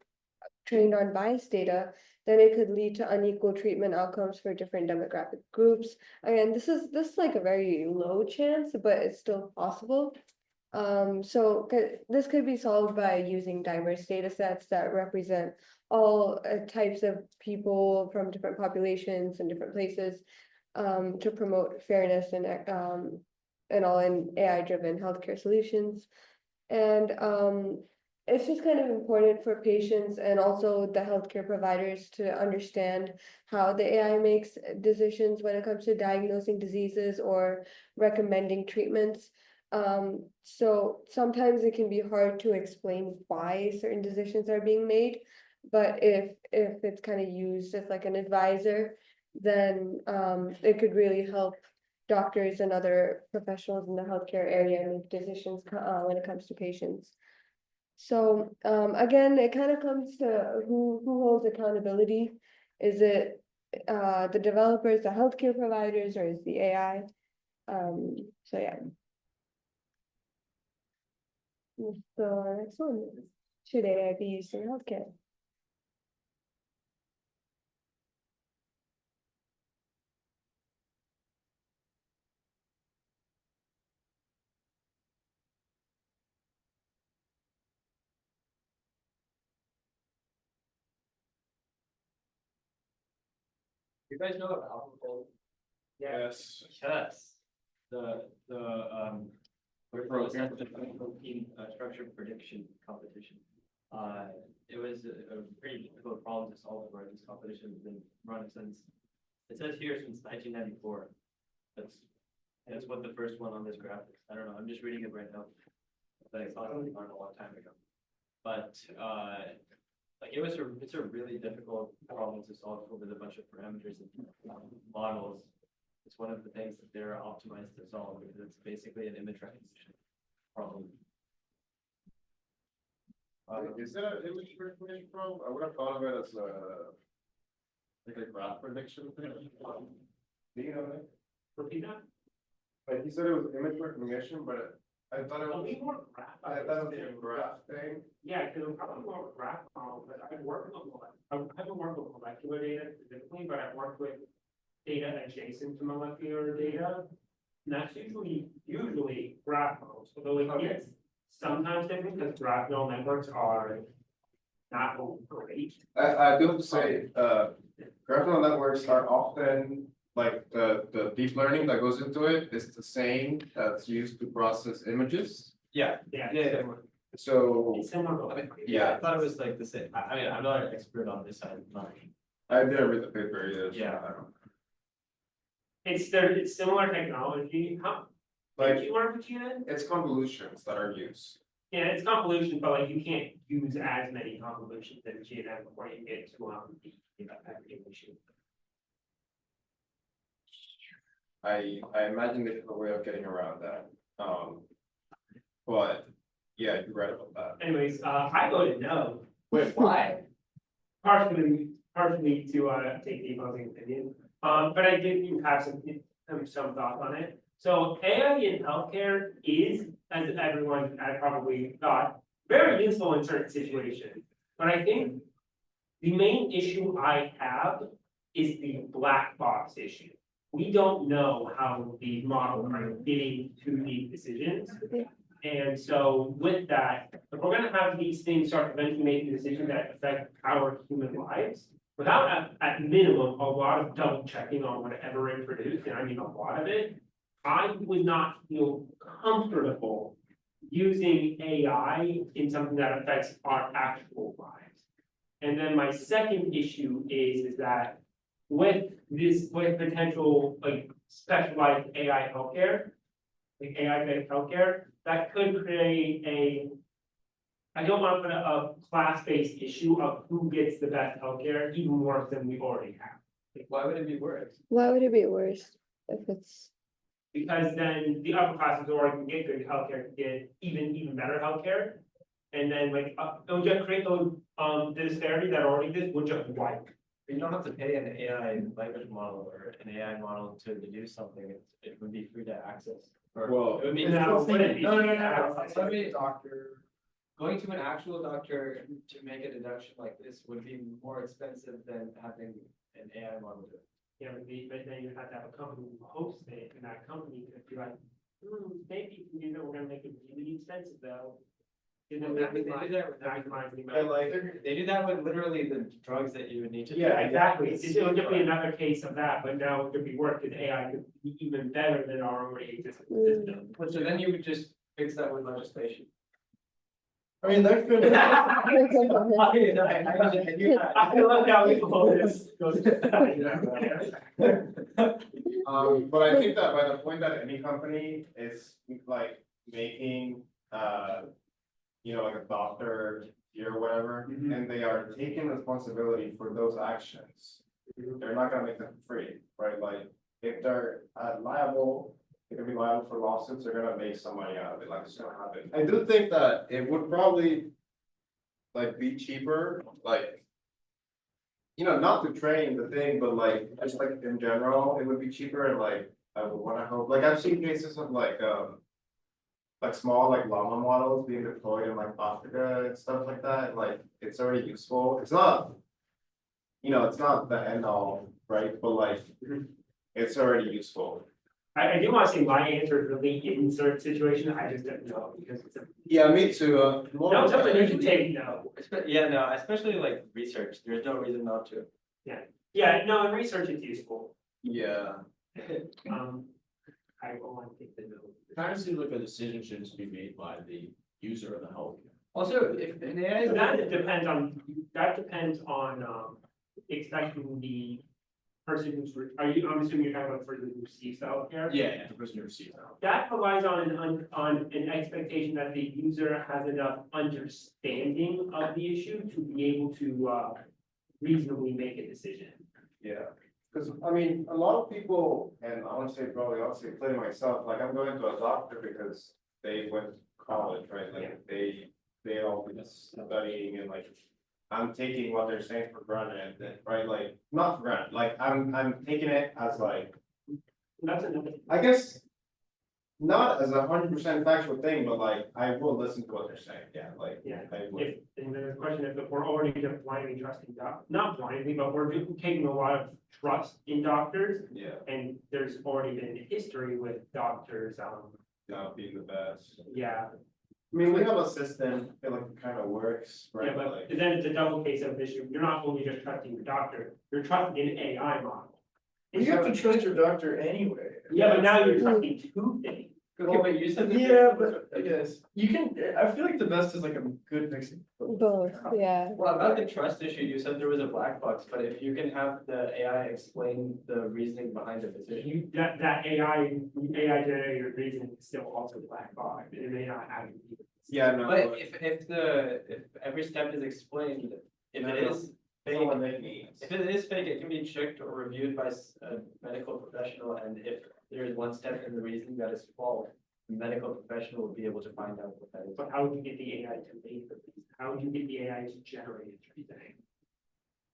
Speaker 11: trained on biased data, then it could lead to unequal treatment outcomes for different demographic groups. Again, this is like a very low chance, but it's still possible. So this could be solved by using diverse data sets that represent all types of people from different populations and different places to promote fairness and all in AI-driven healthcare solutions. And it's just kind of important for patients and also the healthcare providers to understand how the AI makes decisions when it comes to diagnosing diseases or recommending treatments. So sometimes it can be hard to explain why certain decisions are being made, but if it's kind of used as like an advisor, then it could really help doctors and other professionals in the healthcare area make decisions when it comes to patients. So again, it kind of comes to who holds accountability. Is it the developers, the healthcare providers, or is the AI? So yeah. The next one is, should AI be used in healthcare?
Speaker 12: You guys know about AlphaFold?
Speaker 2: Yes.
Speaker 12: Yes. The protein structure prediction competition. It was a pretty difficult problem to solve where this competition has been running since, it says here since 1994. That's what the first one on this graph is. I don't know, I'm just reading it right now. But I thought it was a long time ago. But like it's a really difficult problem to solve with a bunch of parameters and models. It's one of the things that they're optimized to solve because it's basically an image recognition problem.
Speaker 2: Is that an image recognition problem? I would have thought of it as like a graph prediction thing. Do you know that?
Speaker 1: Repeat that?
Speaker 2: Like you said it was image recognition, but I thought it
Speaker 1: It'll
Speaker 2: was,
Speaker 1: be more graph.
Speaker 2: I thought it was a graph thing.
Speaker 1: Yeah, because it'll probably more of a graph model, but I've worked with, I haven't worked with molecular data specifically, but I've worked with data adjacent to molecular data. And that's usually graph models, although it gets sometimes different because graph neural networks are not great.
Speaker 2: I do have to say, graph neural networks are often like the deep learning that goes into it is the same that's used to process images.
Speaker 12: Yeah,
Speaker 1: Yeah.
Speaker 12: Yeah.
Speaker 1: It's similar.
Speaker 2: So,
Speaker 1: It's similar. but-
Speaker 2: yeah,
Speaker 12: I thought it was like the same. I mean, I'm not an expert on this side, not.
Speaker 2: I didn't read the paper either. so
Speaker 12: Yeah.
Speaker 2: I don't know.
Speaker 1: It's similar technology. How,
Speaker 2: Like-
Speaker 1: did you work with GBM?
Speaker 2: It's convolutions that are used.
Speaker 1: Yeah, it's convolution, but like you can't use as many convolutions in GNN before you get to the application.
Speaker 2: I imagine there's a way of getting around that. But yeah, you're right about that.
Speaker 1: Anyways, I voted no.
Speaker 12: Wait, why?
Speaker 1: Partially to take the opposing opinion, but I did have some thoughts on it. So AI in healthcare is, as everyone I probably thought, very useful in certain situations. But I think the main issue I have is the black box issue. We don't know how the models are getting to these decisions. And so with that, if we're gonna have these things start eventually making decisions that affect our human lives, without at minimum, a lot of double checking on whatever it produced, and I mean a lot of it, I would not feel comfortable using AI in something that affects our actual lives. And then my second issue is that with potential like specialized AI healthcare, like AI-based healthcare, that could create I don't want to put a class-based issue of who gets the best healthcare even worse than we already have.
Speaker 12: Why would it be worse?
Speaker 11: Why would it be worse if it's?
Speaker 1: Because then the upper classes already can get good healthcare, can get even better healthcare. And then like, it would just create those, the disparity that already exists would just wipe.
Speaker 12: You don't have to pay an AI language model or an AI model to deduce something, it would be free to access. Or
Speaker 2: Well,
Speaker 12: it would be.
Speaker 1: No, would it be-
Speaker 12: Somebody, going to an actual doctor to make a deduction like this would be more expensive than having an AI model do it.
Speaker 1: Yeah, but then you have to have a company who hosts it, and that company could be like, maybe if we do that, we're gonna make it really expensive though. And then
Speaker 12: They do that with
Speaker 1: maximize the
Speaker 2: And
Speaker 1: amount.
Speaker 2: like,
Speaker 12: They do that with literally the drugs that you would need to.
Speaker 1: Yeah, exactly, it would just be another case of that, but now it could be worse, because AI could be even better than our already existing system.
Speaker 12: So then you would just fix that with legislation.
Speaker 2: I mean, there's been.
Speaker 1: I love how we pull this.
Speaker 2: But I think that by the point that any company is like making, like a doctor here or whatever,
Speaker 1: Mhm.
Speaker 2: and they are taking responsibility for those actions, they're not gonna make them free, right? Like, if they're liable, they're gonna be liable for lawsuits, they're gonna make some money out of it, like it's gonna happen. I do think that it would probably like be cheaper, like, not to train the thing, but like, just like in general, it would be cheaper and like, I would wanna hope, like, I've seen cases of like small like llama models being deployed in like Africa and stuff like that, like, it's already useful, it's not. It's not the end all, right, but like, it's already useful.
Speaker 1: I do want to say my answer is really in certain situations, I just don't know, because it's a.
Speaker 2: Yeah, me too,
Speaker 1: No, something you can take, no.
Speaker 12: Yeah, no, especially like research, there's no reason not to.
Speaker 1: Yeah, no, in research it's useful,
Speaker 2: Yeah,
Speaker 1: I will want to take the note.
Speaker 5: It kind of seems like a decision should just be made by the user of the health.
Speaker 12: Also, if an AI
Speaker 1: So that depends on, expecting the person who's, I'm assuming you're talking about the person who receives healthcare?
Speaker 5: Yeah, the person who receives it.
Speaker 1: That relies on an expectation that the user has enough understanding of the issue to be able to, reasonably make a decision.
Speaker 2: yeah, cause I mean, a lot of people, and I wanna say probably, I'll say, including myself, like, I'm going to a doctor because they went to college, right, like, they all been studying and like. I'm taking what they're saying for granted, right, like, not for granted, like, I'm taking it as like,
Speaker 1: That's another.
Speaker 2: I guess. Not as 100% factual thing, but like, I will listen to what they're saying, yeah, like,
Speaker 1: Yeah.
Speaker 2: I would.
Speaker 1: If, and then the question is, if we're already just blindly trusting not blindly, but we're taking a lot of trust in doctors.
Speaker 2: Yeah,
Speaker 1: And there's already been history with doctors,
Speaker 2: not being the best.
Speaker 1: yeah,
Speaker 2: I mean, we have a system, I feel like it kind of works,
Speaker 1: yeah,
Speaker 2: right?
Speaker 1: but
Speaker 2: Like,
Speaker 1: then it's a double case of issue, you're not only just trusting your doctor, you're trusting an AI model.
Speaker 12: You have to trust your doctor anyway.
Speaker 1: Yeah, but now you're trusting two things.
Speaker 12: Okay, but you said that.
Speaker 8: Yeah, but I guess, you can, I feel like the best is like a good mix.
Speaker 11: Both, yeah.
Speaker 12: Well, about the trust issue, you said there was a black box, but if you can have the AI explain the reasoning behind the decision.
Speaker 1: That AI generated reason is still also black box, it may not have.
Speaker 2: yeah, no.
Speaker 12: But if every step is explained, if
Speaker 2: No,
Speaker 12: it
Speaker 2: no.
Speaker 12: is
Speaker 2: That's
Speaker 12: fake,
Speaker 2: what that means.
Speaker 12: if it is fake, it can be checked or reviewed by a medical professional, and if there is one step in the reasoning that is false, the medical professional will be able to find out what that is.
Speaker 1: But how would you get the AI to make the reason? How would you get the AI to generate its reasoning?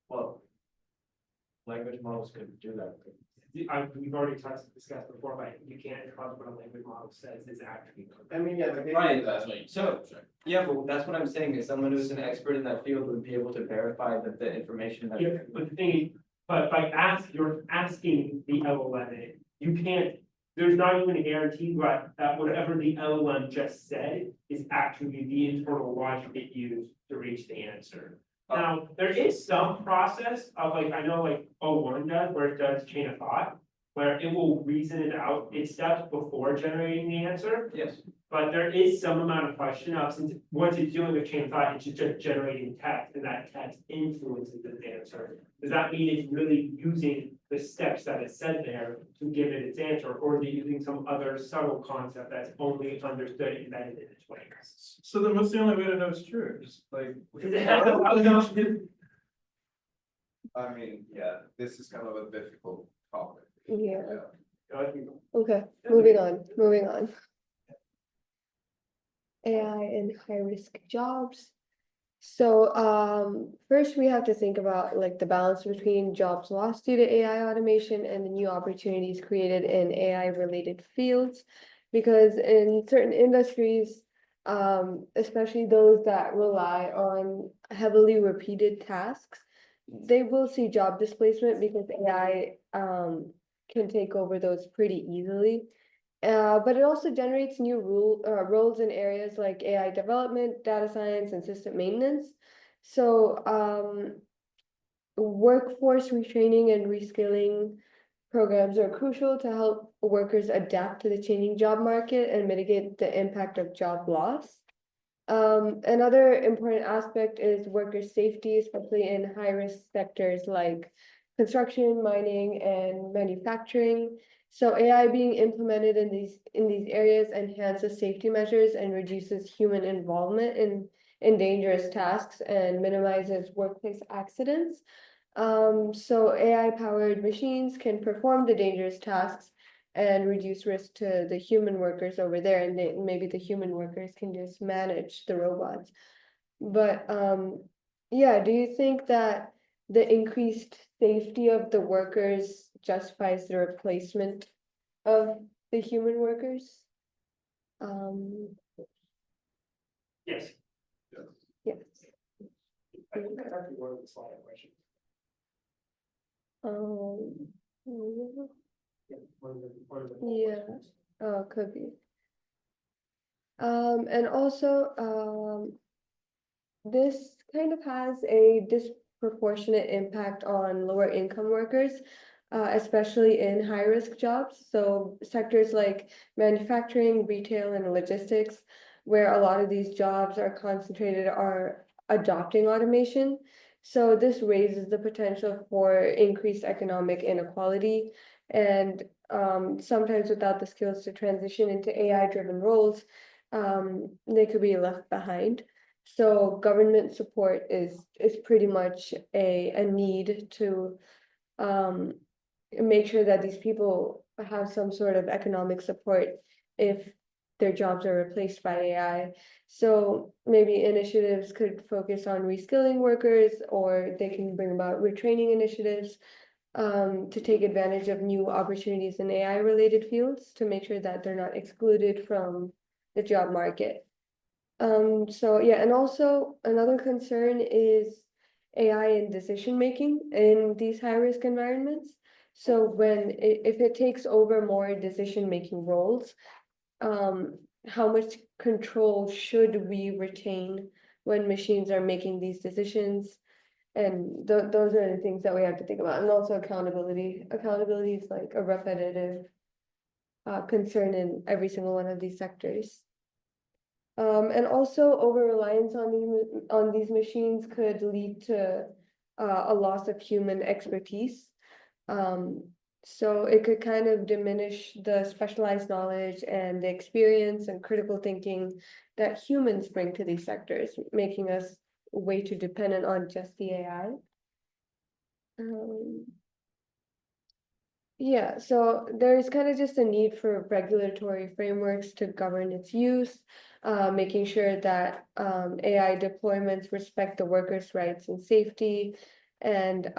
Speaker 12: Well, language models could do that.
Speaker 1: We've already discussed before, but you can't trust what a language model says is actually.
Speaker 2: I mean, yeah, like,
Speaker 12: Right,
Speaker 2: that's what you.
Speaker 12: so- Yeah, but that's what I'm saying, is someone who's an expert in that field would be able to verify that the information that.
Speaker 1: Yeah, but the thing, is, but by you're asking the LLM, you can't, there's not even a guarantee that whatever the LLM just said is actually the internal logic it used to reach the answer. Now, there is some process of like, I know like O1 does, where it does chain of thought, where it will reason it out, it steps before generating the answer.
Speaker 12: Yes.
Speaker 1: But there is some amount of question of, since once it's doing a chain of thought, it's just generating text, and that text influences its answer. Does that mean it's really using the steps that it said there to give it its answer, or is it using some other subtle concept that's only understood embedded in its way?
Speaker 8: So then what's the only way to know it's true? Just like.
Speaker 2: I mean, yeah, this is kind of a difficult topic.
Speaker 11: Yeah,
Speaker 1: I think
Speaker 11: okay, moving on. AI in high-risk jobs. So, first we have to think about like the balance between jobs lost due to AI automation and the new opportunities created in AI-related fields. Because in certain industries, especially those that rely on heavily repeated tasks, they will see job displacement because AI, can take over those pretty easily. But it also generates new roles in areas like AI development, data science, and system maintenance. So, workforce retraining and reskilling programs are crucial to help workers adapt to the changing job market and mitigate the impact of job loss. Another important aspect is worker safety, especially in high-risk sectors like construction, mining, and manufacturing. So AI being implemented in these areas enhances safety measures and reduces human involvement in dangerous tasks and minimizes workplace accidents. So AI-powered machines can perform the dangerous tasks and reduce risk to the human workers over there, and maybe the human workers can just manage the robots. But yeah, do you think that the increased safety of the workers justifies the replacement of the human workers?
Speaker 1: yes.
Speaker 11: Yes.
Speaker 1: I think that's actually one of the slide questions.
Speaker 11: Yeah.
Speaker 1: Yeah, one of the
Speaker 11: Yeah.
Speaker 1: questions.
Speaker 11: Oh, could be. And also, this kind of has a disproportionate impact on lower income workers, especially in high-risk jobs. So sectors like manufacturing, retail, and logistics, where a lot of these jobs are concentrated, are adopting automation. So this raises the potential for increased economic inequality, and sometimes without the skills to transition into AI-driven roles, they could be left behind. So government support is pretty much a need to make sure that these people have some sort of economic support if their jobs are replaced by AI. So maybe initiatives could focus on reskilling workers, or they can bring about retraining initiatives. to take advantage of new opportunities in AI related fields to make sure that they're not excluded from the job market. So yeah, and also another concern is AI in decision making in these high risk environments. So if it takes over more decision making roles, how much control should we retain when machines are making these decisions? And those are the things that we have to think about, and also accountability. Accountability is like a repetitive concern in every single one of these sectors. And also over-reliance on these machines could lead to a loss of human expertise. So it could kind of diminish the specialized knowledge and the experience and critical thinking that humans bring to these sectors, making us way too dependent on just the AI. Yeah, so there's kind of just a need for regulatory frameworks to govern its use, making sure that AI deployments respect the workers' rights and safety. And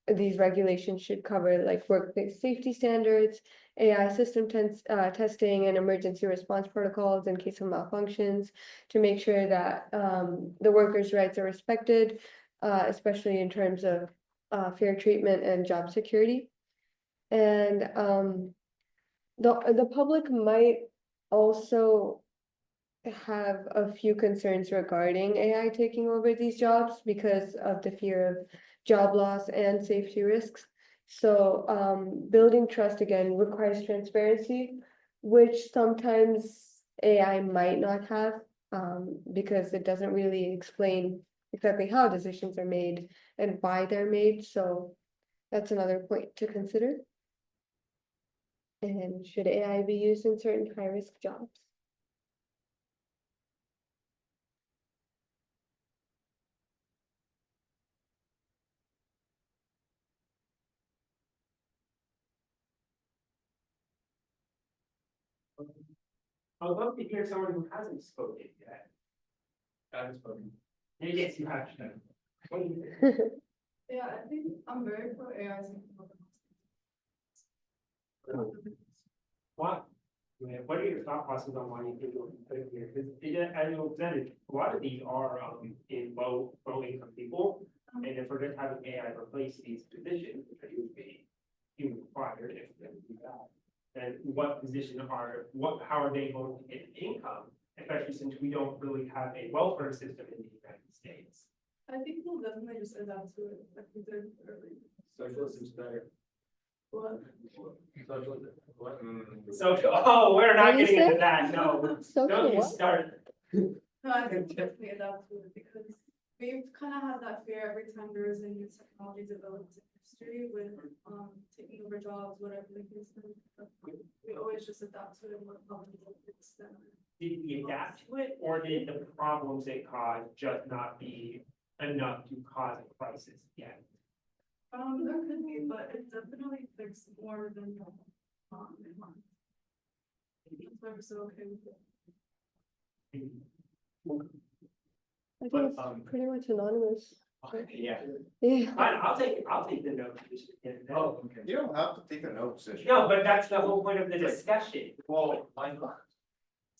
Speaker 11: these regulations should cover like workplace safety standards, AI system testing, and emergency response protocols in case of malfunctions to make sure that the workers' rights are respected, especially in terms of fair treatment and job security. And the public might also have a few concerns regarding AI taking over these jobs because of the fear of job loss and safety risks. So building trust again requires transparency, which sometimes AI might not have, because it doesn't really explain exactly how decisions are made and why they're made. So that's another point to consider. And should AI be used in certain high-risk jobs?
Speaker 1: I would love to hear someone who hasn't spoken yet.
Speaker 12: I haven't spoken.
Speaker 1: Yes, you have. What do you think?
Speaker 13: Yeah, I think I'm very pro AI.
Speaker 1: What? What are your thought processes on why you think it'll be put here? Because as you said, a lot of these are in low income people. And if we're just having AI replace these positions, which it would be human required if they do that, then how are they going to get income? Especially since we don't really have a welfare system in the United States.
Speaker 13: I think we'll definitely just adapt to it, like we did earlier.
Speaker 12: Socialism's better.
Speaker 13: What?
Speaker 12: Socialism, what?
Speaker 1: Social, oh, we're not
Speaker 11: What do you
Speaker 1: getting into
Speaker 11: say?
Speaker 1: that, no.
Speaker 11: Social
Speaker 1: Don't you
Speaker 11: what?
Speaker 1: start.
Speaker 13: No, I think we'll definitely adapt to it because we've kind of had that fear every time there is a new technology developed in history with taking over jobs, whatever the case may be. We always just adapt to it and what problems it fix them.
Speaker 1: Did we adapt to it, or did the problems it caused just not be enough to cause a crisis yet?
Speaker 13: There could be, but it definitely fixed more than it harmed. That's why we're so okay with it.
Speaker 11: I think
Speaker 1: But,
Speaker 11: it's pretty much anonymous.
Speaker 1: Yeah.
Speaker 11: Yeah.
Speaker 1: Fine, I'll take the note.
Speaker 12: Oh, okay.
Speaker 2: You don't have to take a note position.
Speaker 1: No, but that's the whole point of the discussion.
Speaker 12: Well, why not?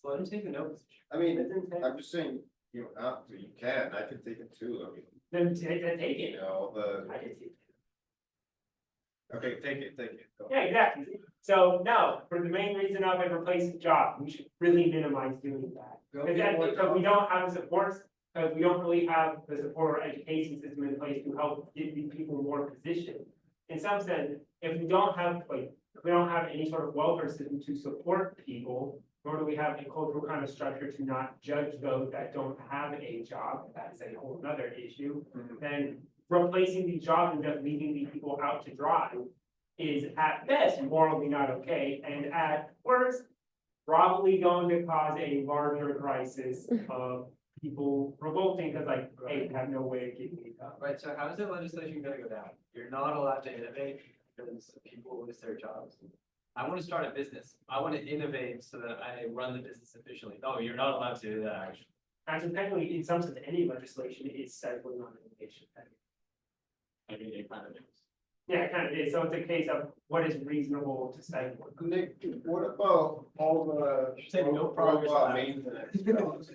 Speaker 12: So let him take the notes.
Speaker 2: I mean, I'm just saying, you don't have to, you can, I can take it too, I mean,
Speaker 1: Then take
Speaker 2: you
Speaker 1: it.
Speaker 2: know,
Speaker 1: I can see.
Speaker 2: okay, take it, Go.
Speaker 1: Yeah, exactly. So no, for the main reason of a replacement job, we should really minimize doing that.
Speaker 2: Go
Speaker 1: Because
Speaker 2: get more
Speaker 1: because we
Speaker 2: jobs.
Speaker 1: don't have the supports, because we don't really have the support or education system in place to help give these people more position. In some sense, if we don't have any sort of welfare system to support people, nor do we have a cultural kind of structure to not judge those that don't have a job, that's a whole other issue, then replacing these jobs and just leaving these people out to dry is at best morally not okay, and at worst, probably going to cause a larger crisis of people revolting because like, hey, we have no way of getting it done.
Speaker 12: Right, so how is the legislation gonna go down? You're not allowed to innovate because people lose their jobs. I wanna start a business. I wanna innovate so that I run the business efficiently. No, you're not allowed to do that actually.
Speaker 1: Actually, technically, in some sense, any legislation is stifling on innovation.
Speaker 12: I mean, it kind of is.
Speaker 1: Yeah, it kind of is, so it's a case of what is reasonable to say.
Speaker 2: Nick, what about all the?
Speaker 12: Say no progress
Speaker 2: robot
Speaker 12: left.
Speaker 2: maintenance jobs?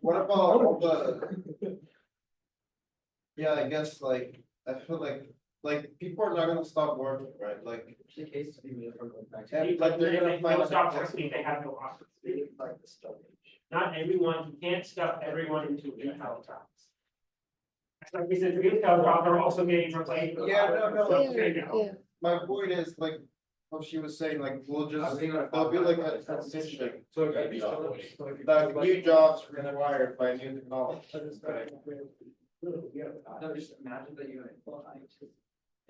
Speaker 2: What about all the? Yeah, I guess like, I feel like people are not gonna stop working, right? Like,
Speaker 12: The case to be made for going back
Speaker 2: and like they're gonna find.
Speaker 1: They'll stop working, they have no options.
Speaker 12: like the stone age.
Speaker 1: Not everyone, you can't stuff everyone into retail jobs. Like we said, retail jobs are also getting replaced. with
Speaker 2: Yeah,
Speaker 1: other
Speaker 2: no,
Speaker 1: jobs,
Speaker 11: Yeah,
Speaker 1: you know.
Speaker 11: yeah.
Speaker 2: My point is like, what she was saying, like, there'll be like a transition.
Speaker 12: So
Speaker 2: That new jobs required by new technology.
Speaker 12: No, just imagine that you apply to.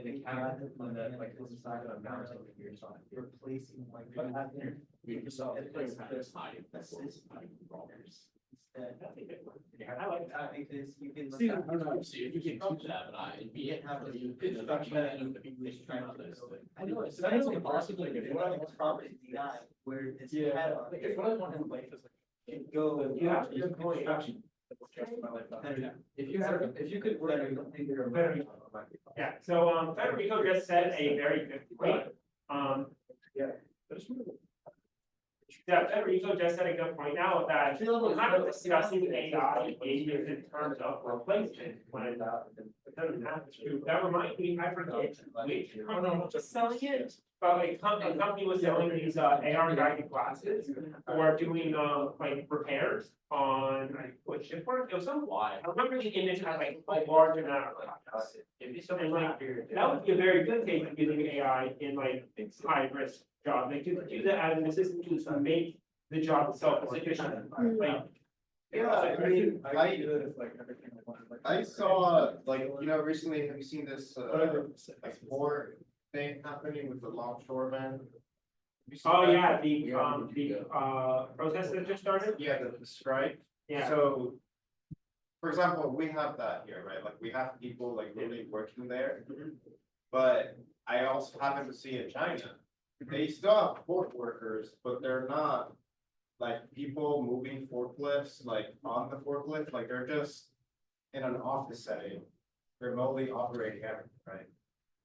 Speaker 12: In a county, on the, like, this side of a mountain, you're replacing, like, what happened? You saw it, like, this high, that's this high rollers. I like that because you can.
Speaker 5: See, I don't know, see, if you can do that, but you have to.
Speaker 12: I know, it's not only possible, if you want to property DI, where it's.
Speaker 5: Yeah, like, if what I want in life is like, you go,
Speaker 1: You have to
Speaker 5: you
Speaker 1: do
Speaker 5: construction.
Speaker 12: If you have, if you could work.
Speaker 1: Yeah, so, Federico just said a very good point, yeah, Federico just said a good point now that we're kind of discussing AI in terms of replacement when it doesn't have to. That reminds me, I forget which company was selling it. But a company was selling these AR guided glasses or doing like repairs on like what ship work. It was some why. I remember the image had like a large amount of contacts. It'd be something like that would be a very good case of using AI in like high risk job. They could use it as an assistant tool to make the job itself as efficient. Like
Speaker 2: Yeah, I mean, I saw, like, you know, recently, have you seen this, like, war thing happening with the longshoremen? Have you seen
Speaker 1: oh
Speaker 2: that?
Speaker 1: yeah, the protest that just started.
Speaker 2: Yeah, the strike.
Speaker 1: Yeah.
Speaker 2: So, for example, we have that here, right? Like, we have people like really working there. But I also happen to see in China, they still have port workers, but they're not like people moving forklifts, like on the forklift, like they're just in an office setting, remotely operating everything, right?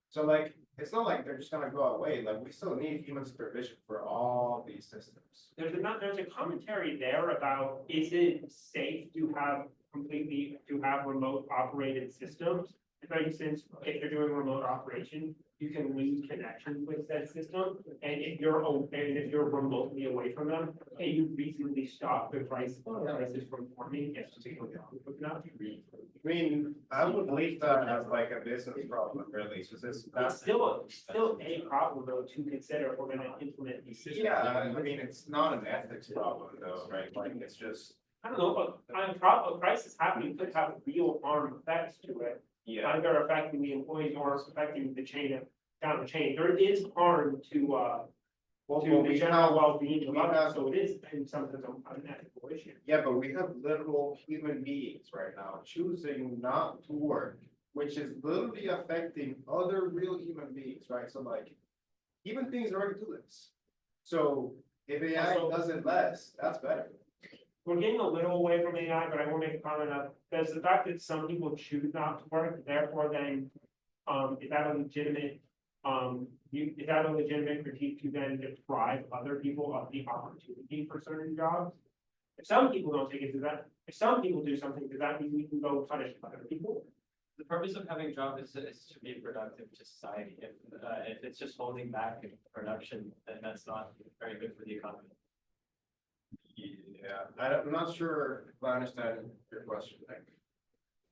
Speaker 2: So like, it's not like they're just gonna go away, like we still need human supervision for all these systems.
Speaker 1: There's a commentary there about, is it safe to have remote operated systems? For instance, if you're doing remote operation, you can lose connection with that system, and if you're remotely away from them, and you reasonably stop the prices from forming, if particular would not be.
Speaker 2: I mean, I would leave that as like a business problem, really, so
Speaker 1: It's still a problem though to consider if we're gonna implement these systems.
Speaker 2: Yeah, I mean, it's not an ethics problem though, right? Like, it's just.
Speaker 1: I don't know, but a crisis happening could have real harm effects to it.
Speaker 2: Yeah.
Speaker 1: Either affecting the employees or affecting the chain down the chain. There is harm to the general well-being of others, so it is in some sense an ethical issue.
Speaker 2: Yeah, but we have literal human beings right now choosing not to work, which is literally affecting other real human beings, right? So like, human beings already do this. So if AI does it less, that's better.
Speaker 1: We're getting a little away from AI, but I will make a comment of, there's the fact that some people choose not to work, therefore then, is that a legitimate, is that a legitimate critique to then deprive other people of the opportunity for certain jobs? If some people don't take it, if some people do something, does that mean we can go punish other people?
Speaker 12: The purpose of having jobs is to be productive to society. If it's just holding back production, then that's not very good for the economy.
Speaker 2: Yeah, I'm not sure if I understand your question,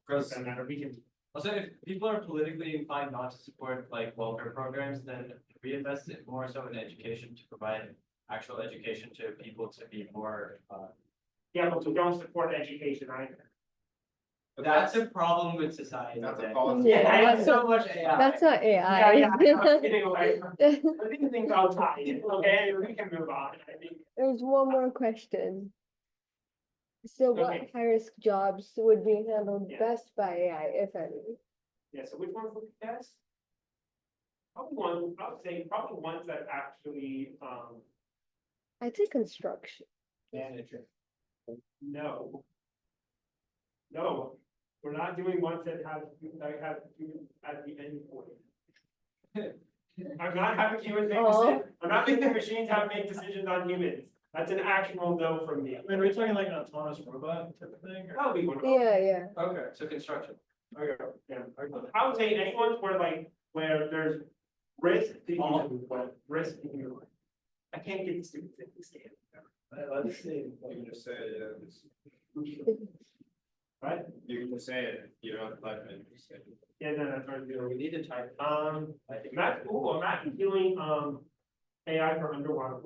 Speaker 2: because
Speaker 12: Also, if people are politically inclined not to support like welfare programs, then reinvest it more so in education to provide actual education to people to be more.
Speaker 1: Yeah, but we don't support education either.
Speaker 12: That's a problem with society.
Speaker 2: That's a
Speaker 12: today.
Speaker 2: policy.
Speaker 1: Yeah,
Speaker 11: Yeah,
Speaker 1: I
Speaker 11: that's
Speaker 12: so much AI.
Speaker 11: That's not
Speaker 1: Yeah,
Speaker 11: AI.
Speaker 1: I'm getting away from it. I think things are tied, okay, we can move on, I think.
Speaker 11: There's one more question. So what
Speaker 1: Okay.
Speaker 11: high-risk jobs would be handled
Speaker 1: Yeah.
Speaker 11: best by AI, if any?
Speaker 1: Yeah, so which ones would be best? Probably one, I would say probably ones that actually,
Speaker 11: I'd say construction.
Speaker 12: Manager.
Speaker 1: no. No, we're not doing ones that have to do at the end point. I'm not having humans make decisions, I'm not making machines have to make decisions on humans. That's an actual no from me.
Speaker 12: Are we talking like an autonomous robot type of thing?
Speaker 1: That would be one.
Speaker 11: Yeah.
Speaker 12: Okay, so construction.
Speaker 1: Okay, yeah. I would say anyone's where there's risk to you, risk to you. I can't get the stupid thing to stand.
Speaker 2: Let's see, you can just say it,
Speaker 1: Right?
Speaker 2: you can just say it, you don't have to type it, just say it.
Speaker 1: Yeah, no, that's what
Speaker 12: We need to type.
Speaker 1: imagine doing, AI for underwater.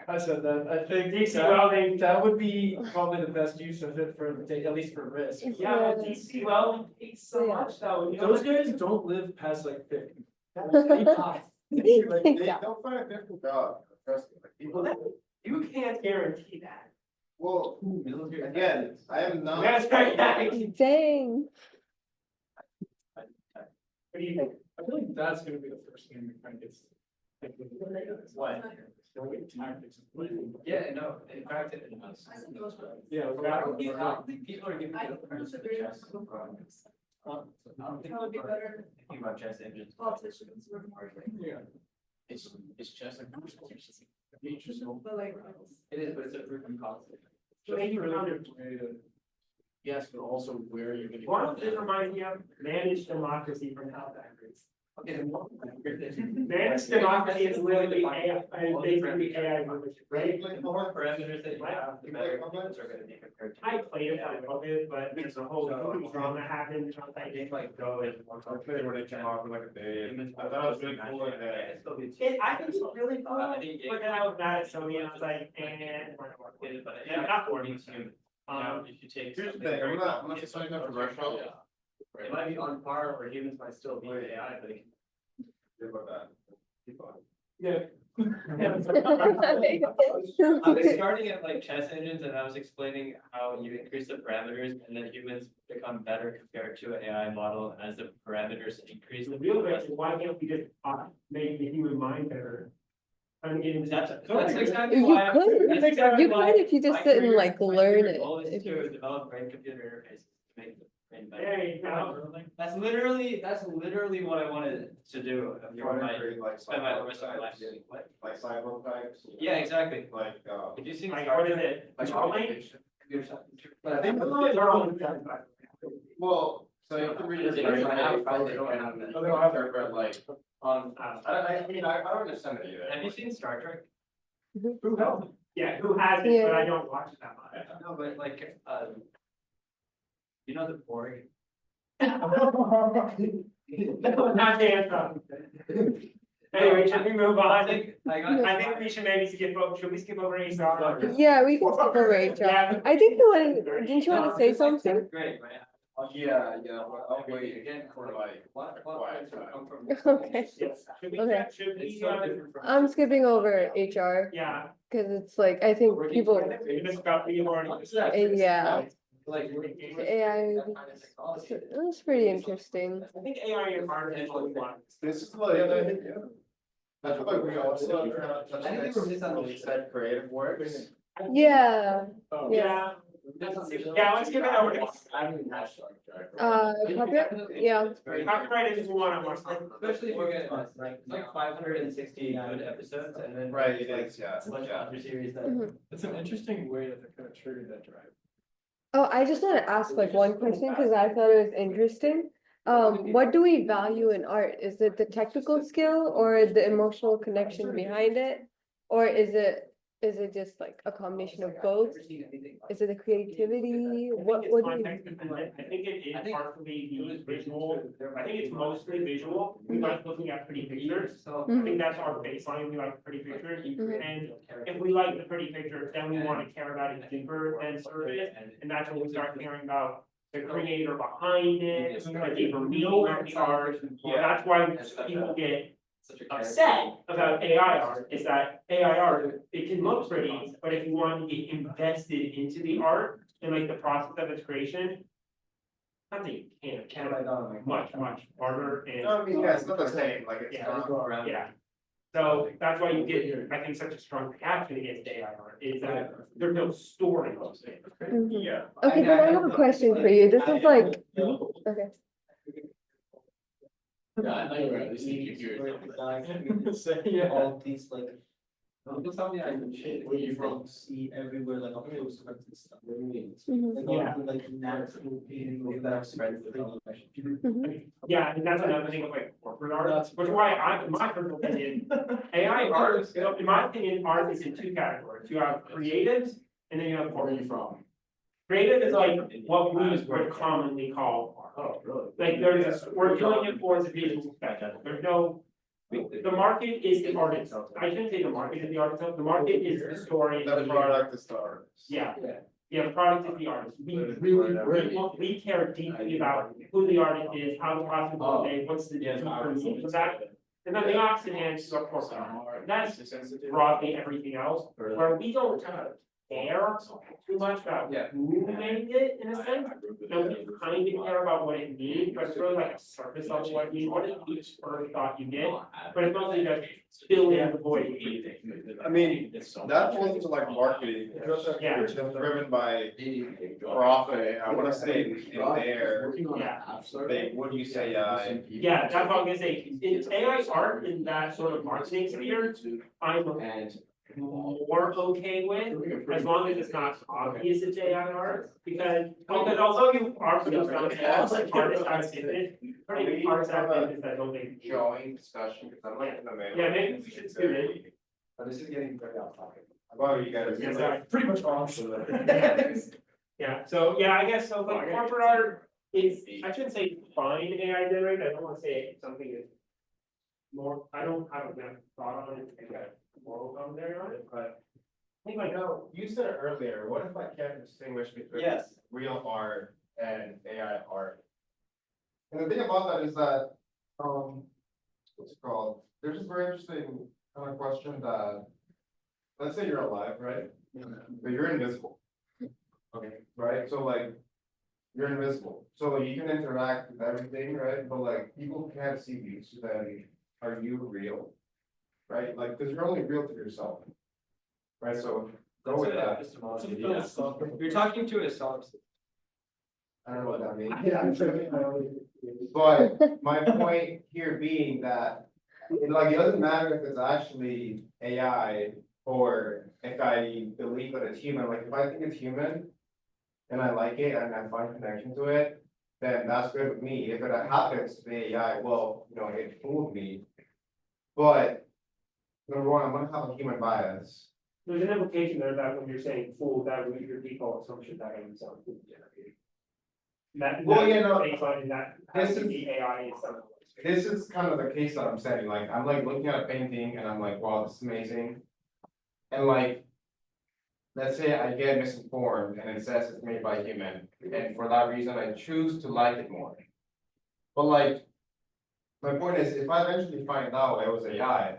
Speaker 12: I said that, I think
Speaker 1: DC welding.
Speaker 12: that would be probably the best use of it for, at least for risk.
Speaker 1: Yeah, but DC welding takes so
Speaker 11: Yeah.
Speaker 1: much though.
Speaker 12: Those guys don't live past like 50.
Speaker 2: They
Speaker 11: Yeah.
Speaker 2: don't find a different job, trust me, like people.
Speaker 1: You can't guarantee that.
Speaker 2: Well, again, I am not.
Speaker 1: That's right.
Speaker 11: Dang.
Speaker 1: What do you think?
Speaker 12: I feel like that's gonna be the first thing that kind of gets.
Speaker 3: What?
Speaker 12: Tactics.
Speaker 4: Yeah, no, in fact, it was.
Speaker 13: I think those were.
Speaker 12: Yeah.
Speaker 4: I don't think people are giving.
Speaker 13: I
Speaker 4: it a
Speaker 13: disagree with
Speaker 4: chance.
Speaker 13: some comments.
Speaker 4: I don't think
Speaker 13: That would be
Speaker 4: people are
Speaker 13: better
Speaker 4: thinking about chess engines.
Speaker 13: if politicians were more like.
Speaker 12: Yeah.
Speaker 4: It's just like.
Speaker 13: But like.
Speaker 4: It is, but it's a proven concept.
Speaker 12: Just really good way to. Yes, but also where you're gonna.
Speaker 1: One of this reminds me of managed democracy from Halifax. Managed democracy is literally AI, basically AI, right?
Speaker 4: The more parameters that you have, the better things are gonna be compared to.
Speaker 1: I played it a little bit, but there's a whole drama happened, I didn't like go and.
Speaker 2: I played when it came out for like a day, and I thought it was really cool, and
Speaker 1: I think it's really fun, but then I was mad at Sony and I was like, and. Yeah, not for me.
Speaker 4: If you take.
Speaker 2: here's the thing, I'm not saying something controversial.
Speaker 12: It might be on par where humans might still be AI, but.
Speaker 2: Yeah, about that. Keep on.
Speaker 12: Yeah.
Speaker 3: I was starting at like chess engines and I was explaining how you increase the parameters and then humans become better compared to an AI model as the parameters increase.
Speaker 1: The real question is, why can't we just make the human mind better? I mean,
Speaker 3: That's exactly
Speaker 11: You
Speaker 3: why.
Speaker 11: could.
Speaker 3: That's exactly
Speaker 11: You
Speaker 3: why
Speaker 11: could if you just
Speaker 3: my
Speaker 11: sit and
Speaker 3: career-
Speaker 11: like
Speaker 3: my
Speaker 11: learn
Speaker 3: career
Speaker 11: it.
Speaker 3: goal is
Speaker 11: If
Speaker 3: to
Speaker 11: you-
Speaker 3: develop brain computer interfaces to make the brain better.
Speaker 1: there you go.
Speaker 3: That's literally what I wanted to do.
Speaker 2: You want to create like.
Speaker 3: Spend my rest of my life doing what?
Speaker 2: Like cyber types.
Speaker 3: Yeah, exactly.
Speaker 2: Like,
Speaker 3: If you see.
Speaker 1: Like, what is it?
Speaker 2: like
Speaker 1: Controlling?
Speaker 2: automation.
Speaker 3: But
Speaker 2: I think
Speaker 1: They're all-
Speaker 2: Well, so you can read.
Speaker 3: They don't have- they don't have that.
Speaker 2: Oh, they don't have their, but like,
Speaker 3: Um,
Speaker 2: I mean, I don't understand it either.
Speaker 3: have you seen Star Trek?
Speaker 1: Who knows? Yeah, who has it, but I don't watch it that much.
Speaker 3: No, but like, you know the Borg?
Speaker 1: Not the answer. Anyway, should we move
Speaker 3: I
Speaker 1: on?
Speaker 3: think,
Speaker 1: I think we should maybe skip over, should we skip over HR?
Speaker 11: Yeah, we can skip over HR.
Speaker 1: Yeah.
Speaker 11: I think you wanted, didn't you want to say something?
Speaker 3: Great, right?
Speaker 2: Yeah, well, I'll wait again for like.
Speaker 3: What
Speaker 2: quiet time.
Speaker 3: come from?
Speaker 11: Okay.
Speaker 1: Yes. Should we,
Speaker 11: Okay.
Speaker 1: should
Speaker 3: It's
Speaker 1: we,
Speaker 3: so different from.
Speaker 11: I'm skipping over HR
Speaker 1: yeah.
Speaker 11: because it's like, I think people,
Speaker 1: We just got, we already.
Speaker 11: yeah,
Speaker 3: Like.
Speaker 11: AI, that's pretty interesting.
Speaker 1: I think AI and artificial intelligence.
Speaker 2: This is like. That's why we also.
Speaker 3: I think they were misunderstood.
Speaker 2: Said creative works.
Speaker 11: Yeah,
Speaker 1: Yeah, yeah, let's give it over to.
Speaker 11: copyright, yeah.
Speaker 1: Copyright is one of us.
Speaker 3: Especially if you get like 560 good episodes and then.
Speaker 2: Right, it is, yeah,
Speaker 3: A bunch of
Speaker 2: yeah.
Speaker 3: other series that.
Speaker 11: Mhm.
Speaker 12: It's an interesting way that they kind of triggered that drive.
Speaker 11: Oh, I just want to ask like one question because I thought it was interesting. What do we value in art? Is it the technical skill or the emotional connection behind it? Or is it just like a combination of both? Is it the creativity? What do
Speaker 1: Context dependent. I think it is partially the visual, I think it's mostly visual, we like looking at pretty pictures.
Speaker 3: So.
Speaker 1: I think that's our baseline, we like pretty pictures, and if we like the pretty pictures, then we want to care about it deeper than surface. And that's when we start caring about the creator behind it, the deeper meaning of the art. That's why people get upset about AI art, is that AI art, it can look pretty, but if you want to get invested into the art and like the process of its creation. Not that you can't much harder and.
Speaker 2: No, I mean, yeah, it's not the same, like, it's
Speaker 1: Yeah.
Speaker 2: not.
Speaker 1: Yeah. So that's why you get, I think, such a strong reaction against AI art, is that there's no story.
Speaker 11: Mhm.
Speaker 2: Yeah.
Speaker 11: Okay, but I have a question for you. This is like, okay.
Speaker 5: Yeah, I know you're right, this is
Speaker 12: Yeah.
Speaker 10: All these like.
Speaker 5: Just tell me I can shit. Where you from?
Speaker 10: See everywhere like uploads connected stuff.
Speaker 11: Mhm.
Speaker 10: Like
Speaker 1: Yeah.
Speaker 10: all the like natural being that spread the
Speaker 1: Yeah, I think that's another thing with like corporate art, which is why I, in my personal opinion, AI art, in my opinion, art is in two categories. You have creatives and then you have corporate.
Speaker 5: from?
Speaker 1: Creative is like what we would commonly call art.
Speaker 5: Oh, really?
Speaker 1: Like there's this, we're doing it for the visual spectrum. There's no, the market is the art itself. I shouldn't say the market is the art itself. The market is the story.
Speaker 2: The product is the artist.
Speaker 1: Yeah. Yeah, the product is the artist. We really, we care deeply about who the artist is, how the costume is made, what's the deeper meaning of that. And then the opposite end is of course art. That's broadly everything else, where we don't kind of care too much about who made it in a sense. You know, we kind of care about what it means, but it's really like a surface level what it means, what is each first thought you get, but it's mostly just fill in the void.
Speaker 2: I mean, that falls into like marketing,
Speaker 1: Yeah.
Speaker 2: which is driven by profit. I wanna say in there,
Speaker 1: Yeah.
Speaker 2: they, what do you say,
Speaker 1: Yeah, that's what I'm gonna say, it's AI art in that sort of marketing sphere, I'm more okay with, as long as it's not obvious it's AI art, because although you are still not like artists out business, pretty artists out business that don't make.
Speaker 2: joint discussion, because I'm like in the middle.
Speaker 1: Yeah, maybe we should do it.
Speaker 10: But this is getting very off topic.
Speaker 2: Well, you guys.
Speaker 1: Yeah, sorry.
Speaker 10: Pretty much off.
Speaker 1: Yeah, so, yeah, I guess, so like corporate art is, I shouldn't say fine AI generated, I don't wanna say something is. More, I don't have thought on it, I got moral commentary on it, but. I think like,
Speaker 2: No, you said it earlier, what if I can't distinguish between
Speaker 12: Yes.
Speaker 2: real art and AI art? And the thing about that is that, what's it called, there's this very interesting kind of question that, let's say you're alive, right? But you're invisible. Okay, right, so like, you're invisible, so like, you can interact with everything, right, but like, people can't see you, so then, are you real? Right, like, cause you're only real to yourself. Right, so go with that.
Speaker 12: You're talking to a self.
Speaker 2: I don't know what that means. But my point here being that, like, it doesn't matter if it's actually AI or if I believe that it's human, like, if I think it's human. And I like it and I find connection to it, then that's good with me. If it happens to be AI, well, you know, it fooled me. But, number one, I'm gonna have a human bias.
Speaker 1: there's an implication there that when you're saying fool, that would be your default assumption that it would sound fool generated. That,
Speaker 2: Well, yeah, no,
Speaker 1: baseline, that
Speaker 2: this
Speaker 1: has to
Speaker 2: is-
Speaker 1: be AI is something.
Speaker 2: This is kind of the case that I'm saying, like, I'm like looking at a painting and I'm like, wow, this is amazing. And like, let's say I get misinformed and it says it's made by a human, and for that reason I choose to like it more. But like, my point is, if I eventually find out it was AI,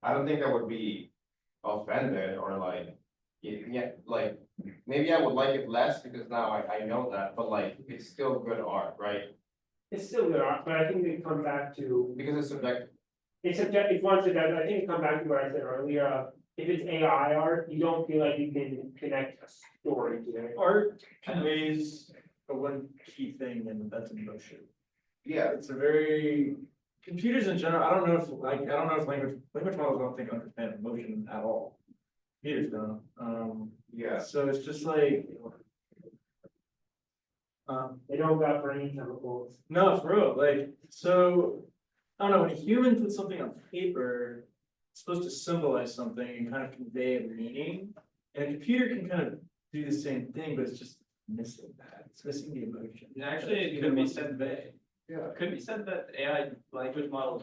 Speaker 2: I don't think I would be offended or like, yeah, like, maybe I would like it less because now I know that, but like, it's still good art, right?
Speaker 1: It's still good art, but I think it comes back to,
Speaker 2: Because it's subjective.
Speaker 1: it's subjective, one subjective, I think it comes back to what I said earlier, if it's AI art, you don't feel like you can connect a story to it.
Speaker 6: Art conveys a one key thing, and that's emotion.
Speaker 2: Yeah,
Speaker 6: It's a very, computers in general, I don't know if language models don't think understand emotion at all. Computers don't,
Speaker 2: yeah.
Speaker 6: so it's just like.
Speaker 1: They don't got brain chemicals.
Speaker 6: No, for real, like, so, I don't know, when a human puts something on paper, it's supposed to symbolize something and kind of convey a meaning. And a computer can kind of do the same thing, but it's just missing that, it's missing the emotion.
Speaker 12: And actually, it could be said that,
Speaker 2: Yeah.
Speaker 12: could be said that AI language models,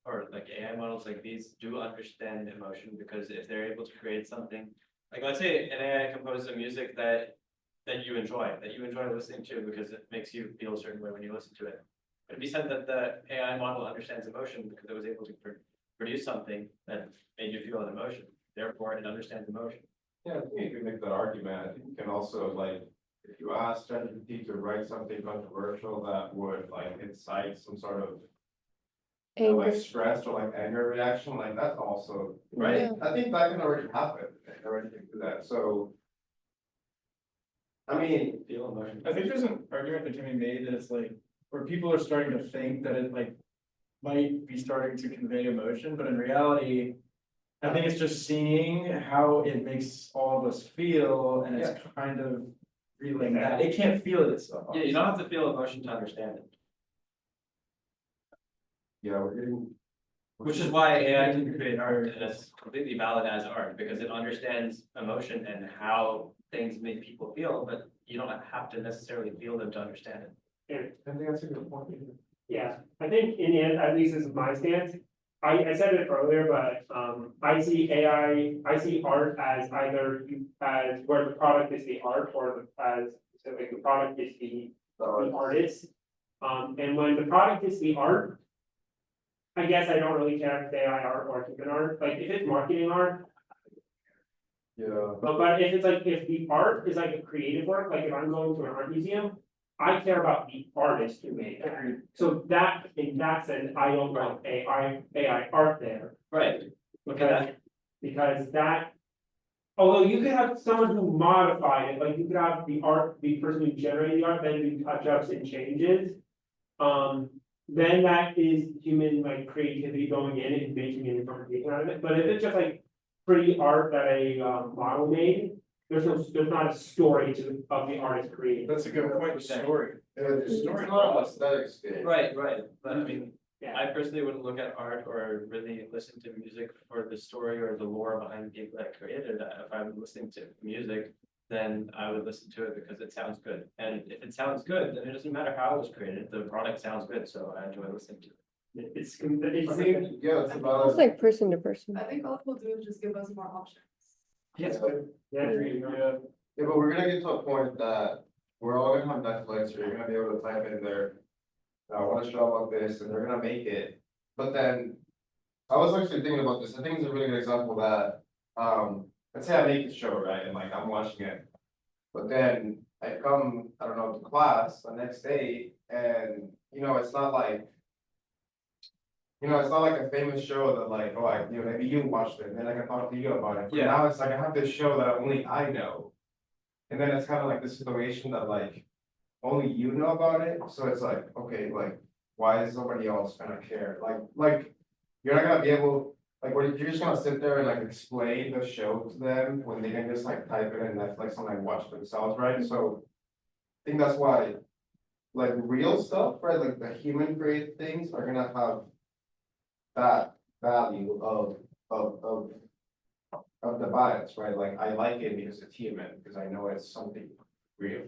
Speaker 12: or like AI models like these do understand emotion, because if they're able to create something, like let's say an AI composes a music that you enjoy listening to because it makes you feel a certain way when you listen to it. It'd be said that the AI model understands emotion because it was able to produce something that made you feel an emotion, therefore it understands emotion.
Speaker 2: Yeah, I think you can make that argument. I think you can also like, if you ask ChatGPT to write something controversial that would like incite some sort of like stress or like anger reaction, like that's also, right?
Speaker 11: Yeah.
Speaker 2: I think that can already happen. It already can do that, so. I mean,
Speaker 12: Feel emotion.
Speaker 6: I think there's an argument that can be made that it's like, where people are starting to think that it like, might be starting to convey emotion, but in reality, I think it's just seeing how it makes all of us feel, and it's kind of feeling that, it can't feel it itself.
Speaker 12: Yeah, you don't have to feel emotion to understand it,
Speaker 2: Yeah, we're getting.
Speaker 12: which is why AI can create art, and it's completely valid as art, because it understands emotion and how things make people feel, but you don't have to necessarily feel them to understand it.
Speaker 2: I think that's a good point.
Speaker 1: Yeah, I think in the end, at least this is my stance. I said it earlier, but I see AI, I see art as either as where the product is the art or as specific, the product is the artist. And when the product is the art, I guess I don't really care if it's AI art or human art, like if it's marketing art.
Speaker 2: Yeah.
Speaker 1: But if it's like, if the art is like a creative work, like if I'm going to an art museum, I care about the artist who made that. So that, in that sense, I don't want AI art there.
Speaker 12: Right.
Speaker 1: Because that, although you could have someone who modified it, like you could have the person who generated the art, then do touch-ups and changes. Then that is human like creativity going in and making an interpretation out of it. But if it's just like pretty art that a model made, there's not a story of the artist creating.
Speaker 6: That's a good point, the story.
Speaker 2: It's not an aesthetics thing.
Speaker 12: Right, but I mean,
Speaker 1: Yeah.
Speaker 12: I personally wouldn't look at art or really listen to music for the story or the lore behind the people that created it. If I'm listening to music, then I would listen to it because it sounds good. And if it sounds good, then it doesn't matter how it was created, the product sounds good, so I enjoy listening to it.
Speaker 1: It's
Speaker 2: Yeah, it's
Speaker 11: It's
Speaker 2: about.
Speaker 11: like person to person.
Speaker 13: I think all it will do is just give us more options.
Speaker 1: Yeah,
Speaker 2: Yeah, but we're gonna get to a point that we're all gonna have Netflix, or you're gonna be able to type in there. I want a show about this, and they're gonna make it, but then. I was actually thinking about this, I think it's a really good example that, let's say I make the show, right, and like I'm watching it. But then I come, I don't know, to class the next day, and, it's not like. It's not like a famous show that like, oh, maybe you watched it, and then I can talk to you about it. But
Speaker 12: Yeah.
Speaker 2: now it's like I have this show that only I know. And then it's kind of like the situation that like, only you know about it, so it's like, okay, like, why is somebody else gonna care? Like, you're not gonna be able, like, you're just gonna sit there and like explain the show to them when they can just like type it in Netflix and like watch themselves, right? So. I think that's why, like, real stuff, right, like the human created things are gonna have. That value of the bias, right? Like, I like it because it's human, because I know it's something real.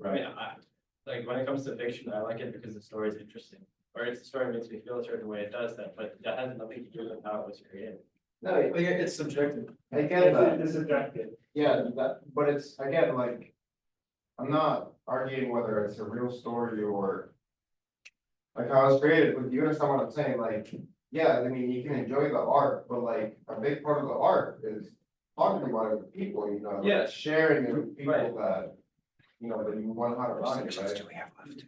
Speaker 12: I mean, like when it comes to fiction, I like it because the story is interesting, or if the story makes me feel a certain way, it does that, but that has nothing to do with how it was created.
Speaker 2: No,
Speaker 6: It's subjective.
Speaker 2: I get that,
Speaker 1: It's subjective.
Speaker 2: yeah, but it's, again, like. I'm not arguing whether it's a real story or. Like how it's created, but you understand what I'm saying, like, yeah, I mean, you can enjoy the art, but like, a big part of the art is. Talking about it with people, like,
Speaker 12: Yeah.
Speaker 2: sharing it with people
Speaker 12: Right.
Speaker 2: that. That you want to have around you, right?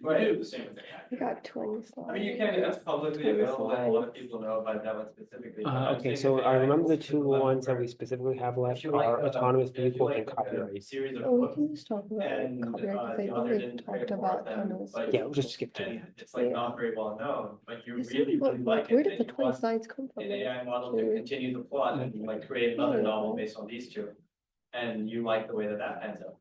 Speaker 12: But I do the same thing.
Speaker 11: We got 20 slides.
Speaker 12: I mean, you can, it's publicly available, and a lot of people know about that one specifically. but I'm
Speaker 14: Okay,
Speaker 12: saying
Speaker 14: so
Speaker 12: if
Speaker 14: I
Speaker 12: AI
Speaker 14: remember the
Speaker 12: goes to
Speaker 14: two
Speaker 12: level
Speaker 14: ones that
Speaker 12: where
Speaker 14: we specifically have
Speaker 12: if
Speaker 14: left
Speaker 12: you like,
Speaker 14: are autonomous
Speaker 12: if you
Speaker 14: vehicle
Speaker 12: like
Speaker 14: and
Speaker 12: a
Speaker 14: copyright.
Speaker 12: Series of
Speaker 11: Oh, we
Speaker 12: books,
Speaker 11: can just talk about like
Speaker 12: and
Speaker 11: copyright,
Speaker 12: the
Speaker 11: because I
Speaker 12: author
Speaker 11: think
Speaker 12: didn't
Speaker 11: they
Speaker 12: create
Speaker 11: talked
Speaker 12: more of
Speaker 11: about
Speaker 12: them,
Speaker 11: autonomous.
Speaker 12: but.
Speaker 14: Yeah, we'll just skip to
Speaker 12: And
Speaker 14: it.
Speaker 12: it's like
Speaker 11: Yeah.
Speaker 12: not very well known, but you
Speaker 11: Is
Speaker 12: really,
Speaker 11: it-
Speaker 12: really like it.
Speaker 11: Where did
Speaker 12: and
Speaker 11: the
Speaker 12: you
Speaker 11: 20
Speaker 12: want
Speaker 11: slides come from?
Speaker 12: an AI model to
Speaker 11: Curious.
Speaker 12: continue the plot and like create another
Speaker 11: Yeah.
Speaker 12: novel based on these two. And you like the way that that ends up.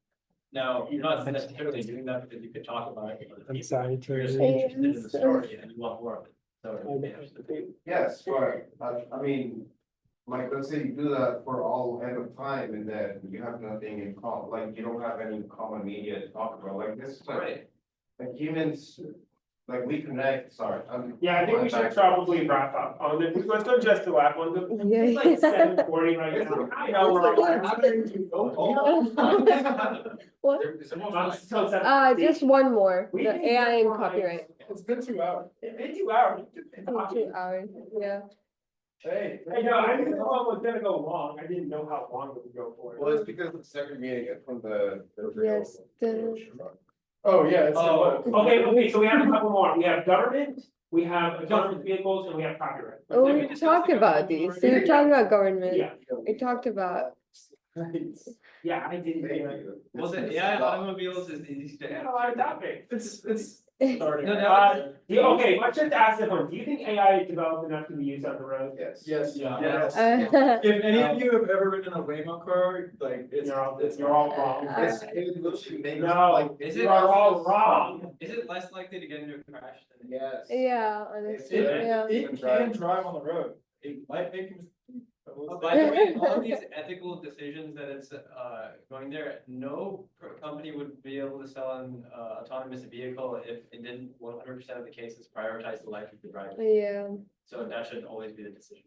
Speaker 12: Now, you're not necessarily doing that because you could talk about it with other
Speaker 14: I'm
Speaker 12: people.
Speaker 14: sorry
Speaker 12: You're just
Speaker 14: to.
Speaker 12: interested in the story and you want more of it. So.
Speaker 2: Yes, but, I mean, like, let's say you do that for all end of time and then you have nothing in common, like, you don't have any common media to talk about, like, this, is
Speaker 12: Right.
Speaker 2: like humans, like, we connect, sorry.
Speaker 1: Yeah, I think we should probably wrap up on the, let's go just the last one, it's like 7:40 right now, I know we're
Speaker 11: What?
Speaker 1: So
Speaker 11: Just one more,
Speaker 1: We
Speaker 11: the
Speaker 1: can
Speaker 11: AI and
Speaker 1: utilize-
Speaker 11: copyright.
Speaker 2: It's been 2 hours.
Speaker 1: It's been 2 hours.
Speaker 11: Oh, 2 hours, yeah.
Speaker 2: Hey.
Speaker 1: I know, I knew the one was gonna go long, I didn't know how long it would go for.
Speaker 2: Well, it's because the second meeting is from the.
Speaker 11: Yes,
Speaker 2: Oh, yeah, it's.
Speaker 1: Okay, so we have a couple more, we have government, we have autonomous vehicles, and we have copyright.
Speaker 11: Oh, we talked about these, so you're talking about government,
Speaker 1: Yeah,
Speaker 11: we talked about,
Speaker 1: yeah, I didn't.
Speaker 12: Well, the AI automobiles is easy to
Speaker 1: We had
Speaker 12: answer.
Speaker 1: a lot of topics.
Speaker 6: It's starting.
Speaker 12: No, that
Speaker 1: Okay, let's just ask this one, do you think AI is developed enough to be used on the road?
Speaker 2: Yes.
Speaker 6: Yes,
Speaker 12: Yes.
Speaker 6: If any of you have ever ridden a Waymo car, like,
Speaker 1: You're all wrong.
Speaker 2: It literally makes
Speaker 1: No,
Speaker 2: like.
Speaker 12: Is
Speaker 1: you
Speaker 12: it-
Speaker 1: are all wrong.
Speaker 12: Is it less likely to get into a crash than?
Speaker 2: Yes.
Speaker 11: Yeah, honestly,
Speaker 2: It-
Speaker 11: yeah.
Speaker 6: It can drive on the road, it might make you.
Speaker 12: Oh, by the way, all of these ethical decisions that it's going there, no company would be able to sell an autonomous vehicle if it didn't 100% of the cases prioritize the life of the driver.
Speaker 11: Yeah.
Speaker 12: So that should always be the decision.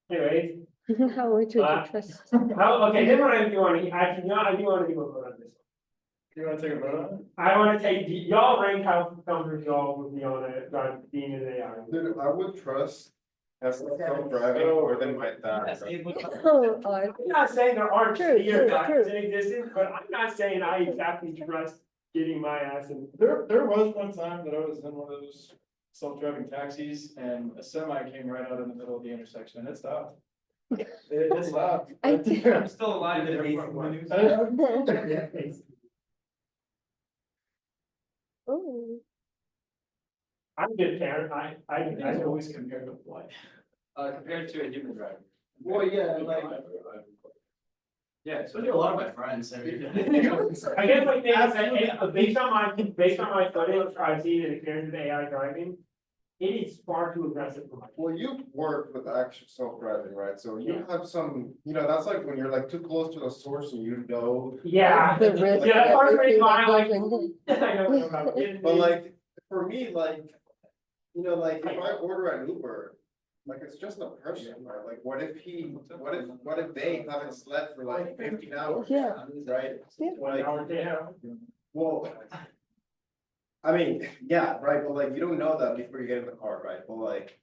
Speaker 1: Anyways,
Speaker 11: How much would
Speaker 1: Uh,
Speaker 11: you trust?
Speaker 1: okay, then what I do want to, actually, no, I do want to do a vote on this.
Speaker 6: You wanna take a vote on it?
Speaker 1: I want to take, y'all rank how comfortable y'all would be on it, on being an AI.
Speaker 2: Dude, I would trust self-driving more than my dad.
Speaker 12: Yes, it would.
Speaker 11: Oh, odd.
Speaker 1: I'm not saying there aren't
Speaker 11: True,
Speaker 1: clear
Speaker 11: true,
Speaker 1: factors
Speaker 11: true.
Speaker 1: in existence, but I'm not saying I exactly trust getting my ass in.
Speaker 6: There was one time that I was in one of those self-driving taxis and a semi came right out in the middle of the intersection and it stopped. It stopped.
Speaker 11: I did.
Speaker 12: I'm still alive.
Speaker 11: Oh.
Speaker 1: I'm a good parent,
Speaker 6: I always compared to what?
Speaker 12: Compared to a human driver.
Speaker 6: Well, yeah,
Speaker 12: Yeah,
Speaker 4: Especially a lot of my friends, I mean.
Speaker 1: I guess my thing is that, based on my footage I've seen and experience with AI driving, it is far too aggressive for my.
Speaker 2: Well, you work with actual self-driving, right? So you have some, that's like when you're like too close to the source and you know.
Speaker 1: Yeah.
Speaker 11: The risk.
Speaker 1: Yeah, that's
Speaker 11: that
Speaker 1: part of the
Speaker 11: everything
Speaker 1: reason why
Speaker 11: that
Speaker 1: I like.
Speaker 11: goes into-
Speaker 1: I know what about it.
Speaker 2: But like, for me, like, like if I order an Uber, like it's just a person, right? Like, what if they haven't slept for like 15 hours?
Speaker 11: Yeah.
Speaker 2: Right?
Speaker 11: Yeah.
Speaker 2: Like, well, I mean, yeah, right, but like, you don't know that before you get in the car, right? But like,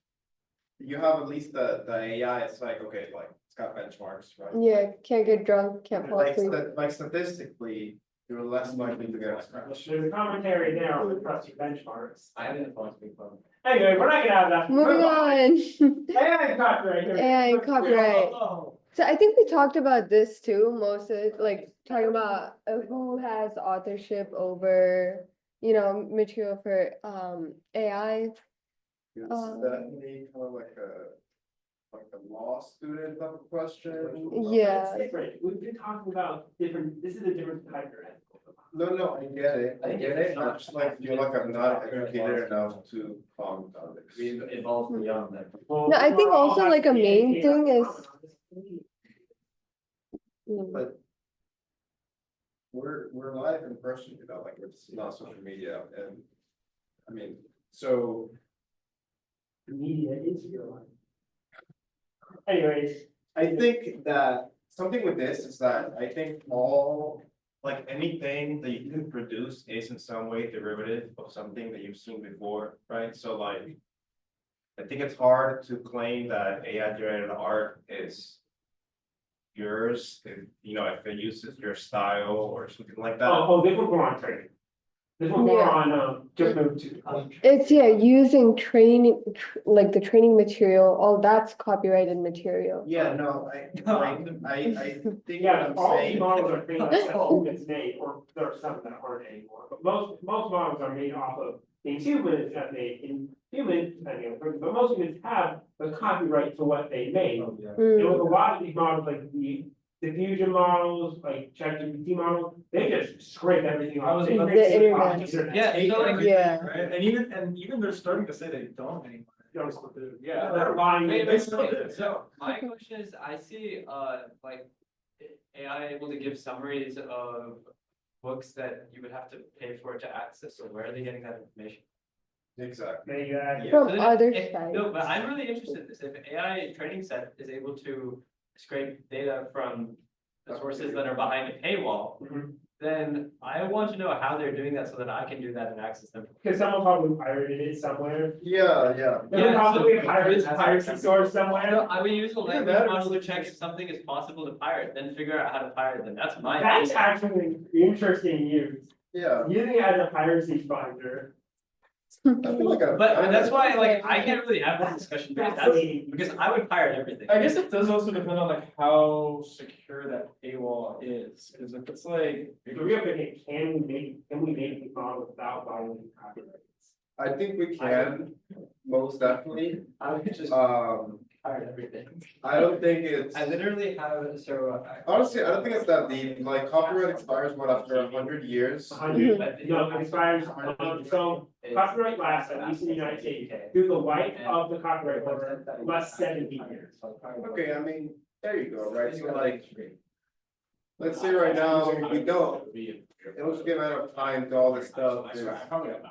Speaker 2: you have at least the AI, it's like, okay, like, it's got benchmarks, right?
Speaker 11: Yeah, can't get drunk, can't fall
Speaker 2: Like,
Speaker 11: asleep.
Speaker 2: like statistically, you're less likely to get a crash.
Speaker 1: There's a commentary there on the trusty benchmarks.
Speaker 12: I didn't want to be fun.
Speaker 1: Anyway, we're not gonna have that.
Speaker 11: Moving on.
Speaker 1: AI and copyright. here.
Speaker 11: AI and copyright.
Speaker 1: Oh.
Speaker 11: So I think we talked about this too, most of it, like talking about who has authorship over, material for AI.
Speaker 2: Is that me kind of like a law student type of question?
Speaker 11: Yeah.
Speaker 1: It's different. We've been talking about different, this is a different type of ethical.
Speaker 2: No, I get it, I get it, I just like, feel like I'm not educated enough to comment on this.
Speaker 12: We evolved beyond that.
Speaker 11: No, I think also like a main thing is.
Speaker 2: But we're live in person, like it's not social media, and I mean, so.
Speaker 1: The media is your life. Anyways,
Speaker 2: I think that something with this is that I think like anything that you can produce is in some way derivative of something that you've seen before, right? So like, I think it's hard to claim that AI generated art is yours, if it uses your style or something like that.
Speaker 1: this one's more on training. This one's more on, just move to.
Speaker 11: It's using training, like the training material, all that's copyrighted material.
Speaker 2: Yeah, no, I think
Speaker 1: Yeah,
Speaker 2: what I'm
Speaker 1: all these
Speaker 2: saying.
Speaker 1: models are things that humans made, or there are some that aren't anymore, but most models are made off of things humans have made, in humans, depending on the person, but most humans have the copyright to what they made. And with a lot of these models, like the diffusion models, like ChatGPT models, they just scrape everything off. They
Speaker 6: The
Speaker 1: scrape it off
Speaker 11: internet.
Speaker 12: Yeah, it's not like-
Speaker 11: Yeah.
Speaker 6: Right, and even they're starting to say they don't anymore.
Speaker 1: They still
Speaker 6: do.
Speaker 1: Yeah, they're buying
Speaker 12: Wait,
Speaker 1: it.
Speaker 6: They still do.
Speaker 12: So my question is, I see like AI able to give summaries of books that you would have to pay for to access, so where are they getting that information?
Speaker 2: Exactly.
Speaker 1: They,
Speaker 11: From
Speaker 12: So then
Speaker 11: other
Speaker 12: No,
Speaker 11: sites.
Speaker 12: but I'm really interested in this, if AI training set is able to scrape data from the sources that are behind a paywall,
Speaker 1: Mhm.
Speaker 12: then I want to know how they're doing that so that I can do that and access them.
Speaker 1: Because someone probably pirated it somewhere.
Speaker 2: Yeah.
Speaker 1: There's
Speaker 12: Yeah,
Speaker 1: probably
Speaker 12: so-
Speaker 1: a piracy source somewhere.
Speaker 12: So I would use a language
Speaker 6: that
Speaker 12: model to
Speaker 6: is-
Speaker 12: check if something is possible to pirate, then figure out how to pirate them, that's my.
Speaker 1: That's actually interesting use,
Speaker 2: Yeah.
Speaker 1: using it as a piracy finder.
Speaker 12: But that's why, like, I can't really have this discussion, because I would pirate everything.
Speaker 6: I guess it does also depend on like how secure that paywall is, cause if it's like.
Speaker 1: The real thing is, can we make the model without violating copyright?
Speaker 2: I think we can, most definitely.
Speaker 12: I would just pirate everything.
Speaker 2: I don't think it's,
Speaker 12: I literally have, so.
Speaker 2: honestly, I don't think it's that deep, like copyright expires what, after 100 years?
Speaker 1: No, it expires, so copyright lasts, at least in the United States, through the life of the copyright holder, less 70 years.
Speaker 2: Okay, I mean, there you go, right, so like, let's say right now, we don't, it'll just give out of time to all this stuff.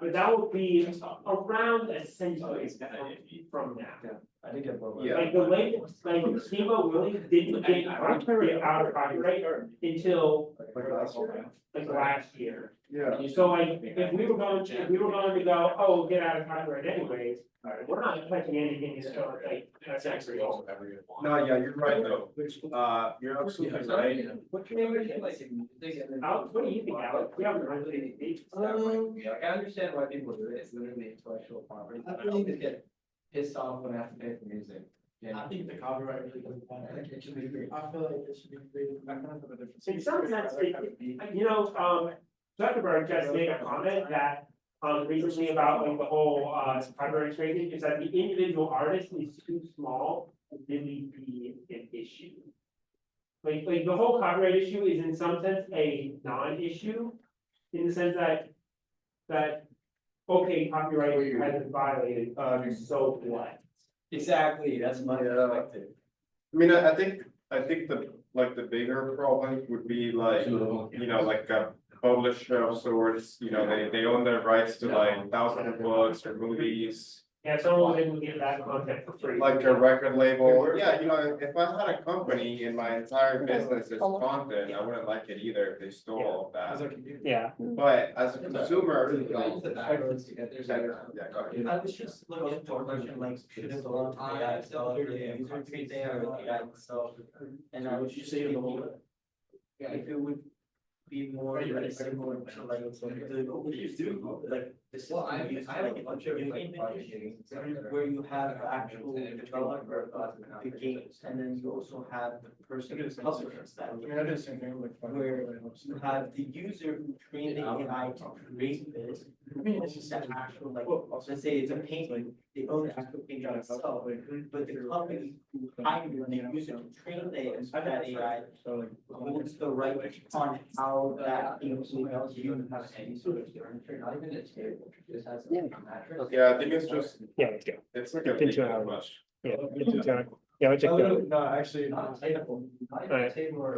Speaker 1: But that will be around a century from now.
Speaker 12: I did get more.
Speaker 2: Yeah.
Speaker 1: Like the latest, like Steamboat Willie didn't get copyright out of copyright until like last year.
Speaker 2: Yeah.
Speaker 1: So like, if we were going to go, oh, get out of copyright anyways, we're not touching anything until like, that's actually all.
Speaker 2: No, yeah, you're right though, you're absolutely right.
Speaker 12: What can you like?
Speaker 1: Alex, what do you think, Alex? We haven't really engaged.
Speaker 12: Like, I understand why people do it, it's literally intellectual property, but I always get pissed off when I have to pay for music.
Speaker 6: I think the copyright really doesn't matter, like, it should be free, I feel like it should be free, I kind of have a different.
Speaker 1: In some sense, you know, Zuckerberg just made a comment that, recently about like the whole, copyright trading, is that the individual artist is too small to really be an issue. Like the whole copyright issue is in some sense a non-issue, in the sense that, okay, copyright has been violated, so what?
Speaker 12: Exactly, that's my perspective.
Speaker 2: I mean, I think the bigger problem would be like, you know, like a publisher of sorts, you know, they own the rights to like thousands of books or movies.
Speaker 1: Yeah, someone didn't get that content for free.
Speaker 2: Like a record label, yeah, you know, if I had a company and my entire business is content, I wouldn't like it either if they stole all of that.
Speaker 1: Yeah.
Speaker 2: But as a consumer.
Speaker 12: Yeah,
Speaker 2: go ahead.
Speaker 12: I was just looking for a question like, should it belong to AI itself, or the user treat there, or AI itself? And I was just thinking, if it would be more like similar to like, like this.
Speaker 3: Well, I have a bunch of like
Speaker 12: where you have the actual developer of the games, and then you also have the person who publishes that.
Speaker 6: I mean, I did the same thing with.
Speaker 12: Where you have the user who trained the AI to create this. I mean, it's just an actual, like, let's say it's a painting, they own the actual painting itself, but the company who hired the user to train that AI holds the right on how that being else you have any sort of not even a table, just has a mattress.
Speaker 2: Yeah, I think it's just,
Speaker 1: Yeah, let's go.
Speaker 2: it's like a big
Speaker 1: Into an
Speaker 2: much.
Speaker 1: Yeah, yeah, let's check that out.
Speaker 6: No, actually, not a table.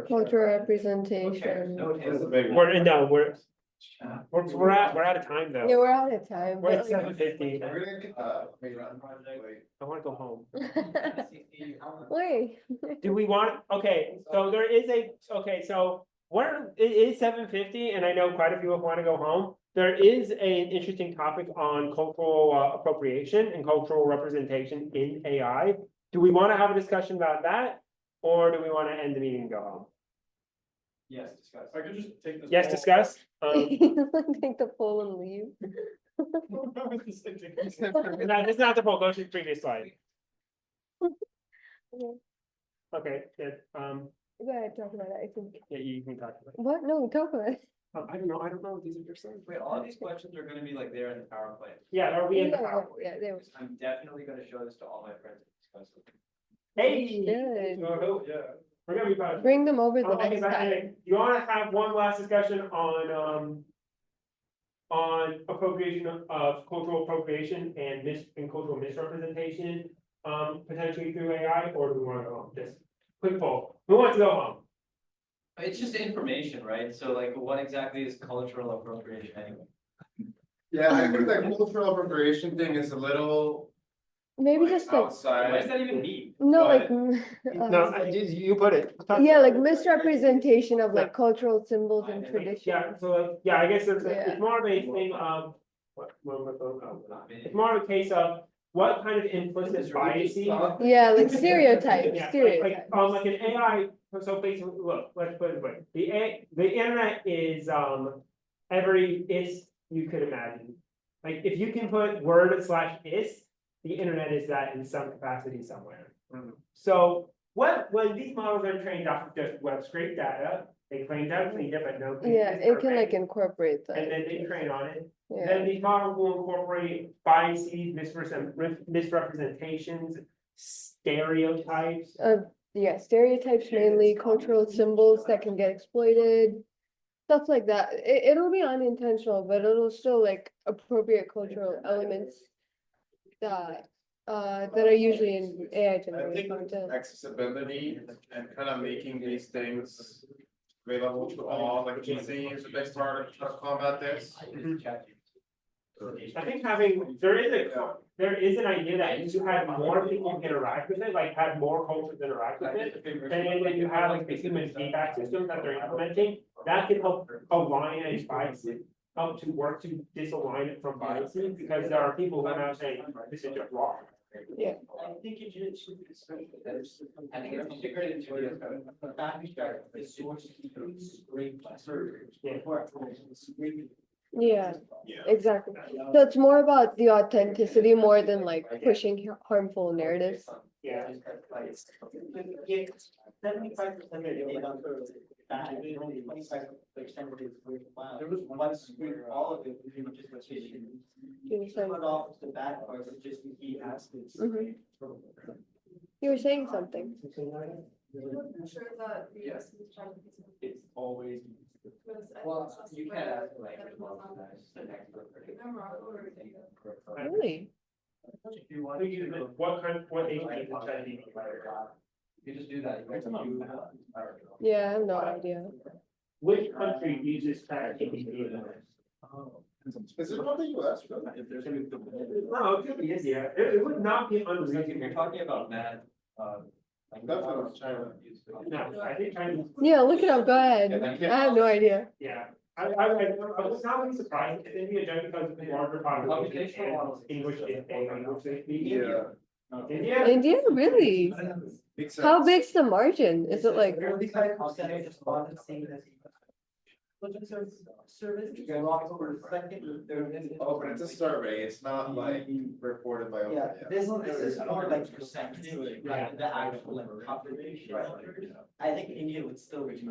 Speaker 11: Cultural representation.
Speaker 2: It's a big one.
Speaker 1: We're out of time
Speaker 11: Yeah,
Speaker 1: though.
Speaker 11: we're out of time.
Speaker 1: We're at
Speaker 11: but, like,
Speaker 1: 7:50.
Speaker 2: We're gonna get
Speaker 1: I wanna go home.
Speaker 11: Wait.
Speaker 1: Do we want, okay, so there is so it is 7:50 and I know quite a few want to go home. There is an interesting topic on cultural appropriation and cultural representation in AI. Do we want to have a discussion about that? Or do we want to end the meeting and go home?
Speaker 12: Yes, discuss.
Speaker 6: I could just take this.
Speaker 1: Yes, discuss.
Speaker 11: Take the poll and leave.
Speaker 1: No, this is not the poll, go to the previous slide. Okay, good,
Speaker 11: Go ahead, talk about it, I think.
Speaker 1: yeah, you can talk about it.
Speaker 11: What? No, talk about it.
Speaker 1: I don't know what these are just saying.
Speaker 12: Wait, all of these questions are gonna be like there in the PowerPoint.
Speaker 1: Yeah, are we in the
Speaker 11: Yeah,
Speaker 1: PowerPoint?
Speaker 11: yeah, there was.
Speaker 12: I'm definitely gonna show this to all my friends. and discuss it.
Speaker 1: Hey,
Speaker 11: Good.
Speaker 6: Yeah.
Speaker 1: we're gonna be about.
Speaker 11: Bring them over the
Speaker 1: Okay,
Speaker 11: next
Speaker 1: but
Speaker 11: time.
Speaker 1: anyway, you wanna have one last discussion on appropriation of cultural appropriation and cultural misrepresentation, potentially through AI, or do we wanna go home? Just quick poll, who wants to go home?
Speaker 12: It's just information, right? So like, what exactly is cultural appropriation anyway?
Speaker 2: Yeah, I think that cultural appropriation thing is a little
Speaker 11: Maybe just like,
Speaker 12: What does
Speaker 2: outside.
Speaker 12: that even mean?
Speaker 11: no, like.
Speaker 1: No, you put it.
Speaker 11: Yeah, like misrepresentation of like cultural symbols and traditions.
Speaker 1: Yeah, so like, yeah, I guess it's
Speaker 11: Yeah.
Speaker 1: more of a thing of, it's more of a case of what kind of implicit biases.
Speaker 11: Yeah, like stereotypes,
Speaker 1: Yeah,
Speaker 11: stereotypes.
Speaker 1: like an AI, so basically, look, let's put it this way, the internet is, every is you could imagine. Like, if you can put word/is, the internet is that in some capacity somewhere. So when these models are trained off of just web scrape data, they claim to have cleaned it, but no. clean
Speaker 11: Yeah,
Speaker 1: is
Speaker 11: it can like
Speaker 1: perfect,
Speaker 11: incorporate
Speaker 1: and
Speaker 11: that.
Speaker 1: then they train on it.
Speaker 11: Yeah,
Speaker 1: Then these models will incorporate biases, misrepresentations, stereotypes.
Speaker 11: yeah, stereotypes mainly, cultural symbols that can get exploited. Stuff like that. It'll be unintentional, but it'll still like appropriate cultural elements that are usually in AI
Speaker 2: I
Speaker 11: generated
Speaker 2: think
Speaker 11: content.
Speaker 2: accessibility and kind of making these things available to all, like easy is a big part of combat this.
Speaker 1: I think there is an idea that if you had more people interact with it, like had more cultures interact with it, and then you have like the human feedback system that they're implementing, that can help align any biases, help to work to disalign it from biases, because there are people who are now saying, this is just wrong.
Speaker 11: Yeah.
Speaker 4: I think it should be I think it's integrated into the fact that the source is great servers.
Speaker 11: Yeah, exactly. So it's more about the authenticity more than like pushing harmful narratives.
Speaker 1: Yeah.
Speaker 12: 75% of the data bad, only 25% of it is worthwhile. There was one screen, all of it, we just was fishing. Cut off the bad parts, it just he asked it.
Speaker 11: Mhm. You were saying something.
Speaker 13: I'm not sure that the US is trying to be something.
Speaker 12: It's always.
Speaker 4: Well, you can't ask like.
Speaker 13: I'm wrong, or-
Speaker 11: Really?
Speaker 12: If you want to use it,
Speaker 1: What age is it?
Speaker 12: you just do that. You
Speaker 11: Yeah, I have no idea.
Speaker 1: Which country uses ChatGPT?
Speaker 2: Is it not the US?
Speaker 12: If there's any.
Speaker 1: No, it could be India. It would not be
Speaker 12: If you're
Speaker 1: unreasonable.
Speaker 12: talking about that, like.
Speaker 2: Definitely China.
Speaker 1: No, I think Chinese,
Speaker 11: Yeah, look it up, go ahead. I have no idea.
Speaker 1: yeah. I was not really surprised if India just because of the larger population and English is a language they speak. India?
Speaker 11: India, really? How big's the margin? Is it like?
Speaker 12: Service, you go October 2nd, 3rd.
Speaker 2: Oh, but it's a survey, it's not like reported by.
Speaker 12: Yeah, this is more like percentage, right, the actual like population. I think India would still be.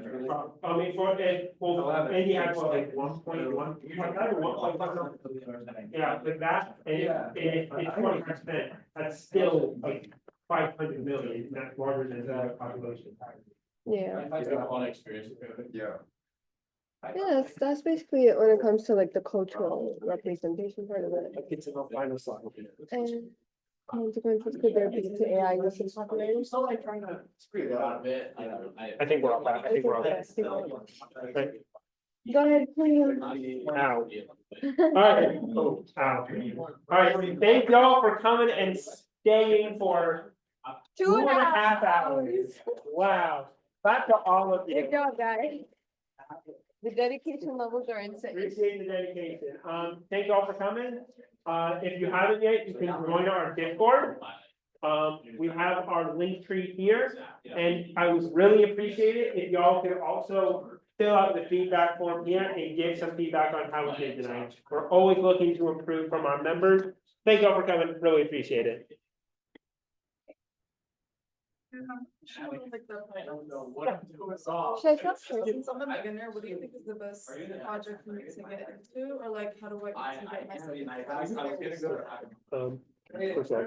Speaker 1: I mean, for it, well, India has what, like 1.1, yeah, with that, and it's 20%, that's still like 500 million, that's larger than the population.
Speaker 11: Yeah.
Speaker 12: I got a lot of experience with it.
Speaker 2: Yeah.
Speaker 11: Yeah, that's basically it when it comes to like the cultural representation part of it.
Speaker 1: It's in the final slide.
Speaker 11: And consequences could there be to AI usage popularity?
Speaker 1: So like trying to screw
Speaker 12: A lot of it, I don't know,
Speaker 1: I think we're all back, I think we're all back. Right.
Speaker 11: Go ahead, please.
Speaker 1: Ow. Alright, oh, ow. Alright, thank y'all for coming and staying for 2.5 hours. Wow, back to all of you.
Speaker 11: Good job, guys. The dedication levels are insane.
Speaker 1: Appreciate the dedication. Thank you all for coming. If you haven't yet, you can join our Discord. We have our link tree here, and I was really appreciate it if y'all could also fill out the feedback form here and give some feedback on how we did tonight. We're always looking to improve from our members. Thank y'all for coming. Really appreciate it.
Speaker 13: Like the
Speaker 11: Should I stop?
Speaker 13: Since I'm a beginner, what do you think is the best project for me to get into, or like, how do I to get myself?
Speaker 1: First of all,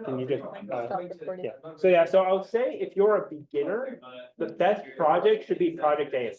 Speaker 1: can you just,
Speaker 11: Stop recording.
Speaker 1: yeah. So I'll say if you're a beginner, the best project should be Project AS.